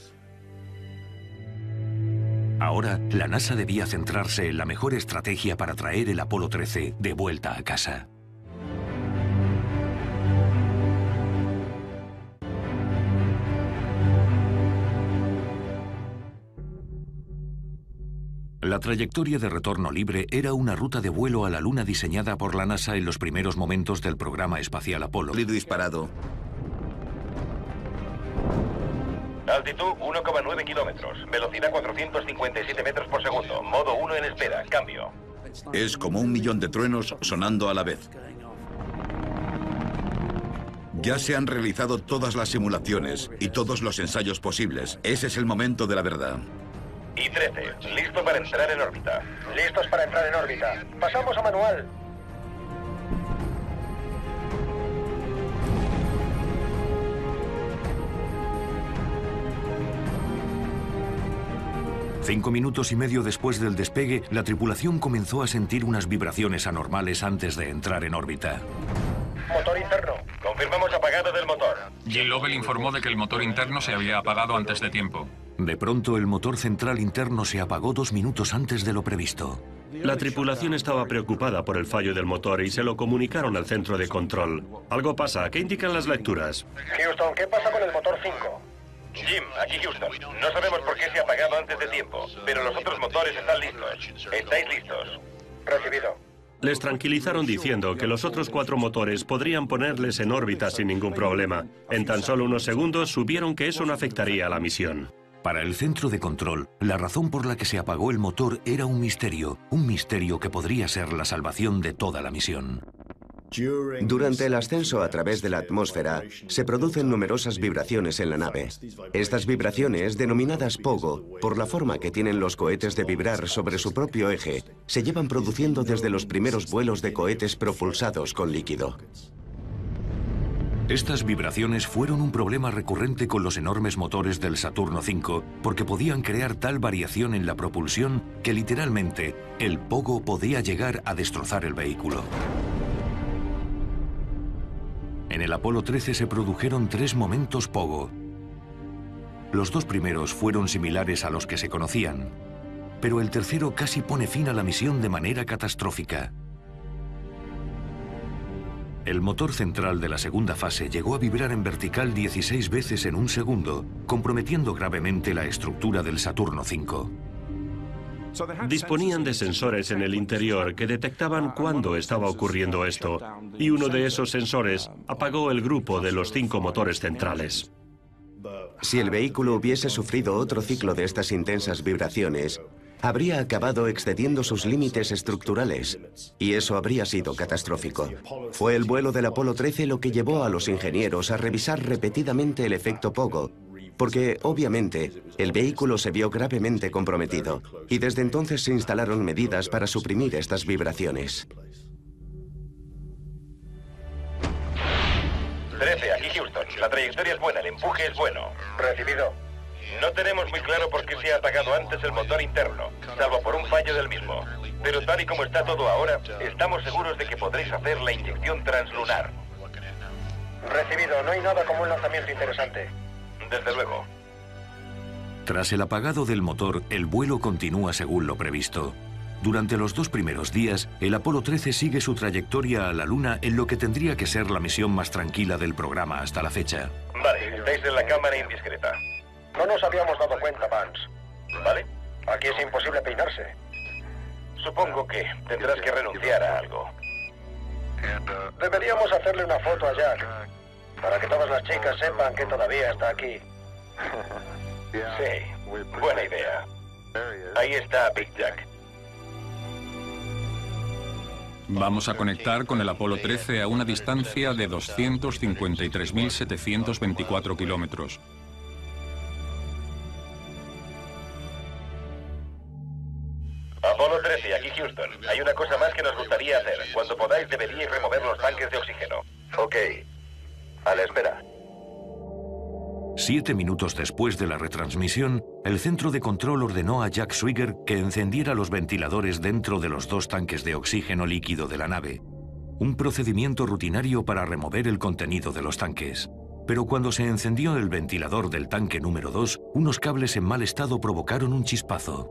Speaker 3: Ahora, la NASA debía centrarse en la mejor estrategia para traer el Apolo 13 de vuelta a casa. La trayectoria de retorno libre era una ruta de vuelo a la Luna diseñada por la NASA en los primeros momentos del programa espacial Apolo.
Speaker 6: Disparado.
Speaker 1: Altitud 1,9 kilómetros. Velocidad 457 metros por segundo. Modo 1 en espera. Cambio.
Speaker 6: Es como 1.000.000 de truenos sonando a la vez. Ya se han realizado todas las simulaciones y todos los ensayos posibles. Ese es el momento de la verdad.
Speaker 1: Y 13, listo para entrar en órbita.
Speaker 12: Listos para entrar en órbita. Pasamos a manual.
Speaker 3: Cinco minutos y medio después del despegue, la tripulación comenzó a sentir unas vibraciones anormales antes de entrar en órbita.
Speaker 12: Motor interno.
Speaker 1: Confirmamos apagado del motor.
Speaker 2: Jim Lovell informó de que el motor interno se había apagado antes de tiempo.
Speaker 3: De pronto, el motor central interno se apagó 2 minutos antes de lo previsto.
Speaker 7: La tripulación estaba preocupada por el fallo del motor y se lo comunicaron al centro de control. Algo pasa. ¿Qué indican las lecturas?
Speaker 12: Houston, ¿qué pasa con el motor 5?
Speaker 1: Jim, aquí Houston. No sabemos por qué se ha apagado antes de tiempo, pero los otros motores están listos. ¿Estáis listos?
Speaker 12: Recibido.
Speaker 7: Les tranquilizaron diciendo que los otros 4 motores podrían ponerles en órbita sin ningún problema. En tan solo unos segundos supieron que eso no afectaría a la misión.
Speaker 3: Para el centro de control, la razón por la que se apagó el motor era un misterio que podría ser la salvación de toda la misión.
Speaker 5: Durante el ascenso a través de la atmósfera, se producen numerosas vibraciones en la nave. Estas vibraciones, denominadas pogo, por la forma que tienen los cohetes de vibrar sobre su propio eje, se llevan produciendo desde los primeros vuelos de cohetes propulsados con líquido.
Speaker 3: Estas vibraciones fueron un problema recurrente con los enormes motores del Saturno V, porque podían crear tal variación en la propulsión que literalmente el pogo podía llegar a destrozar el vehículo. En el Apolo 13 se produjeron 3 momentos pogo. Los 2 primeros fueron similares a los que se conocían, pero el tercero casi pone fin a la misión de manera catastrófica. El motor central de la segunda fase llegó a vibrar en vertical 16 veces en un segundo, comprometiendo gravemente la estructura del Saturno V.
Speaker 7: Disponían de sensores en el interior que detectaban cuándo estaba ocurriendo esto, y uno de esos sensores apagó el grupo de los 5 motores centrales.
Speaker 5: Si el vehículo hubiese sufrido otro ciclo de estas intensas vibraciones, habría acabado excediendo sus límites estructurales, y eso habría sido catastrófico. Fue el vuelo del Apolo 13 lo que llevó a los ingenieros a revisar repetidamente el efecto pogo, porque, obviamente, el vehículo se vio gravemente comprometido, y desde entonces se instalaron medidas para suprimir estas vibraciones.
Speaker 1: 13, aquí Houston. La trayectoria es buena, el empuje es bueno.
Speaker 12: Recibido.
Speaker 1: No tenemos muy claro por qué se ha apagado antes el motor interno, salvo por un fallo del mismo. Pero tal y como está todo ahora, estamos seguros de que podréis hacer la inyección translunar.
Speaker 12: Recibido. No hay nada como un lanzamiento interesante.
Speaker 1: Desde luego.
Speaker 3: Tras el apagado del motor, el vuelo continúa según lo previsto. Durante los 2 primeros días, el Apolo 13 sigue su trayectoria a la Luna en lo que tendría que ser la misión más tranquila del programa hasta la fecha.
Speaker 1: Vale, estáis en la cámara indiscreta.
Speaker 12: No nos habíamos dado cuenta, Vance.
Speaker 1: ¿Vale?
Speaker 12: Aquí es imposible peinarse.
Speaker 1: Supongo que tendrás que renunciar a algo.
Speaker 12: Deberíamos hacerle una foto a Jack, para que todas las chicas sepan que todavía está aquí.
Speaker 1: Sí, buena idea. Ahí está Big Jack.
Speaker 11: Vamos a conectar con el Apolo 13 a una distancia de 253.724 kilómetros.
Speaker 1: Apolo 13, aquí Houston. Hay una cosa más que nos gustaría hacer. Cuando podáis deberíais remover los tanques de oxígeno.
Speaker 13: Ok. A la espera.
Speaker 3: 7 minutos después de la retransmisión, el centro de control ordenó a Jack Swigert que encendiera los ventiladores dentro de los 2 tanques de oxígeno líquido de la nave. Un procedimiento rutinario para remover el contenido de los tanques. Pero cuando se encendió el ventilador del tanque número 2, unos cables en mal estado provocaron un chispazo.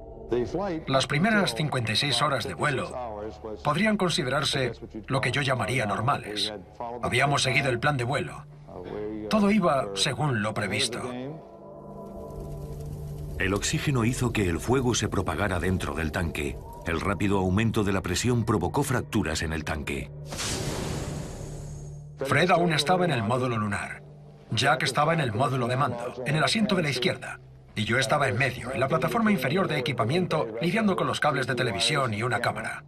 Speaker 8: Las primeras 56 horas de vuelo podrían considerarse lo que yo llamaría normales. Habíamos seguido el plan de vuelo. Todo iba según lo previsto.
Speaker 3: El oxígeno hizo que el fuego se propagara dentro del tanque. El rápido aumento de la presión provocó fracturas en el tanque.
Speaker 8: Fred aún estaba en el módulo lunar. Jack estaba en el módulo de mando, en el asiento de la izquierda. Y yo estaba en medio, en la plataforma inferior de equipamiento, lidiando con los cables de televisión y una cámara.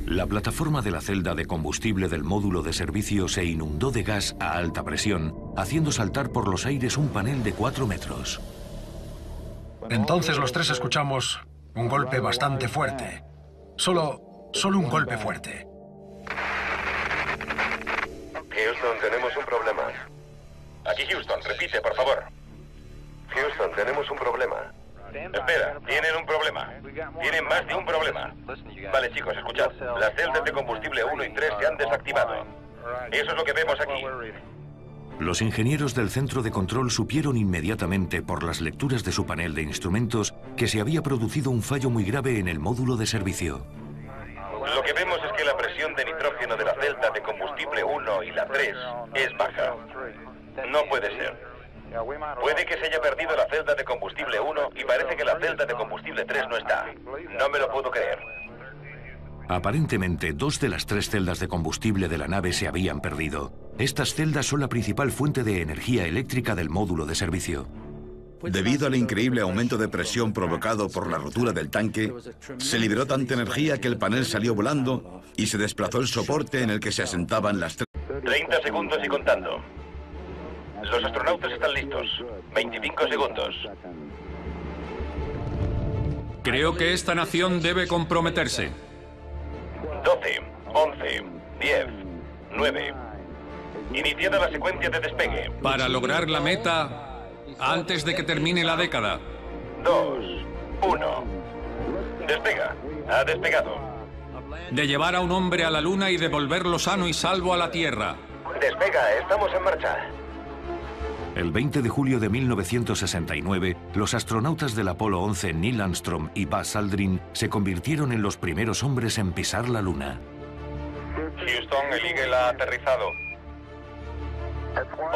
Speaker 3: La plataforma de la celda de combustible del módulo de servicio se inundó de gas a alta presión, haciendo saltar por los aires un panel de 4 metros.
Speaker 8: Entonces los 3 escuchamos un golpe bastante fuerte. Solo un golpe fuerte.
Speaker 13: Houston, tenemos un problema.
Speaker 1: Aquí Houston, repite, por favor.
Speaker 13: Houston, tenemos un problema.
Speaker 1: Espera, tienen un problema. Tienen más de un problema. Vale, chicos, escuchad. Las celdas de combustible 1 y 3 se han desactivado. Eso es lo que vemos aquí.
Speaker 3: Los ingenieros del centro de control supieron inmediatamente por las lecturas de su panel de instrumentos que se había producido un fallo muy grave en el módulo de servicio.
Speaker 1: Lo que vemos es que la presión de nitrógeno de la celda de combustible 1 y la 3 es baja. No puede ser. Puede que se haya perdido la celda de combustible 1 y parece que la celda de combustible 3 no está. No me lo puedo creer.
Speaker 3: Aparentemente, 2 de las 3 celdas de combustible de la nave se habían perdido. Estas celdas son la principal fuente de energía eléctrica del módulo de servicio.
Speaker 6: Debido al increíble aumento de presión provocado por la rotura del tanque, se liberó tanta energía que el panel salió volando y se desplazó el soporte en el que se asentaban las
Speaker 1: 30 segundos y contando. Los astronautas están listos. 25 segundos.
Speaker 11: Creo que esta nación debe comprometerse.
Speaker 1: 12, 11, 10, 9. Iniciada la secuencia de despegue.
Speaker 11: Para lograr la meta antes de que termine la década.
Speaker 1: 2, 1. Despega. Ha despegado.
Speaker 11: De llevar a un hombre a la Luna y devolverlo sano y salvo a la Tierra.
Speaker 13: Despega, estamos en marcha.
Speaker 3: El 20 de julio de 1969, los astronautas del Apolo 11 Neil Armstrong y Buzz Aldrin se convirtieron en los primeros hombres en pisar la Luna.
Speaker 4: Houston, el Eagle ha aterrizado.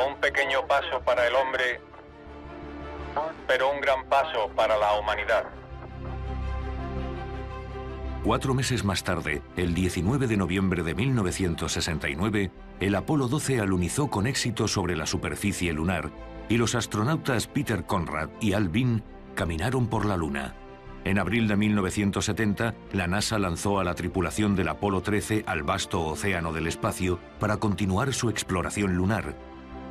Speaker 4: Un pequeño paso para el hombre, pero un gran paso para la humanidad.
Speaker 3: 4 meses más tarde, el 19 de noviembre de 1969, el Apolo 12 alunizó con éxito sobre la superficie lunar y los astronautas Peter Conrad y Al Bean caminaron por la Luna. En abril de 1970, la NASA lanzó a la tripulación del Apolo 13 al vasto océano del espacio para continuar su exploración lunar.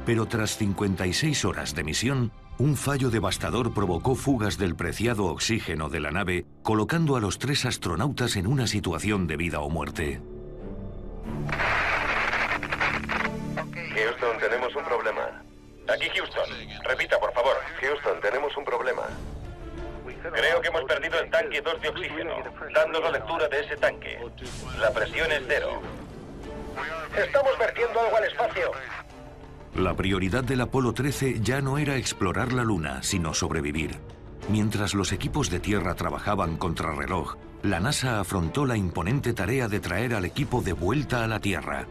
Speaker 3: Pero tras 56 horas de misión, un fallo devastador provocó fugas del preciado oxígeno de la nave, colocando a los 3 astronautas en una situación de vida o muerte.
Speaker 13: Houston, tenemos un problema.
Speaker 1: Aquí Houston. Repita, por favor.
Speaker 13: Houston, tenemos un problema.
Speaker 1: Creo que hemos perdido el tanque 2 de oxígeno. Dando la lectura de ese tanque. La presión es 0.
Speaker 12: Estamos vertiendo algo al espacio.
Speaker 3: La prioridad del Apolo 13 ya no era explorar la Luna, sino sobrevivir. Mientras los equipos de tierra trabajaban contrarreloj, la NASA afrontó la imponente tarea de traer al equipo de vuelta a la Tierra.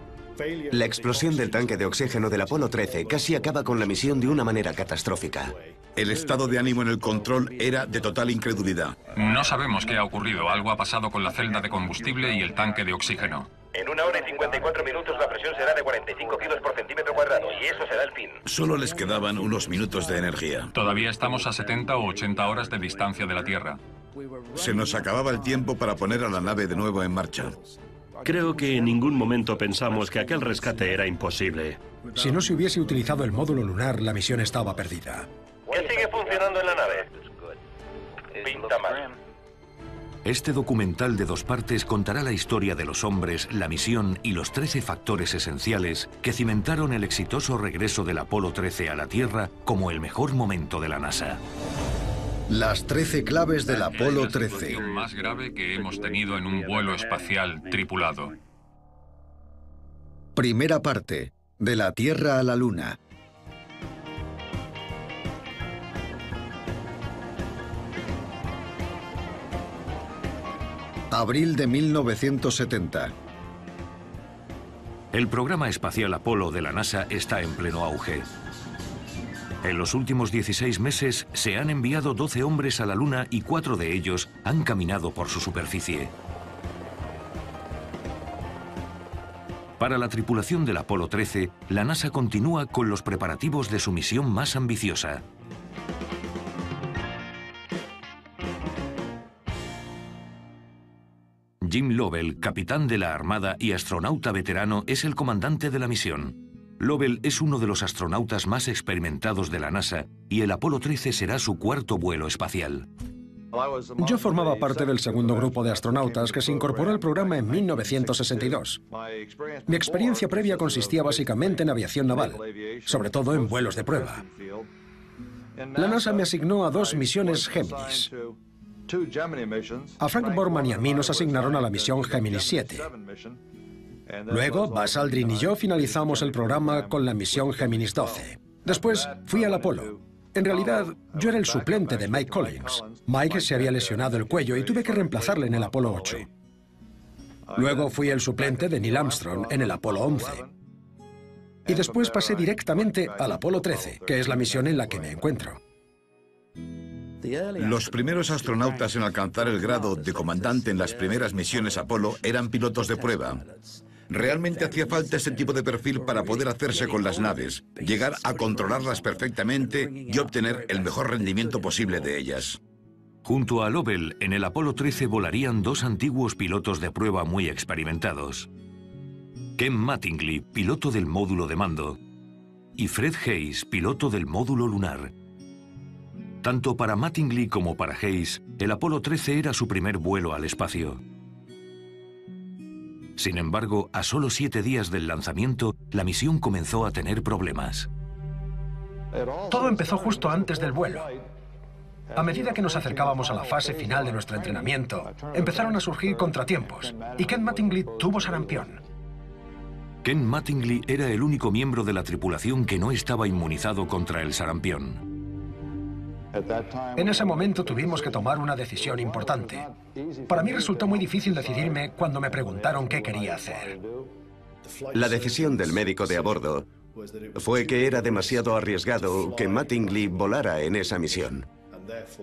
Speaker 5: La explosión del tanque de oxígeno del Apolo 13 casi acaba con la misión de una manera catastrófica.
Speaker 6: El estado de ánimo en el control era de total incredulidad.
Speaker 2: No sabemos qué ha ocurrido. Algo ha pasado con la celda de combustible y el tanque de oxígeno.
Speaker 1: En 1 hora y 54 minutos la presión será de 45 kilos por centímetro cuadrado y eso será el fin.
Speaker 6: Solo les quedaban unos minutos de energía.
Speaker 2: Todavía estamos a 70 o 80 horas de distancia de la Tierra.
Speaker 6: Se nos acababa el tiempo para poner a la nave de nuevo en marcha.
Speaker 7: Creo que en ningún momento pensamos que aquel rescate era imposible.
Speaker 8: Si no se hubiese utilizado el módulo lunar, la misión estaba perdida.
Speaker 1: ¿Qué sigue funcionando en la nave? Pinta mal.
Speaker 3: Este documental de 2 partes contará la historia de los hombres, la misión y los 13 factores esenciales que cimentaron el exitoso regreso del Apolo 13 a la Tierra como el mejor momento de la NASA.
Speaker 9: Las 13 claves del Apolo 13.
Speaker 2: La situación más grave que hemos tenido en un vuelo espacial tripulado.
Speaker 9: Primera parte. De la Tierra a la Luna. Abril de 1970.
Speaker 3: El programa espacial Apolo de la NASA está en pleno auge. En los últimos 16 meses se han enviado 12 hombres a la Luna y 4 de ellos han caminado por su superficie. Para la tripulación del Apolo 13, la NASA continúa con los preparativos de su misión más ambiciosa. Jim Lovell, capitán de la Armada y astronauta veterano, es el comandante de la misión. Lovell es uno de los astronautas más experimentados de la NASA y el Apolo 13 será su 4º vuelo espacial.
Speaker 8: Yo formaba parte del segundo grupo de astronautas que se incorporó al programa en 1962. Mi experiencia previa consistía básicamente en aviación naval, sobre todo en vuelos de prueba. La NASA me asignó a 2 misiones Géminis. A Frank Borman y a mí nos asignaron a la misión Géminis 7. Luego, Buzz Aldrin y yo finalizamos el programa con la misión Géminis 12. Después, fui al Apolo. En realidad, yo era el suplente de Mike Collins. Mike se había lesionado el cuello y tuve que reemplazarle en el Apolo 8. Luego fui el suplente de Neil Armstrong en el Apolo 11. Y después pasé directamente al Apolo 13, que es la misión en la que me encuentro.
Speaker 6: Los primeros astronautas en alcanzar el grado de comandante en las primeras misiones Apolo eran pilotos de prueba. Realmente hacía falta ese tipo de perfil para poder hacerse con las naves, llegar a controlarlas perfectamente y obtener el mejor rendimiento posible de ellas.
Speaker 3: Junto a Lovell, en el Apolo 13 volarían 2 antiguos pilotos de prueba muy experimentados. Ken Mattingly, piloto del módulo de mando, y Fred Haise, piloto del módulo lunar. Tanto para Mattingly como para Haise, el Apolo 13 era su primer vuelo al espacio. Sin embargo, a solo 7 días del lanzamiento, la misión comenzó a tener problemas.
Speaker 8: Todo empezó justo antes del vuelo. A medida que nos acercábamos a la fase final de nuestro entrenamiento, empezaron a surgir contratiempos, y Ken Mattingly tuvo sarampión.
Speaker 3: Ken Mattingly era el único miembro de la tripulación que no estaba inmunizado contra el sarampión.
Speaker 8: En ese momento tuvimos que tomar una decisión importante. Para mí resultó muy difícil decidirme cuando me preguntaron qué quería hacer.
Speaker 5: La decisión del médico de a bordo fue que era demasiado arriesgado que Mattingly volara en esa misión.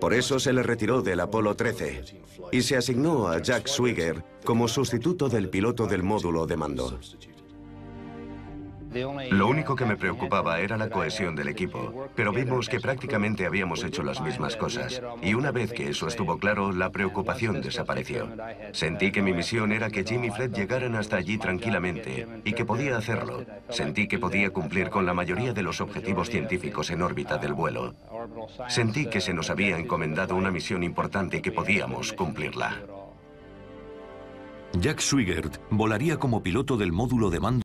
Speaker 5: Por eso se le retiró del Apolo 13 y se asignó a Jack Swigert como sustituto del piloto del módulo de mando.
Speaker 10: Lo único que me preocupaba era la cohesión del equipo, pero vimos que prácticamente habíamos hecho las mismas cosas. Y una vez que eso estuvo claro, la preocupación desapareció. Sentí que mi misión era que Jim y Fred llegaran hasta allí tranquilamente y que podía hacerlo. Sentí que podía cumplir con la mayoría de los objetivos científicos en órbita del vuelo. Sentí que se nos había encomendado una misión importante y que podíamos cumplirla.
Speaker 3: Jack Swigert volaría como piloto del módulo de mando